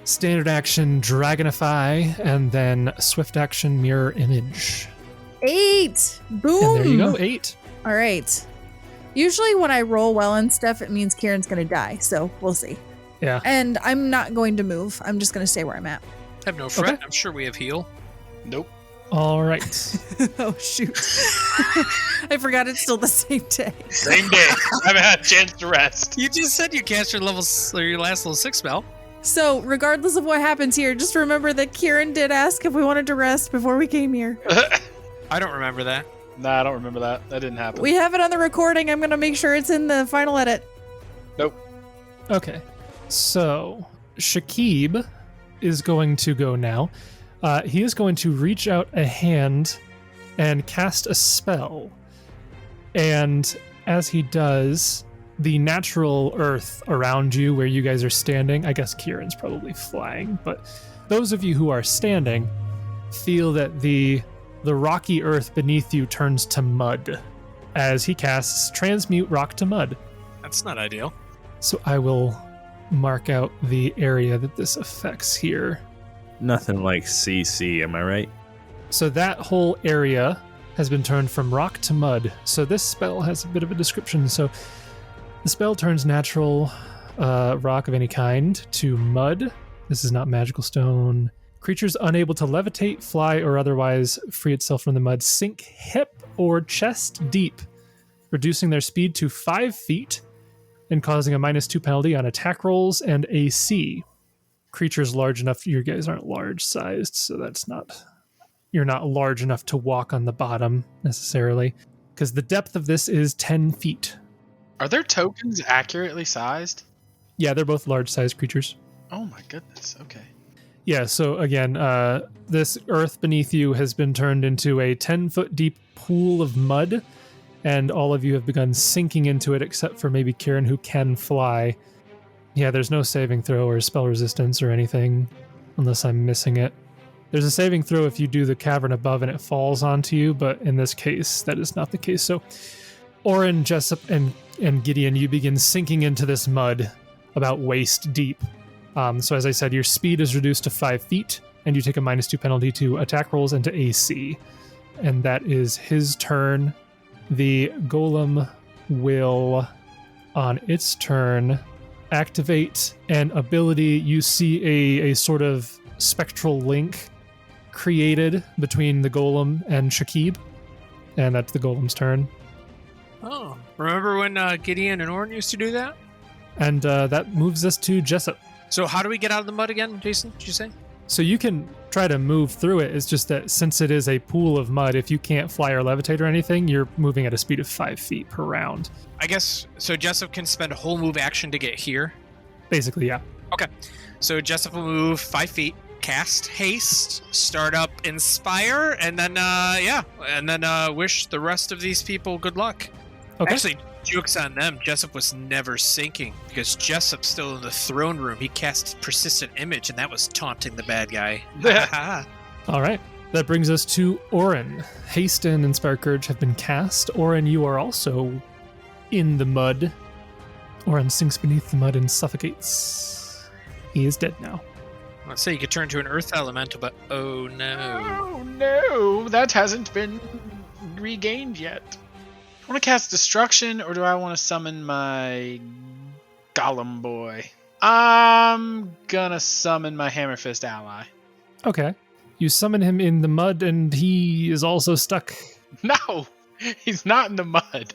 standard action Dragonify, and then swift action Mirror Image. 8! Boom! And there you go, 8. All right. Usually when I roll well and stuff, it means Kieran's going to die, so we'll see. Yeah. And I'm not going to move. I'm just going to stay where I'm at. Have no fret. Okay. I'm sure we have heal. Nope. All right. Oh, shoot. I forgot it's still the same day. Same day. I haven't had a chance to rest. You just said you cast your your last level 6 spell. So, regardless of what happens here, just remember that Kieran did ask if we wanted to rest before we came here. I don't remember that. Nah, I don't remember that. That didn't happen. We have it on the recording. I'm going to make sure it's in the final edit. Nope. Okay. So, Shakib is going to go now. He is going to reach out a hand and cast a spell. And as he does, the natural earth around you where you guys are standing, I guess Kieran's probably flying, but those of you who are standing feel that the rocky earth beneath you turns to mud as he casts Transmute Rock to Mud. That's not ideal. So I will mark out the area that this affects here. Nothing like CC, am I right? So that whole area has been turned from rock to mud. So this spell has a bit of a description. So the spell turns natural rock of any kind to mud. This is not magical stone. Creatures unable to levitate, fly, or otherwise free itself from the mud sink hip or chest deep, reducing their speed to 5 feet and causing a -2 penalty on attack rolls and AC. Creatures large enough, you guys aren't large sized, so you're not large enough to walk on the bottom necessarily, because the depth of this is 10 feet. Are their tokens accurately sized? Yeah, they're both large sized creatures. Oh my goodness. Okay. Yeah, so again, this earth beneath you has been turned into a 10-foot deep pool of mud, and all of you have begun sinking into it except for maybe Kieran, who can fly. Yeah, there's no saving throw or spell resistance or anything, unless I'm missing it. There's a saving throw if you do the cavern above and it falls onto you, but in this case, that is not the case. So Oran, Jessup, and Gideon, you begin sinking into this mud about waist deep. So as I said, your speed is reduced to 5 feet, and you take a -2 penalty to attack rolls and to AC. And that is his turn. The golem will, on its turn, activate an ability. You see a sort of spectral link created between the golem and Shakib, and that's the golem's turn. Oh, remember when Gideon and Oran used to do that? And that moves us to Jessup. So how do we get out of the mud again, Jason? Did you say? So you can try to move through it. It's just that since it is a pool of mud, if you can't fly or levitate or anything, you're moving at a speed of 5 feet per round. I guess, so Jessup can spend a whole move action to get here? Basically, yeah. Okay. So Jessup will move 5 feet, cast Haste, start up Inspire, and then, wish the rest of these people good luck. Okay. Actually, joke's on them. Jessup was never sinking because Jessup's still in the throne room. He cast Persistent Image, and that was taunting the bad guy. All right. That brings us to Oran. Haste and Inspire Courage have been cast. Oran, you are also in the mud. Oran sinks beneath the mud and suffocates. He is dead now. Let's say you could turn to an Earth Elemental, but oh no. Oh no, that hasn't been regained yet. I want to cast Destruction, or do I want to summon my Golem boy? I'm gonna summon my Hammerfist ally. Okay. You summon him in the mud, and he is also stuck. No, he's not in the mud.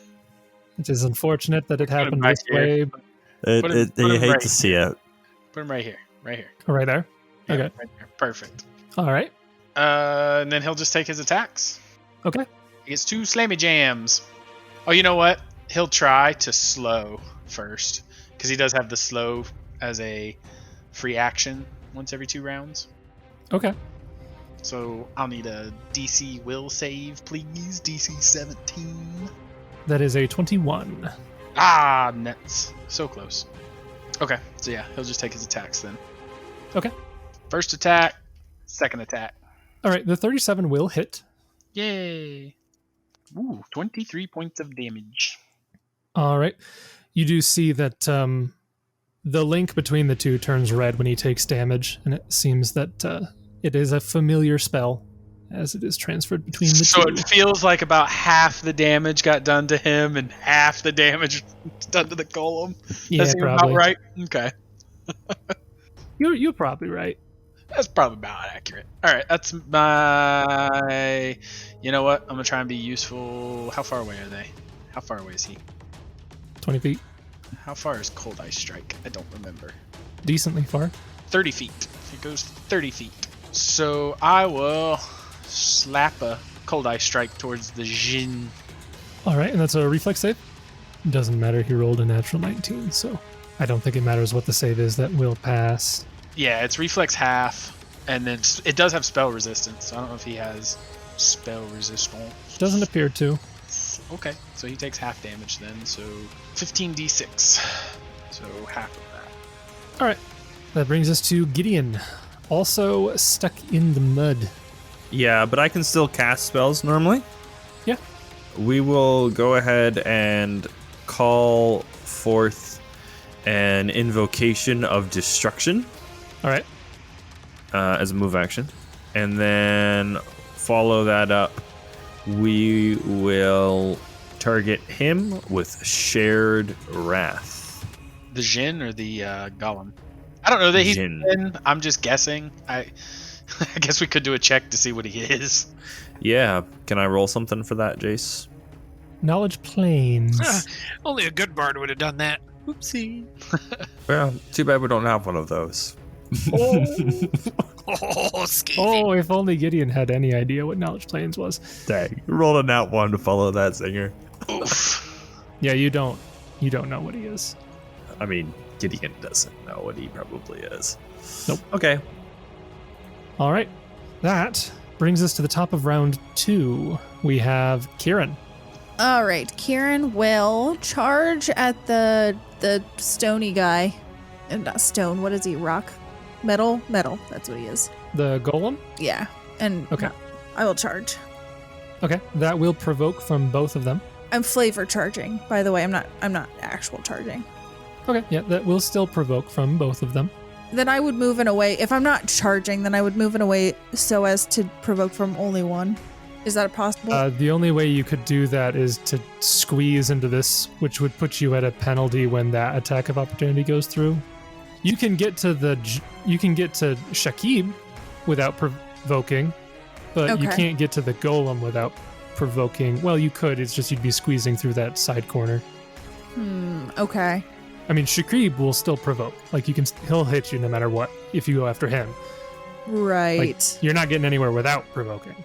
It is unfortunate that it happened back this way. But Put him You hate right to see it. Put him right here. Right here. right there. Yeah, Okay. right there. Perfect. All right. And then he'll just take his attacks. Okay. He gets 2 slammy jams. Oh, you know what? He'll try to slow first, because he does have the slow as a free action once every 2 rounds. Okay. So I'll need a DC will save, please. DC 17. That is a 21. Ah, nets. So close. Okay, so yeah, he'll just take his attacks then. Okay. First attack, second attack. All right. The 37 will hit. Yay. Ooh, 23 points of damage. All right. You do see that the link between the two turns red when he takes damage, and it seems that it is a familiar spell as it is transferred between the So two. it feels like about half the damage got done to him and half the damage done to the golem. Yeah, That seems probably. about right? Okay. You're probably right. That's probably about accurate. Alright, that's my... You know what? I'm going to try and be useful. How far away are they? How far away is he? 20 feet. How far is Cold Ice Strike? I don't remember. Decently far. 30 feet. It goes 30 feet. So I will slap a Cold Ice Strike towards the Jin. All right. And that's a reflex save. Doesn't matter. He rolled a natural 19, so I don't think it matters what the save is. That will pass. Yeah, it's reflex half, and then it does have spell resistance. So I don't know if he has spell resistance. Doesn't appear to. Okay, so he takes half damage then, so 15d6. So half of that. All right. That brings us to Gideon, also stuck in the mud. Yeah, but I can still cast spells normally. Yeah. We will go ahead and call forth an invocation of destruction. All right. As a move action. And then follow that up. We will target him with shared wrath. The Jinn or the Golem? I don't know that he's Jinn. Jinn. I'm just guessing. I guess we could do a check to see what he is. Yeah. Can I roll something for that, Jace? Knowledge planes. Only a good bard would have done that. Oopsie. Well, too bad we don't have one of those. Oh, scathing. Oh, if only Gideon had any idea what knowledge planes was. Dang. Rolled a nat 1 to follow that singer. Oof. Yeah, you don't know what he is. I mean, Gideon doesn't know what he probably is. Nope. Okay. All right. That brings us to the top of round 2. We have Kieran. All right, Kieran will charge at the stony guy. Not stone, what is he, rock? Metal? Metal, that's what he is. The golem? Yeah, and Okay. I will charge. Okay. That will provoke from both of them. I'm flavor charging, by the way. I'm not actual charging. Okay. Yeah, that will still provoke from both of them. Then I would move in a way, if I'm not charging, then I would move in a way so as to provoke from only one. Is that possible? The only way you could do that is to squeeze into this, which would put you at a penalty when that attack of opportunity goes through. You can get to Shakib without provoking, but you Okay. can't get to the golem without provoking. Well, you could. It's just you'd be squeezing through that side corner. Okay. I mean, Shakib will still provoke. Like he'll hit you no matter what if you go after him. Right. Like, you're not getting anywhere without provoking.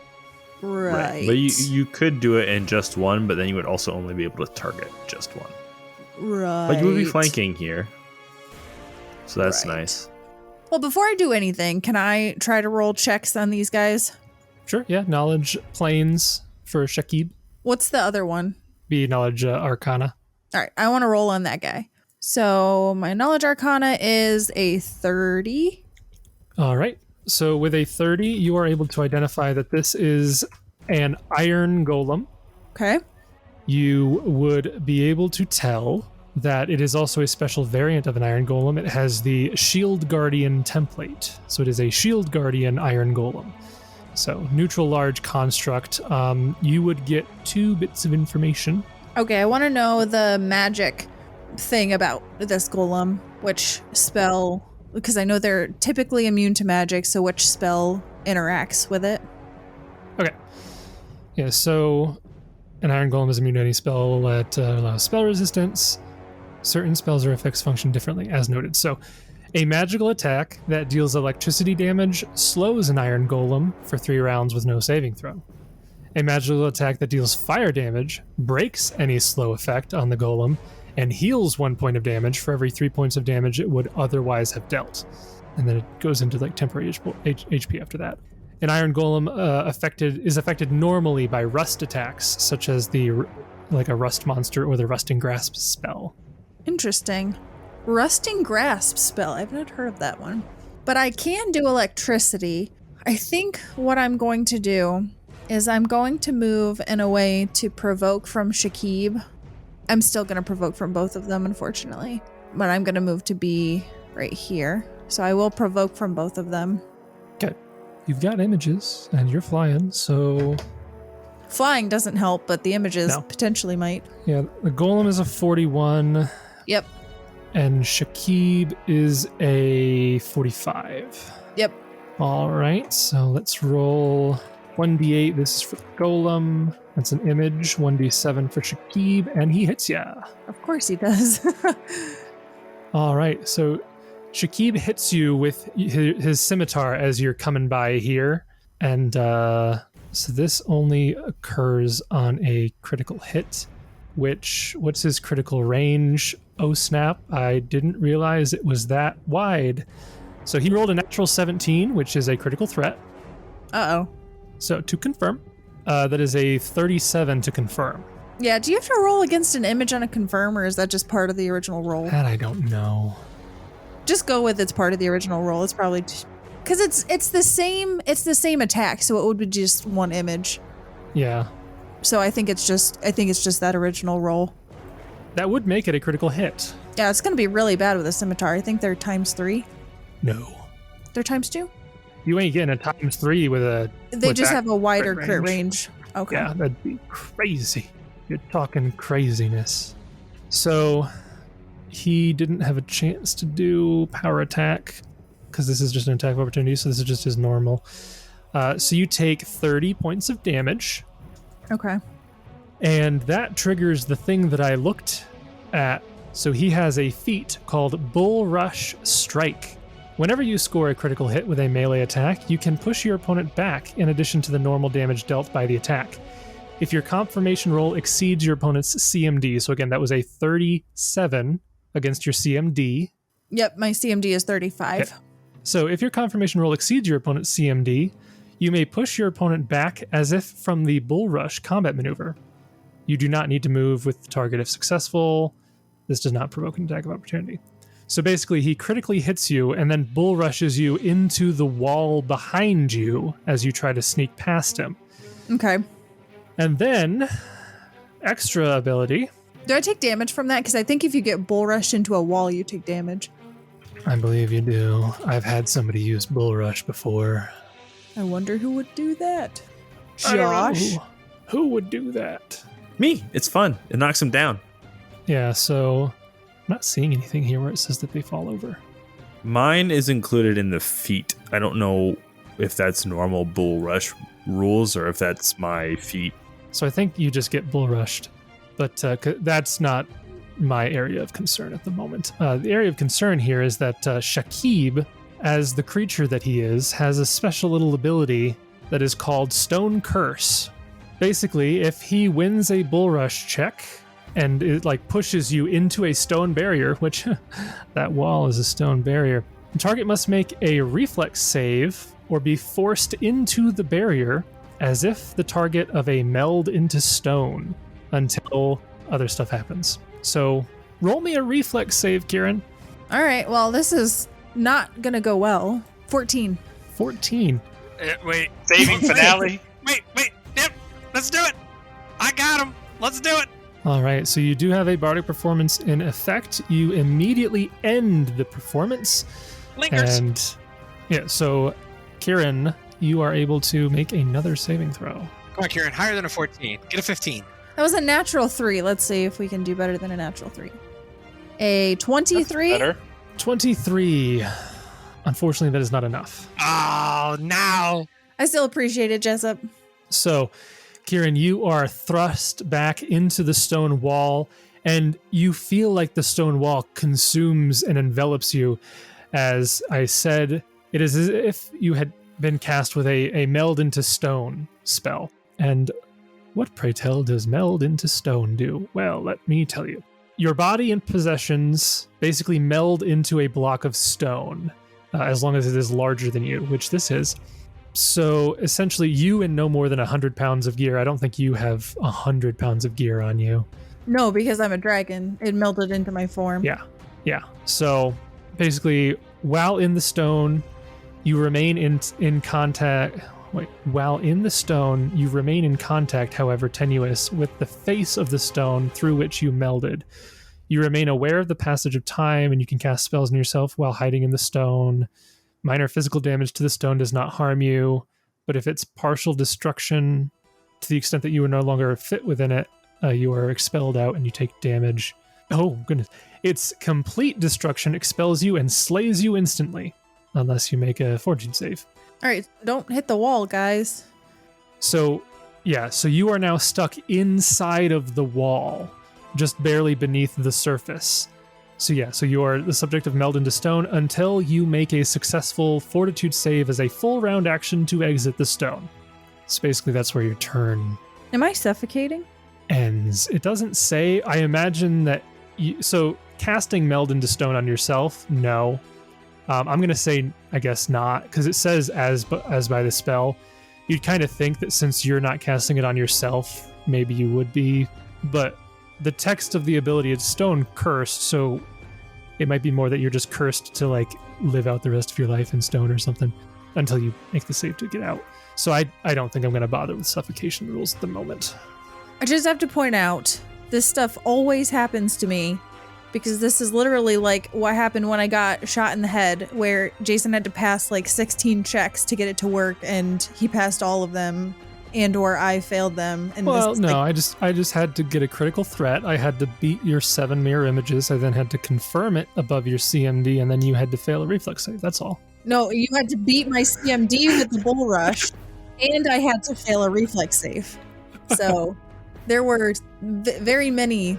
Right. But you could do it in just one, but then you would also only be able to target just one. Right. But you would be flanking here. So that's Right. nice. Well, before I do anything, can I try to roll checks on these guys? Sure. Yeah. Knowledge planes for Shakib. What's the other one? Be knowledge arcana. All right, I want to roll on that guy. So my knowledge arcana is a 30. All right. So with a 30, you are able to identify that this is an iron golem. Okay. You would be able to tell that it is also a special variant of an iron golem. It has the Shield Guardian template. So it is a Shield Guardian iron golem. So neutral large construct. You would get 2 bits of information. Okay, I want to know the magic thing about this golem. Which spell, because I know they're typically immune to magic, so which spell interacts with it? Okay. Yeah, so an iron golem is immune to any spell that allows spell resistance. Certain spells or effects function differently, as noted. So a magical attack that deals electricity damage slows an iron golem for 3 rounds with no saving throw. A magical attack that deals fire damage breaks any slow effect on the golem and heals 1 point of damage for every 3 points of damage it would otherwise have dealt. And then it goes into like temporary HP after that. An iron golem is affected normally by rust attacks, such as like a rust monster or the rusting grasp spell. Interesting. Rusting grasp spell. I've not heard of that one. But I can do electricity. I think what I'm going to do is I'm going to move in a way to provoke from Shakib. I'm still going to provoke from both of them, unfortunately. But I'm going to move to be right here. So I will provoke from both of them. Okay. You've got images, and you're flying, so... Flying doesn't help, but the images No. potentially might. Yeah, the golem is a 41. Yep. And Shakib is a 45. Yep. All right, so let's roll 1d8. This is for the golem. That's an image. 1d7 for Shakib, and he hits ya. Of course he does. All right, so Shakib hits you with his scimitar as you're coming by here, and so this only occurs on a critical hit. What's his critical range? Oh snap, I didn't realize it was that wide. So he rolled a natural 17, which is a critical threat. Uh-oh. So to confirm, that is a 37 to confirm. Yeah, do you have to roll against an image on a confirm, or is that just part of the original roll? That I don't know. Just go with it's part of the original roll. It's probably because it's the same attack, so it would be just one image. Yeah. So I think it's just that original roll. That would make it a critical hit. Yeah, it's gonna be really bad with a scimitar. I think they're ×3. No. They're ×2? You ain't getting a ×3 with a... They with just that have a wider crit crit range. Okay. Yeah, that'd be crazy. You're talking craziness. So he didn't have a chance to do power attack because this is just an attack of opportunity, so this is just his normal. So you take 30 points of damage. Okay. And that triggers the thing that I looked at. So he has a feat called Bull Rush Strike. Whenever you score a critical hit with a melee attack, you can push your opponent back in addition to the normal damage dealt by the attack. If your confirmation roll exceeds your opponent's CMD, so again, that was a 37 against your CMD. Yep, my CMD is 35. Okay. So if your confirmation roll exceeds your opponent's CMD, you may push your opponent back as if from the Bull Rush combat maneuver. You do not need to move with the target if successful. This does not provoke an attack of opportunity. So basically, he critically hits you and then bull rushes you into the wall behind you as you try to sneak past him. Okay. And then, extra ability. Do I take damage from that? Because I think if you get bull rushed into a wall, you take damage. I believe you do. I've had somebody use bull rush before. I wonder who would do that. I don't know Josh? who would do that? Me. It's fun. It knocks him down. Yeah, so I'm not seeing anything here where it says that they fall over. Mine is included in the feat. I don't know if that's normal bull rush rules or if that's my feat. So I think you just get bull rushed, but that's not my area of concern at the moment. The area of concern here is that Shakib, as the creature that he is, has a special little ability that is called Stone Curse. Basically, if he wins a bull rush check and it like pushes you into a stone barrier, which that wall is a stone barrier, the target must make a reflex save or be forced into the barrier as if the target of a meld into stone until other stuff happens. So roll me a reflex save, Kieran. All right, well, this is not going to go well. 14. 14. Wait. Saving finale. Wait. Yep. Let's do it. I got him. Let's do it. All right, so you do have a bardic performance in effect. You immediately end the performance. Lingers. And yeah, so Kieran, you are able to make another saving throw. Come on, Kieran. Higher than a 14. Get a 15. That was a natural 3. Let's see if we can do better than a natural 3. A 23. Better. 23. Unfortunately, that is not enough. Oh, now. I still appreciate it, Jessup. So, Kieran, you are thrust back into the stone wall, and you feel like the stone wall consumes and envelops you. As I said, it is as if you had been cast with a meld into stone spell. And what, pray tell, does meld into stone do? Well, let me tell you. Your body and possessions basically meld into a block of stone, as long as it is larger than you, which this is. So essentially, you and no more than 100 pounds of gear. I don't think you have 100 pounds of gear on you. No, because I'm a dragon. It melted into my form. Yeah. So basically, while in the stone, you remain in contact. While in the stone, you remain in contact, however tenuous, with the face of the stone through which you melded. You remain aware of the passage of time, and you can cast spells on yourself while hiding in the stone. Minor physical damage to the stone does not harm you, but if it's partial destruction, to the extent that you are no longer fit within it, you are expelled out and you take damage. Oh, goodness. Its complete destruction expels you and slays you instantly, unless you make a fortune save. All right, don't hit the wall, guys. So you are now stuck inside of the wall, just barely beneath the surface. So you are the subject of meld into stone until you make a successful fortitude save as a full round action to exit the stone. So basically that's where your turn Am I suffocating? ends. It doesn't say. I imagine that so casting meld into stone on yourself, no. I'm going to say, I guess not, because it says as by the spell. You'd kind of think that since you're not casting it on yourself, maybe you would be but the text of the ability is stone cursed, so it might be more that you're just cursed to like live out the rest of your life in stone or something until you make the save to get out. So I don't think I'm going to bother with suffocation rules at the moment. I just have to point out, this stuff always happens to me because this is literally like what happened when I got shot in the head, where Jason had to pass like 16 checks to get it to work, and he passed all of them, and or I failed them. And Well, this, no, like, I just had to get a critical threat. I had to beat your 7 mirror images. I then had to confirm it above your CMD, and then you had to fail a reflex save. That's all. no, you had to beat my CMD with the bull rush, and I had to fail a reflex save. So there were very many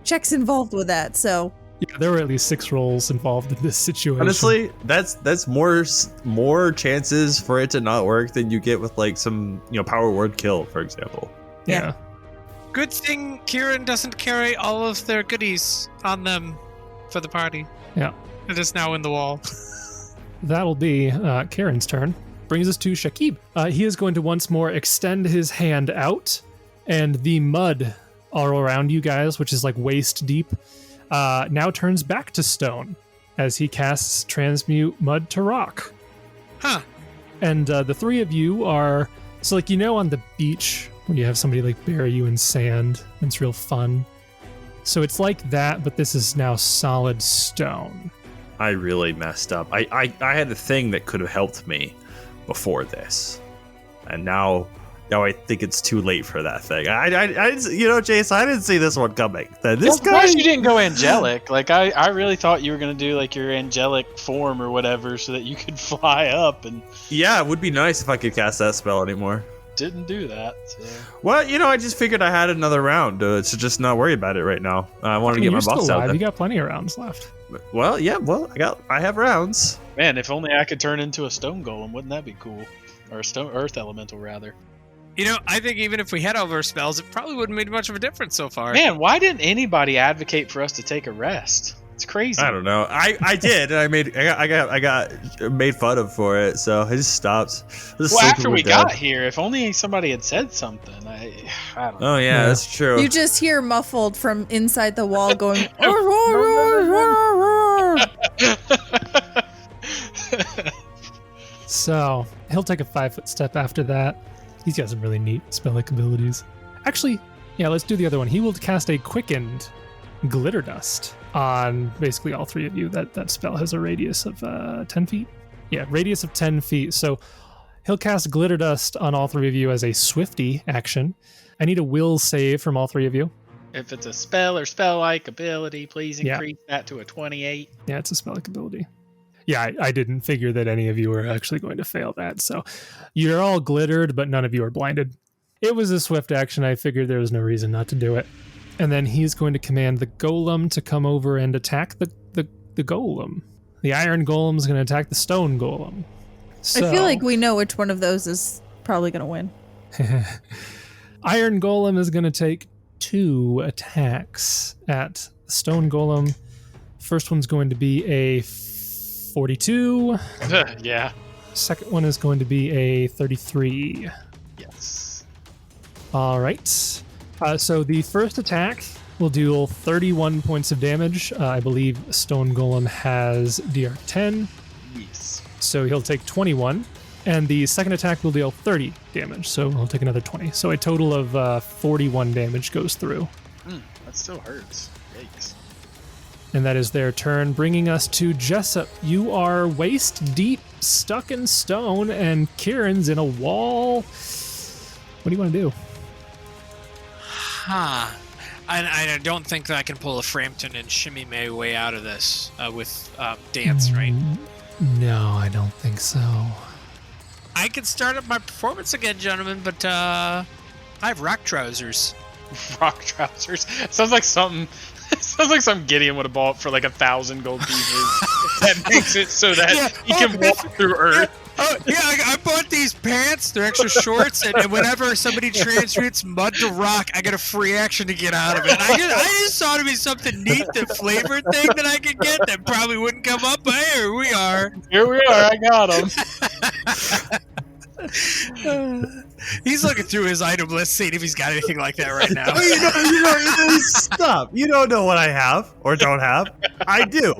checks involved with that. So Yeah, there were at least 6 rolls involved in this situation. Honestly, that's more chances for it to not work than you get with like some power word kill, for example. Yeah. Good thing Kieran doesn't carry all of their goodies on them for the party. Yeah. It is now in the wall. That'll be Kieran's turn. Brings us to Shakib. He is going to once more extend his hand out, and the mud all around you guys, which is like waist deep, now turns back to stone as he casts Transmute Mud to Rock. Huh. And the 3 of you are, so like, on the beach when you have somebody like bury you in sand, and it's real fun. So it's like that, but this is now solid stone. I really messed up. I had a thing that could have helped me before this, and now I think it's too late for that thing. Jason, I didn't see this one coming. This guy, you didn't go angelic. Like I really thought you were gonna do like your angelic form or whatever, so that you could fly up. And yeah, it would be nice if I could cast that spell anymore. didn't do that. So. Well, I just figured I had another round to just not worry about it right now. I wanted to get my You're buffs still out alive. there. You got plenty of rounds left. Well, yeah. Well, I have rounds. Man, if only I could turn into a stone golem, wouldn't that be cool? Or a stone earth elemental, rather. I think even if we had all of our spells, it probably wouldn't make much of a difference so far. Man, why didn't anybody advocate for us to take a rest? It's crazy. I don't know. I did, and I got made fun of for it, so I just stopped. Well, after we got here, if only somebody had said something. I don't know. Oh yeah, that's true. you just hear muffled from inside the wall going, So he'll take a 5-foot step after that. He's got some really neat spell-like abilities. Actually, yeah, let's do the other one. He will cast a quickened glitter dust on basically all 3 of you. That spell has a radius of 10 feet. Yeah, radius of 10 feet. So he'll cast glitter dust on all 3 of you as a swifty action. I need a will save from all 3 of you. If it's a spell or spell-like ability, please increase that to a 28. Yeah, it's a spell-like ability. Yeah, I didn't figure that any of you were actually going to fail that. So you're all glittered, but none of you are blinded. It was a swift action. I figured there was no reason not to do it. And then he's going to command the golem to come over and attack the golem. The iron golem is going to attack the stone golem. So, I feel like we know which one of those is probably going to win. Iron golem is going to take 2 attacks at the stone golem. First one's going to be a 42. Yeah. Second one is going to be a 33. Yes. All right. So the first attack will deal 31 points of damage. I believe Stone Golem has DR 10. Yes. So he'll take 21. And the second attack will deal 30 damage. So he'll take another 20. So a total of 41 damage goes through. That still hurts. Yikes. And that is their turn, bringing us to Jessup. You are waist deep, stuck in stone, and Kieran's in a wall. What do you want to do? Huh. I don't think that I can pull a Frampton and shimmy my way out of this with dance, right? No, I don't think so. I can start up my performance again, gentlemen, but I have rock trousers. Rock trousers. Sounds like something Gideon would have bought for like 1,000 gold pieces. That makes it so that he can walk through Earth. Oh, yeah, I bought these pants. They're extra shorts, and whenever somebody transmutes mud to rock, I get a free action to get out of it. I just thought it'd be something neat, the flavor thing that I could get that probably wouldn't come up, but here we are. Here we are. I got him. He's looking through his item list, seeing if he's got anything like that right now. Stop. You don't know what I have or don't have. I do.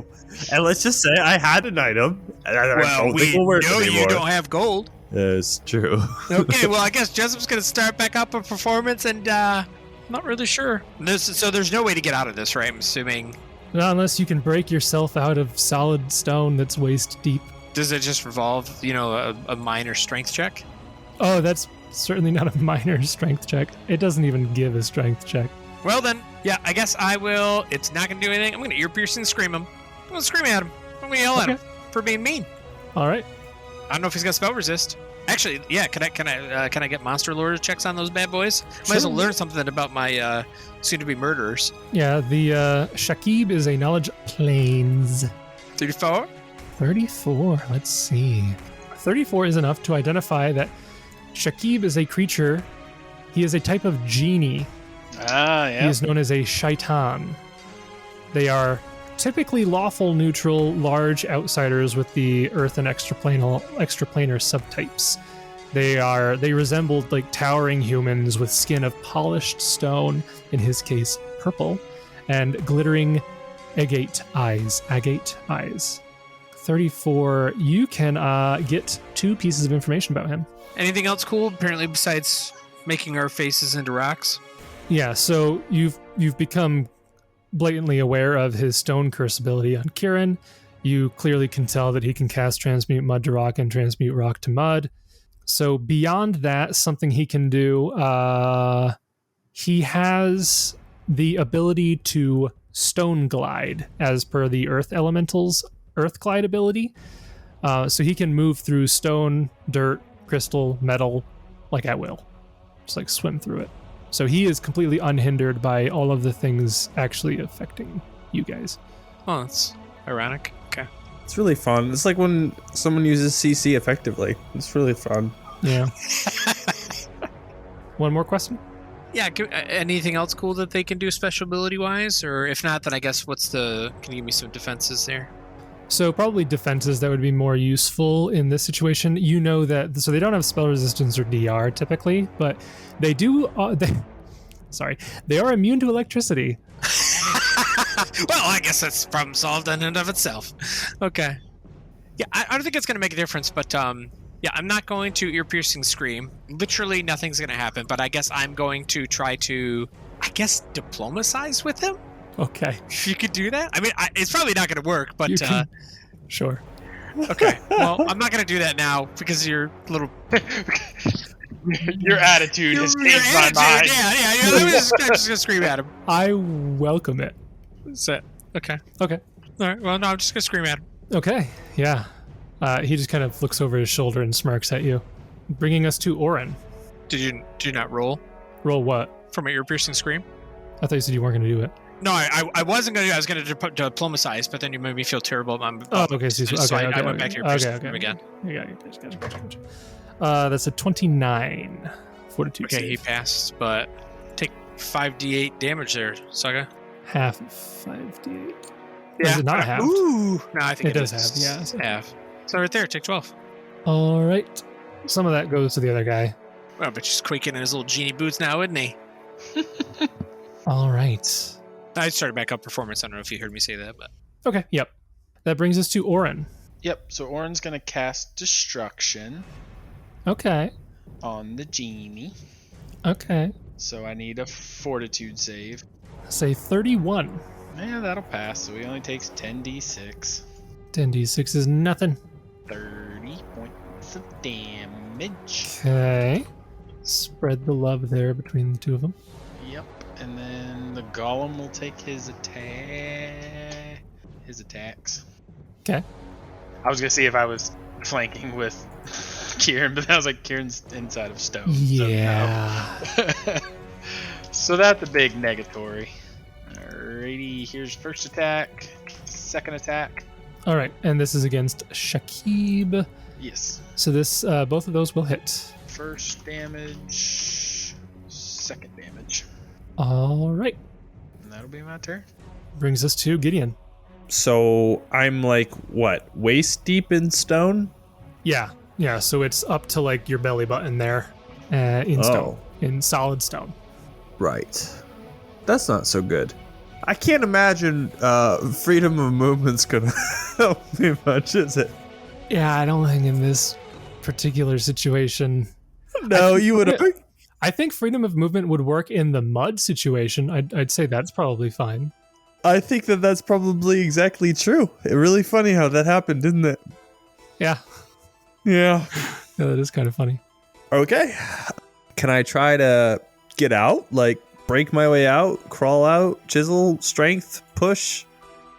And let's just say I had an item. And I Well, don't we think will work know anymore. you don't have gold. It's true. Okay, well, I guess Jessup's going to start back up a performance, and not really sure. So there's no way to get out of this, right? I'm assuming. Not unless you can break yourself out of solid stone that's waist deep. Does it just revolve, a minor strength check? Oh, that's certainly not a minor strength check. It doesn't even give a strength check. Well, then, yeah, I guess I will. It's not going to do anything. I'm going to ear-piercing scream him. I'm going to scream at him. I'm going to yell at him for being mean. All right. I don't know if he's got spell resist. Actually, yeah. Can I get monster lore checks on those bad boys? Might as well learn something about my soon-to-be murderers. Yeah, the Shakib is a knowledge planes. 34. 34. Let's see. 34 is enough to identify that Shakib is a creature. He is a type of genie. Ah, He yeah. is known as a shaitan. They are typically lawful, neutral, large outsiders with the earth and extraplanar subtypes. They resembled like towering humans with skin of polished stone, in his case purple, and glittering agate eyes. 34. You can get 2 pieces of information about him. Anything else cool? Apparently, besides making our faces into rocks. Yeah, so you've become blatantly aware of his stone curse ability on Kieran. You clearly can tell that he can cast transmute mud to rock and transmute rock to mud. So beyond that, something he can do, he has the ability to stone glide as per the earth elemental's earth glide ability. So he can move through stone, dirt, crystal, metal, like at will. Just like swim through it. So he is completely unhindered by all of the things actually affecting you guys. Oh, that's ironic. Okay. It's really fun. It's like when someone uses CC effectively. It's really fun. Yeah. One more question? Yeah. Anything else cool that they can do special ability wise, or if not, then I guess can you give me some defenses there? So probably defenses that would be more useful in this situation. You know that, so they don't have spell resistance or DR typically, but they do. They are immune to electricity. Well, I guess that's problem solved in and of itself. Okay. Yeah, I don't think it's going to make a difference, but yeah, I'm not going to ear-piercing scream. Literally nothing's going to happen, but I guess I'm going to try to, diplomatize with him? Okay. If you could do that? I mean, it's probably not going to work, but... Sure. Okay. Well, I'm not going to do that now because you're a little... Your attitude has changed my mind. Yeah. I'm just going to scream at him. I welcome it. That's it. Okay. Okay. All right. Well, no, I'm just going to scream at him. Okay. Yeah. He just kind of looks over his shoulder and smirks at you, bringing us to Oran. Did you not roll Roll what? from an ear-piercing scream? I thought you said you weren't going to do it. No, I wasn't going to. I was going to diplomatize, but then you made me feel terrible. Okay. So I went back to your piercing scream again. Gotcha. That's a 29 fortitude Okay, save. he passed, but take 5d8 damage there, Saga. Half of 5d8. Is it not half? Ooh, no, I think It does is have, yeah, so- half. So right there, take 12. All right. Some of that goes to the other guy. Well, but she's quaking in his little genie boots now, isn't he? All right. I started back up performance. I don't know if you heard me say that, but Okay. Yep. That brings us to Oran. Yep, so Oran's going to cast Destruction Okay. on the genie. Okay. So I need a Fortitude save. Say 31. Yeah, that'll pass. So he only takes 10d6. 10d6 is nothing. 30 points of damage. Okay. Spread the love there between the two of them. Yep, and then the golem will take his attacks. Okay. I was gonna see if I was flanking with Kieran, but I was like, Kieran's inside of stone. Yeah. So, no. So that's a big negatory. Alrighty, here's first attack, second attack. All right. And this is against Shakib. Yes. So this, both of those will hit. First damage, second damage. All right. And that'll be my turn. Brings us to Gideon. So I'm like, what, waist deep in stone? Yeah. Yeah. So it's up to like your belly button there. in stone, in solid stone. Right. That's not so good. I can't imagine freedom of movement's gonna help me much, is it? Yeah, I don't think in this particular situation. No, you would. I think freedom of movement would work in the mud situation. I'd say that's probably fine. I think that's probably exactly true. Really funny how that happened, didn't it? Yeah. Yeah. Yeah, that is kind of funny. Okay. Can I try to get out? Like, break my way out? Crawl out? Chisel? Strength? Push?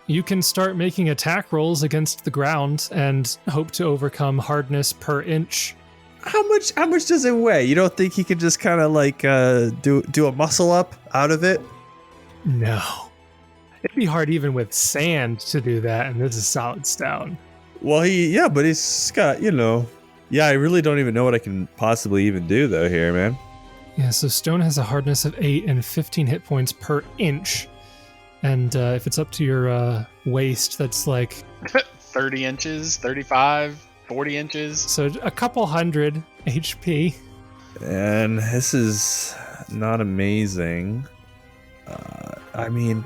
You can start making attack rolls against the ground and hope to overcome hardness per inch. How much does it weigh? You don't think he could just kind of like do a muscle up out of it? No. It'd be hard even with sand to do that, and this is solid stone. Well, but he's got, I really don't even know what I can possibly even do though here, man. Yeah, so stone has a hardness of 8 and 15 hit points per inch. And if it's up to your waist, that's like 30 inches, 35, 40 inches. So a couple hundred HP. And this is not amazing. I mean,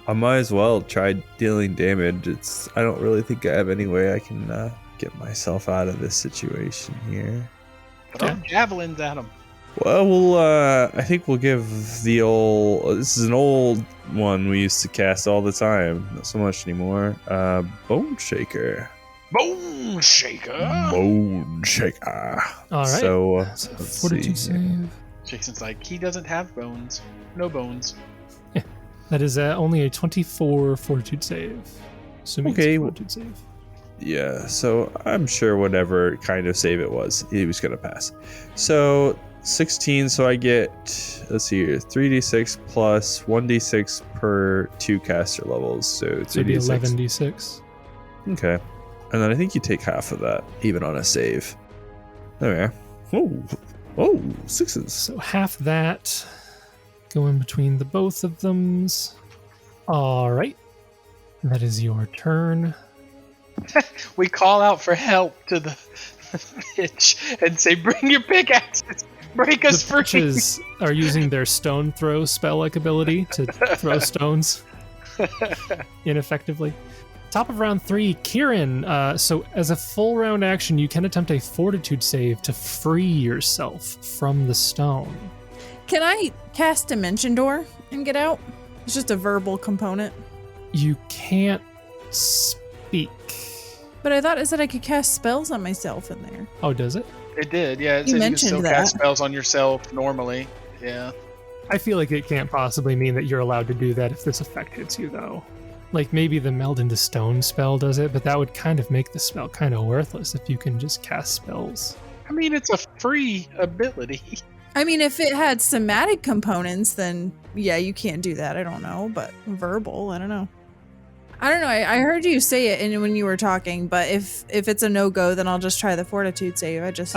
I might as well try dealing damage. I don't really think I have any way I can get myself out of this situation here. Throw javelins at him. Well, I think we'll give the old... This is an old one we used to cast all the time. Not so much anymore. Bone Shaker. Bone Shaker. Bone Shaker. All right. So, fortitude save. Jason's like, he doesn't have bones. No bones. Yeah. That is only a 24 fortitude save. Assuming it's a fortitude save. Yeah, so I'm sure whatever kind of save it was, he was going to pass. So 16, so I get, let's see here, 3d6 plus 1d6 per 2 caster levels. So 3d6. 11d6. Okay. And then I think you take half of that, even on a save. There we are. Oh, sixes. So half that. Go in between the both of them. All right. That is your turn. We call out for help to the bitch and say, bring your pickaxes. Break us free. The bitches are using their stone throw spell-like ability to throw stones ineffectively. Top of round 3, Kieran. So as a full round action, you can attempt a fortitude save to free yourself from the stone. Can I cast Dimension Door and get out? It's just a verbal component. You can't speak. But I thought it said I could cast spells on myself in there. Oh, does it? It did, yeah. It You says you can mentioned still that. cast spells on yourself normally. Yeah. I feel like it can't possibly mean that you're allowed to do that if this effect hits you, though. Like, maybe the Meld into Stone spell does it, but that would kind of make the spell kind of worthless if you can just cast spells. I mean, it's a free ability. I mean, if it had somatic components, then yeah, you can't do that. I don't know, but verbal, I don't know. I heard you say it when you were talking, but if it's a no-go, then I'll just try the fortitude save. I just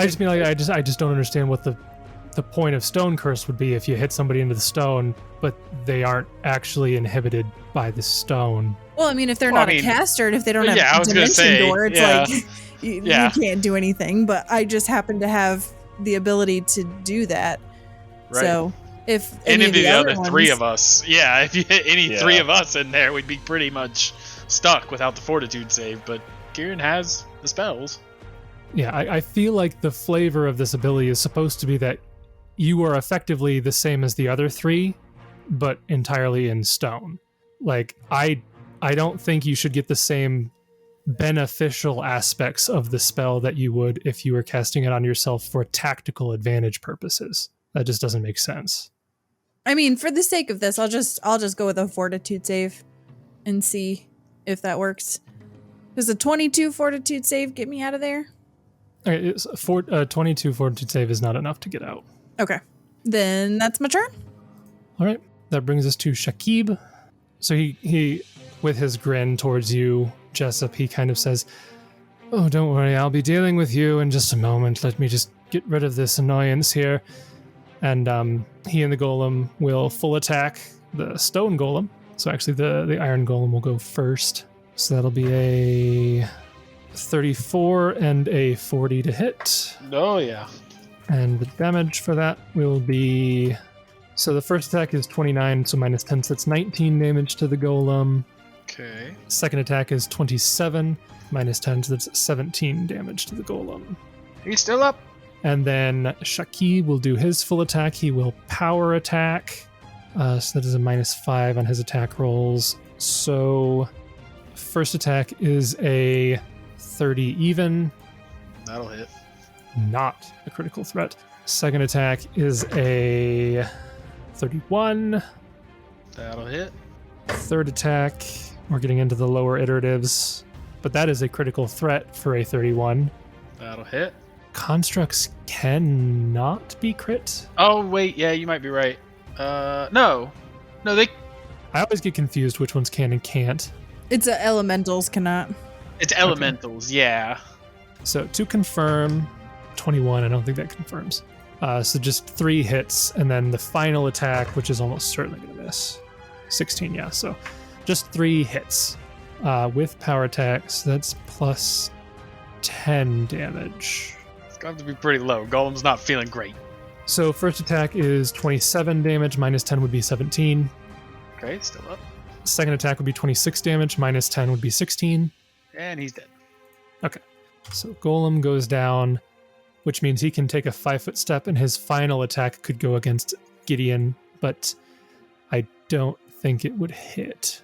don't understand what the point of Stone Curse would be if you hit somebody into the stone, but they aren't actually inhibited by the stone. Well, I mean, if they're not a caster and if they don't have Dimension Door, it's like you can't do anything. But I just happen to have the ability to do that. Right. So if any of the other ones, three of us, if you hit any three of us in there, we'd be pretty much stuck without the fortitude save. But Kieran has the spells. Yeah, I feel like the flavor of this ability is supposed to be that you are effectively the same as the other three, but entirely in stone. Like, I don't think you should get the same beneficial aspects of the spell that you would if you were casting it on yourself for tactical advantage purposes. That just doesn't make sense. I mean, for the sake of this, I'll just go with a fortitude save and see if that works. Does a 22 fortitude save get me out of there? Okay, 22 fortitude save is not enough to get out. Okay, then that's my turn. All right, that brings us to Shakib. So he with his grin towards you, Jessup, he kind of says, "Oh, don't worry, I'll be dealing with you in just a moment. Let me just get rid of this annoyance here." And he and the golem will full attack the stone golem. So actually the iron golem will go first. So that'll be a 34 and a 40 to hit. Oh, yeah. And the damage for that will be... So the first attack is 29, so minus 10, so that's 19 damage to the golem. Okay. Second attack is 27, minus 10, so that's 17 damage to the golem. He's still up. And then Shaki will do his full attack. He will power attack. So that is a minus 5 on his attack rolls. So first attack is a 30 even. That'll hit. Not a critical threat. Second attack is a 31. That'll hit. Third attack, we're getting into the lower iteratives, but that is a critical threat for a 31. That'll hit. Constructs cannot be crit. Oh, wait. Yeah, you might be right. No, they... I always get confused which ones can and can't. It's elementals cannot. It's elementals, yeah. So to confirm, 21, I don't think that confirms. So just 3 hits, and then the final attack, which is almost certainly going to miss. 16, yeah. So just 3 hits with power attacks. That's plus 10 damage. It's going to have to be pretty low. Golem's not feeling great. So first attack is 27 damage, minus 10 would be 17. Okay, still up. Second attack would be 26 damage, minus 10 would be 16. And he's dead. Okay. So Golem goes down, which means he can take a 5-foot step, and his final attack could go against Gideon, but I don't think it would hit.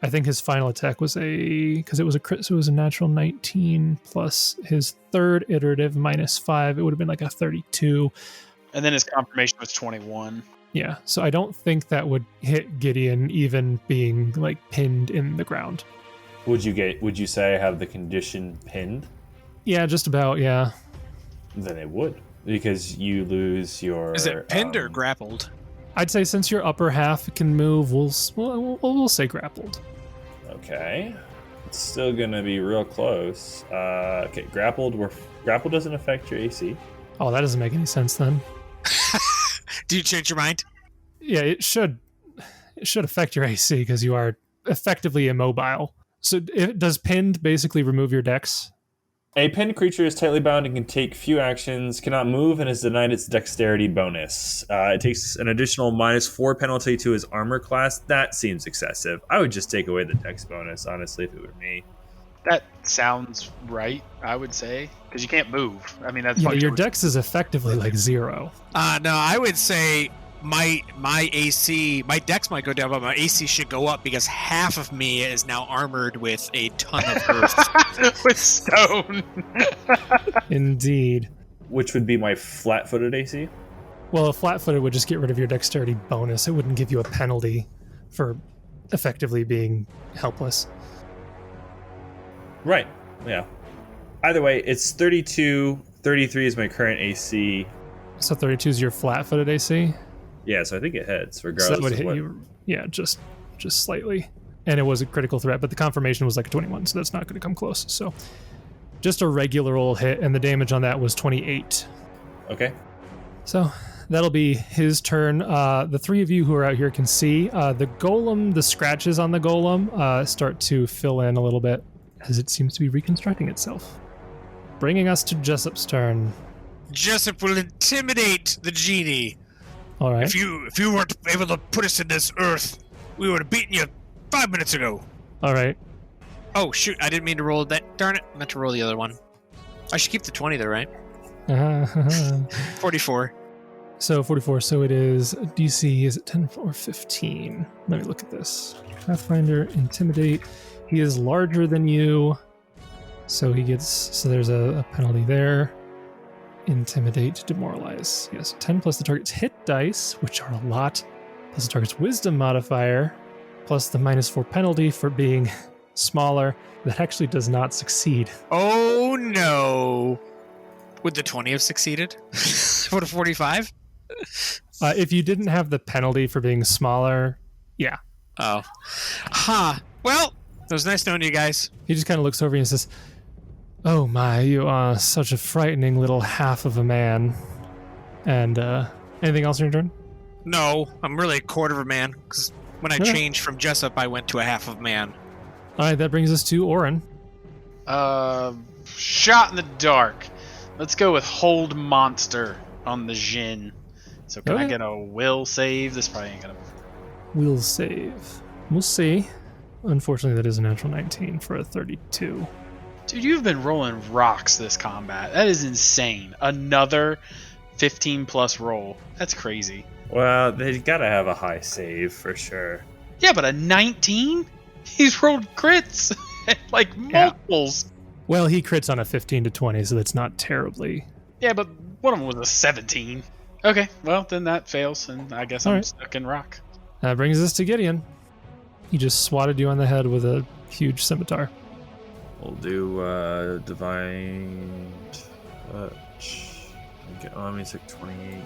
I think his final attack was because it was a crit, so it was a natural 19 plus his third iterative minus 5. It would have been like a 32. And then his confirmation was 21. Yeah, so I don't think that would hit Gideon even being like pinned in the ground. Would you say I have the condition pinned? Yeah, just about, yeah. Then it would, because you lose your... Is it pinned or grappled? I'd say since your upper half can move, we'll say grappled. Okay. It's still going to be real close. Okay, grappled doesn't affect your AC. Oh, that doesn't make any sense then. Do you change your mind? Yeah, it should affect your AC because you are effectively immobile. So does pinned basically remove your dex? A pinned creature is tightly bound and can take few actions, cannot move, and is denied its dexterity bonus. It takes an additional -4 penalty to his armor class. That seems excessive. I would just take away the dex bonus, honestly, if it were me. That sounds right, I would say, because you can't move. I mean, that's Yeah, your dex is effectively like 0. No, I would say my AC, my dex might go down, but my AC should go up because half of me is now armored with a ton of earth. with stone. Indeed. Which would be my flat-footed AC? Well, a flat-footed would just get rid of your dexterity bonus. It wouldn't give you a penalty for effectively being helpless. Right, yeah. Either way, it's 32. 33 is my current AC. So 32 is your flat-footed AC? Yeah, so I think it hits, So regardless that would of hit what... you, yeah, just slightly. And it was a critical threat, but the confirmation was like a 21, so that's not going to come close. So just a regular old hit, and the damage on that was 28. Okay. So that'll be his turn. The three of you who are out here can see the golem, the scratches on the golem start to fill in a little bit as it seems to be reconstructing itself. Bringing us to Jessup's turn. Jessup will intimidate the genie. All right. If you weren't able to put us in this earth, we would have beaten you 5 minutes ago. All right. Oh, shoot. I didn't mean to roll that. Darn it. I meant to roll the other one. I should keep the 20 there, right? 44. So 44. So it is DC. Is it 10 or 15? Let me look at this. Pathfinder, intimidate. He is larger than you, so he gets. So there's a penalty there. Intimidate, demoralize. Yes, 10 plus the target's hit dice, which are a lot, plus the target's wisdom modifier, plus the -4 penalty for being smaller. That actually does not succeed. Oh, no. Would the 20 have succeeded? Would a 45? If you didn't have the penalty for being smaller, yeah. Oh. Well, it was nice knowing you guys. He just kind of looks over you and says, "Oh my, you are such a frightening little half of a man." And anything else in your turn? No, I'm really a quarter of a man, because when I Yeah. changed from Jessup, I went to a half of man. All right, that brings us to Oran. Shot in the dark. Let's go with hold monster. on the Jin. So can I get a will save? This probably ain't gonna. Will save. We'll see. Unfortunately, that is a natural 19 for a 32. Dude, you've been rolling rocks this combat. That is insane. Another 15 plus roll. That's crazy. Well, they gotta have a high save for sure. Yeah, but a 19? He's rolled crits. Like multiples. Well, he crits on a 15 to 20, so that's not terribly. Yeah, but one of them was a 17. Okay, well, then that fails, and I guess I'm stuck in rock. That brings us to Gideon. He just swatted you on the head with a huge scimitar. We'll do divine touch. Okay, let me take 28.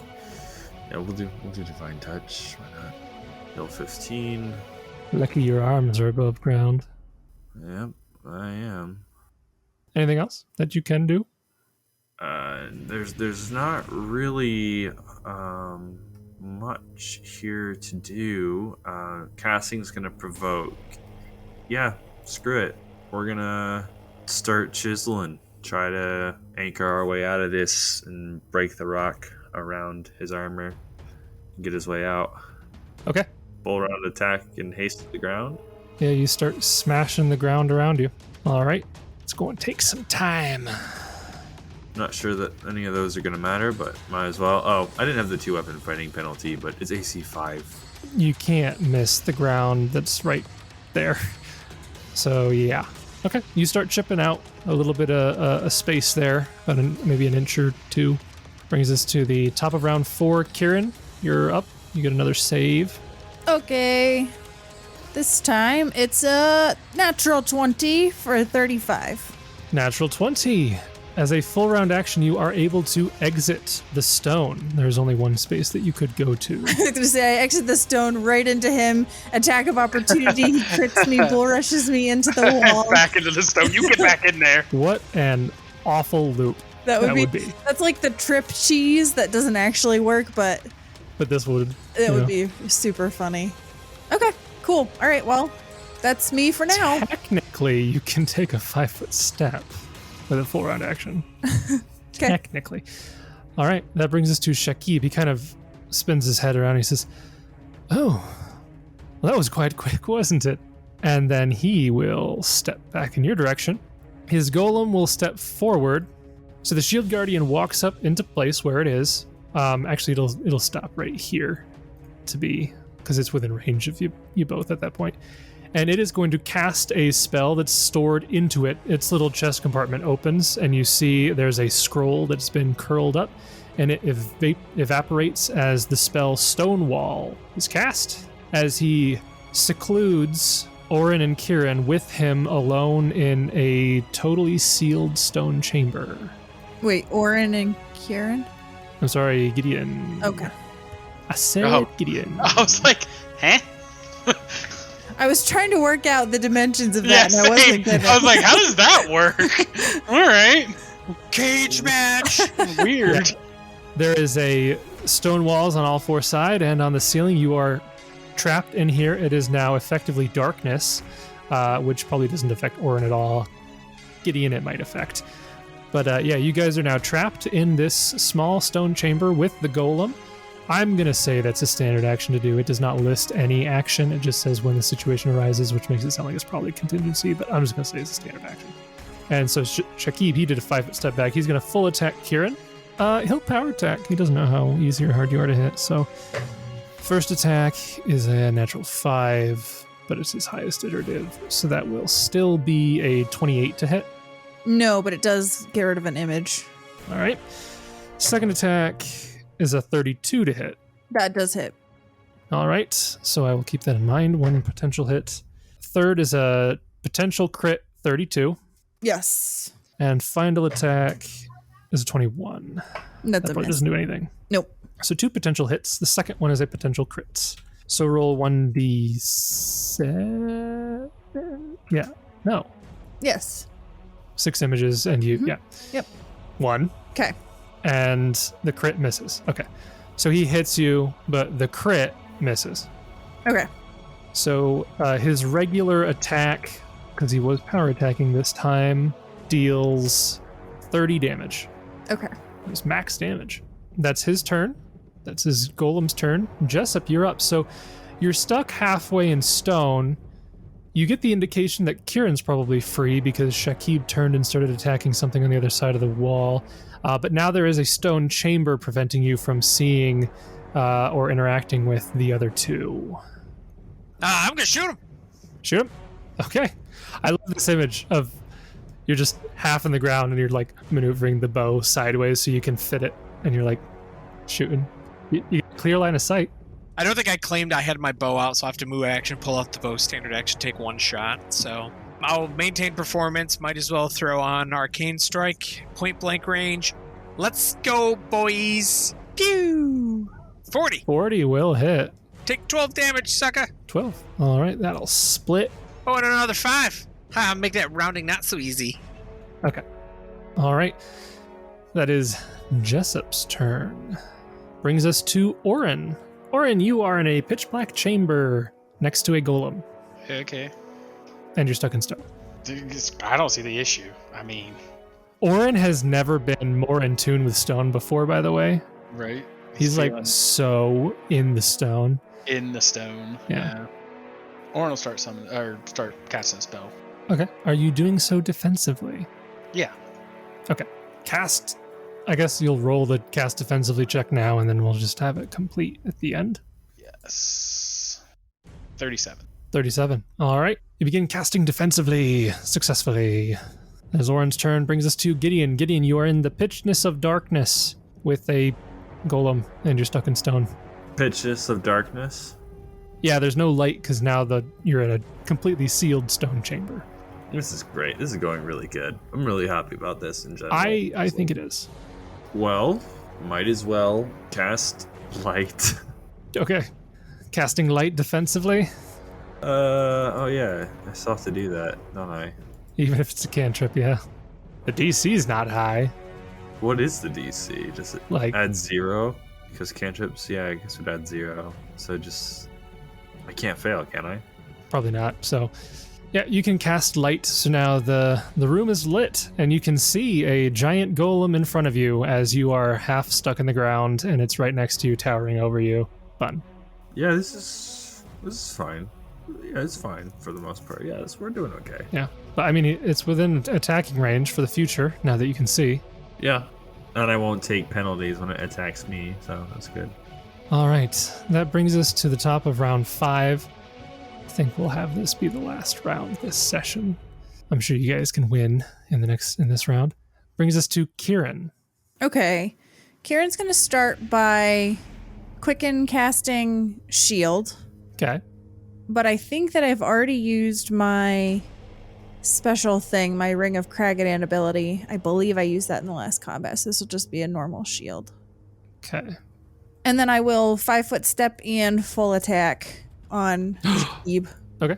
Yeah, we'll do divine touch. Why not? Heal 15. Lucky your arms are above ground. Yep, I am. Anything else that you can do? There's not really much here to do. Casting's gonna provoke. Yeah, screw it. We're gonna start chiseling. Try to anchor our way out of this and break the rock around his armor and get his way out. Okay. Bull round attack and haste to the ground. Yeah, you start smashing the ground around you. All right. It's going to take some time. Not sure that any of those are going to matter, but might as well. Oh, I didn't have the 2-weapon fighting penalty, but it's AC 5. You can't miss the ground that's right there. So, yeah. Okay, you start chipping out a little bit of a space there, about maybe an inch or two. Brings us to the top of round 4. Kieran, you're up. You get another save. Okay. This time it's a natural 20 for a 35. Natural 20. As a full round action, you are able to exit the stone. There's only one space that you could go to. I was going to say, I exit the stone right into him. Attack of opportunity. He crits me, bull rushes me into the wall. Back into the stone. You get back in there. What an awful loop that would be. That's like the trip cheese that doesn't actually work, but this would. It would be super funny. Okay, cool. All right, well, that's me for now. Technically, you can take a 5-foot step with a full round action. Okay. Technically. All right, that brings us to Shakib. He kind of spins his head around and he says, "Oh, well, that was quite quick, wasn't it?" And then he will step back in your direction. His golem will step forward. So the shield guardian walks up into place where it is. Actually, it'll stop right here to be, because it's within range of you both at that point. And it is going to cast a spell that's stored into it. Its little chest compartment opens, and you see there's a scroll that's been curled up, and it evaporates as the spell Stonewall is cast. As he secludes Oran and Kieran with him alone in a totally sealed stone chamber. Wait, Oran and Kieran? I'm sorry, Gideon. Okay. I said Gideon. I was like, huh? I was trying to work out the dimensions of that, and I wasn't good. I was like, how does that work? All right. Cage match. Weird. Yeah. There is a stone walls on all 4 sides, and on the ceiling you are trapped in here. It is now effectively darkness, which probably doesn't affect Oran at all. Gideon it might affect. But yeah, you guys are now trapped in this small stone chamber with the golem. I'm going to say that's a standard action to do. It does not list any action. It just says when the situation arises, which makes it sound like it's probably a contingency, but I'm just going to say it's a standard action. And so Shakib, he did a 5-foot step back. He's going to full attack Kieran. He'll power attack. He doesn't know how easy or hard you are to hit. So first attack is a natural 5, but it's his highest iterative. So that will still be a 28 to hit. No, but it does get rid of an image. All right. Second attack is a 32 to hit. That does hit. All right, so I will keep that in mind. 1 potential hit. Third is a potential crit, 32. Yes. And final attack is a 21. That's that a miss. doesn't do anything. Nope. So 2 potential hits. The second one is a potential crit. So roll 1d7. Yeah. No. Yes. 6 images, and you. Yeah. Yep. 1. Okay. And the crit misses. Okay. So he hits you, but the crit misses. Okay. So his regular attack, because he was power attacking this time, deals 30 damage. Okay. It's max damage. That's his turn. That's his golem's turn. Jessup, you're up. So you're stuck halfway in stone. You get the indication that Kieran's probably free because Shakib turned and started attacking something on the other side of the wall. But now there is a stone chamber preventing you from seeing or interacting with the other two. I'm going to shoot him. Shoot him? Okay. I love this image of you're just half in the ground and you're like maneuvering the bow sideways so you can fit it, and you're like shooting. You get a clear line of sight. I don't think I claimed I had my bow out, so I have to move action, pull out the bow, standard action, take one shot. So I'll maintain performance. Might as well throw on Arcane Strike, point blank range. Let's go, boys. Pew! 40. 40 will hit. Take 12 damage, sucker. 12. All right, that'll split. Oh, and another 5. Ha, make that rounding not so easy. Okay. All right. That is Jessup's turn. Brings us to Oran. Oran, you are in a pitch black chamber next to a golem, Okay. and you're stuck in stone. I don't see the issue. I mean, Oran has never been more in tune with stone before, by the way. right? He's like feeling so in the stone. in the stone. Yeah. Oran will start casting a spell. Okay. Are you doing so defensively? Yeah. Okay. Cast. I guess you'll roll the cast defensively check now, and then we'll just have it complete at the end. Yes. 37. 37. All right. You begin casting defensively successfully. As Oran's turn brings us to Gideon. Gideon, you are in the pitchness of darkness with a golem, and you're stuck in stone. Pitchness of darkness. Yeah, there's no light because now you're in a completely sealed stone chamber. This is great. This is going really good. I'm really happy about this in general. I think it is. Well, might as well cast light. Okay. Casting light defensively, Oh yeah, I still have to do that, don't I? even if it's a cantrip, yeah. The DC's not high. What is the DC? Does it Like- add 0? Because cantrips, yeah, I guess would add 0. So just, I can't fail, can I? Probably not. So, yeah, you can cast light. So now the room is lit, and you can see a giant golem in front of you as you are half stuck in the ground, and it's right next to you, towering over you. Fun. Yeah, this is fine. Yeah, it's fine for the most part. Yeah, we're doing okay. Yeah, but I mean, it's within attacking range for the future. Now that you can see. Yeah, and I won't take penalties when it attacks me, so that's good. All right, that brings us to the top of round 5. I think we'll have this be the last round this session. I'm sure you guys can win in this round. Brings us to Kieran. Okay. Kieran's going to start by quicken casting shield, Okay. but I think that I've already used my special thing, my Ring of Kragadan ability. I believe I used that in the last combat, so this will just be a normal shield. Okay. And then I will 5-foot step and full attack on Shakib. Okay.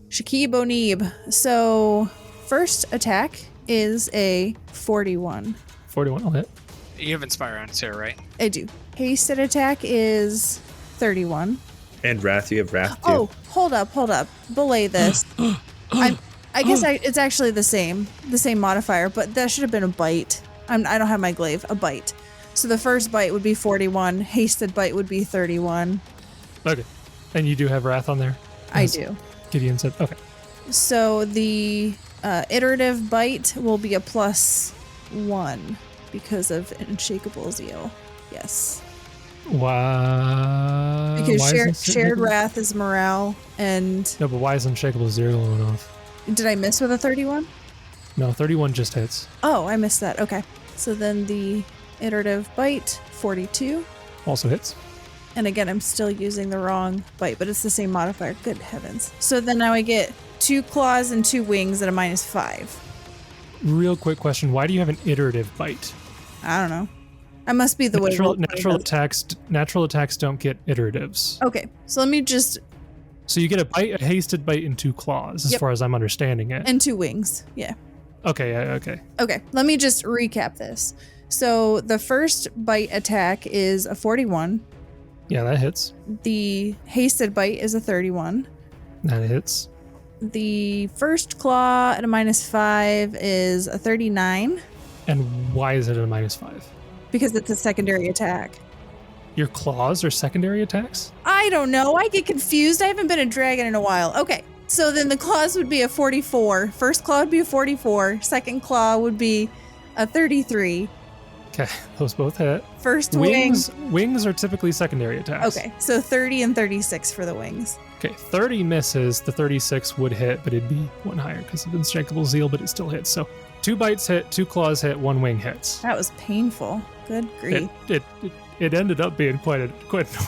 Shakib O'Neeb. So first attack is a 41. 41 will hit. You have Inspire on Sarah, right? I do. Hasted attack is 31. And Wrath, you have Wrath too. Oh, hold up. Belay this. I guess it's actually the same modifier, but that should have been a bite. I don't have my glaive. A bite. So the first bite would be 41. Hasted bite would be 31. Okay. And you do have Wrath on there? I As do. Gideon said. Okay. So the iterative bite will be a +1 because of Unshakable Zeal. Yes. Wow. Because shared wrath is morale, and No, but why is Unshakable 0 going off? did I miss with a 31? No, 31 just hits. Oh, I missed that. Okay. So then the iterative bite, 42. Also hits. And again, I'm still using the wrong bite, but it's the same modifier. Good heavens. So then now I get 2 claws and 2 wings at a -5. Real quick question. Why do you have an iterative bite? I don't know. I must be the way. Natural attacks don't get iteratives. Okay. So let me just. So you get a hasted bite, and 2 claws, as Yep. far as I'm understanding it. And 2 wings. Yeah. Okay, okay. Okay. Let me just recap this. So the first bite attack is a 41. Yeah, that hits. The hasted bite is a 31. That hits. The first claw at a -5 is a 39. And why is it a -5? because it's a secondary attack. Your claws are secondary attacks? I don't know. I get confused. I haven't been a dragon in a while. Okay. So then the claws would be a 44. First claw would be a 44. Second claw would be a 33. Okay, those both hit. First Wings are typically secondary attacks. Okay, so 30 and 36 for the wings. Okay, 30 misses. The 36 would hit, but it'd be one higher because of Unshakable Zeal, but it still hits. So 2 bites hit, 2 claws hit, 1 wing hits. That was painful. Good grief. It ended up being quite an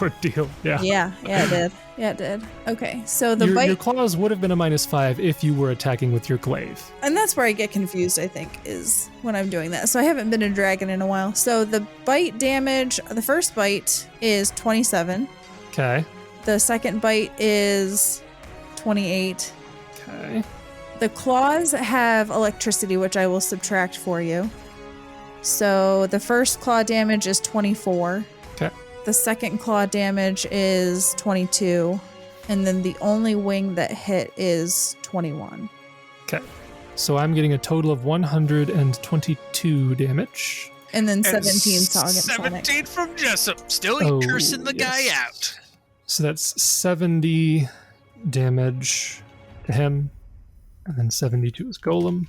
ordeal. Yeah. Yeah, it did. Yeah, it did. Okay, so the Your bite, claws would have been a -5 if you were attacking with your glaive. and that's where I get confused, I think, is when I'm doing that. So I haven't been a dragon in a while. So the bite damage, the first bite is 27. Okay. The second bite is 28. Okay. The claws have electricity, which I will subtract for you. So the first claw damage is 24. Okay. The second claw damage is 22. And then the only wing that hit is 21. Okay. So I'm getting a total of 122 damage. And then And 17 sonic. 17 from Jessup. Still cursing the guy out. So that's 70 damage to him. And then 70 to his golem.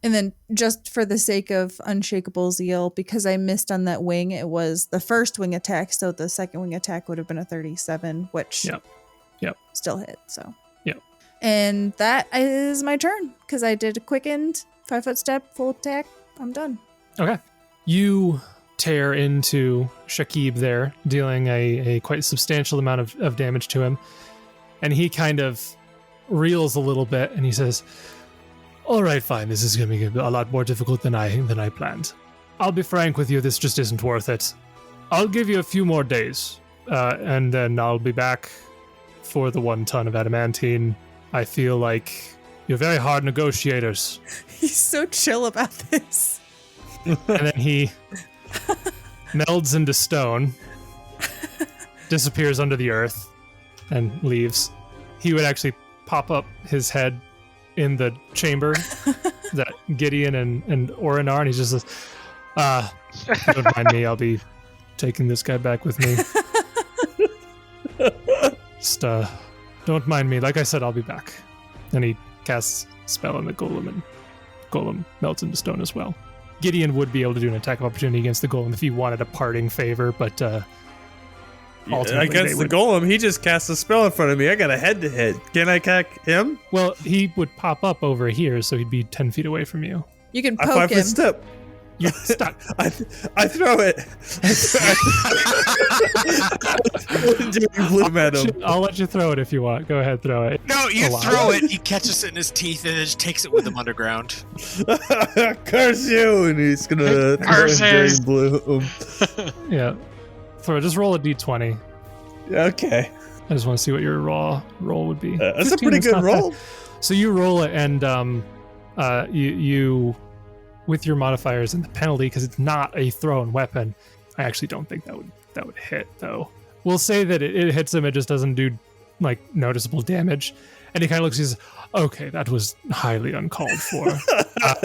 And then just for the sake of Unshakable Zeal, because I missed on that wing, it was the first wing attack. So the second wing attack would have been a 37, which Yep. still hit. So Yep. And that is my turn because I did a quickened 5-foot step, full attack. I'm done. Okay. You tear into Shakib there, dealing a quite substantial amount of damage to him. And he kind of reels a little bit and he says, "All right, fine. This is going to be a lot more difficult than I planned. I'll be frank with you. This just isn't worth it. I'll give you a few more days, and then I'll be back for the 1 ton of adamantine. I feel like you're very hard negotiators." He's so chill about this. And then he melds into stone, disappears under the earth, and leaves. He would actually pop up his head in the chamber that Gideon and Oran are, and he's just says, "Don't mind me, I'll be taking this guy back with me. Just, don't mind me. Like I said, I'll be back." And he casts a spell on the golem, and golem melts into stone as well. Gideon would be able to do an attack of opportunity against the golem if he wanted a parting favor, but ultimately Against the golem, he just cast a spell in front of me. I got a head-to-head. Can I attack him? Well, he would pop up over here, so he'd be 10 feet away from you. You can I poke him. 5-foot step. You're stuck. I throw it. I'll let you throw it if you want. Go ahead, throw it. No, you Alive. throw it, he catches it in his teeth, and then just takes it with him underground. Curse you! And he's gonna Curses. bloom. Yeah. Just roll a d20. Okay. I just want to see what your raw roll would be. That's a 15 pretty is good not roll. bad. So you roll it, and you with your modifiers and the penalty, because it's not a thrown weapon. I actually don't think that would hit, though. We'll say that it hits him. It just doesn't do like noticeable damage. And he kind of looks. He says, "Okay, that was highly uncalled for.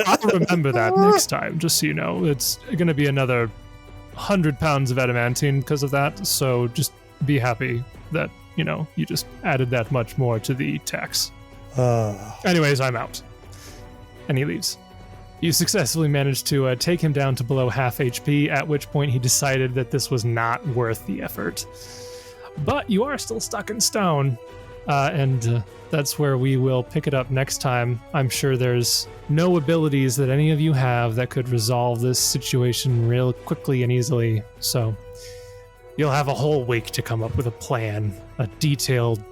I'll remember that next time. Just so you know, it's going to be another 100 pounds of adamantine because of that. So just be happy that you just added that much more to the tax. Anyways, I'm out." And he leaves. You successfully managed to take him down to below half HP, at which point he decided that this was not worth the effort. But you are still stuck in stone, and that's where we will pick it up next time. I'm sure there's no abilities that any of you have that could resolve this situation real quickly and easily, so you'll have a whole week to come up with a plan, a detailed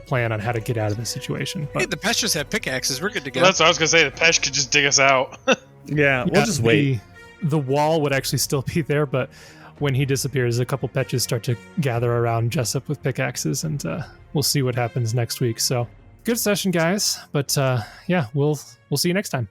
plan on how to get out of this situation. But Hey, the Pesters have pickaxes. We're good to go. That's what I was gonna say. The Pesh could just dig us out. Yeah, we'll just wait. The wall would actually still be there, but when he disappears, a couple Petches start to gather around Jessup with pickaxes, and we'll see what happens next week. So, good session, guys. But yeah, we'll see you next time.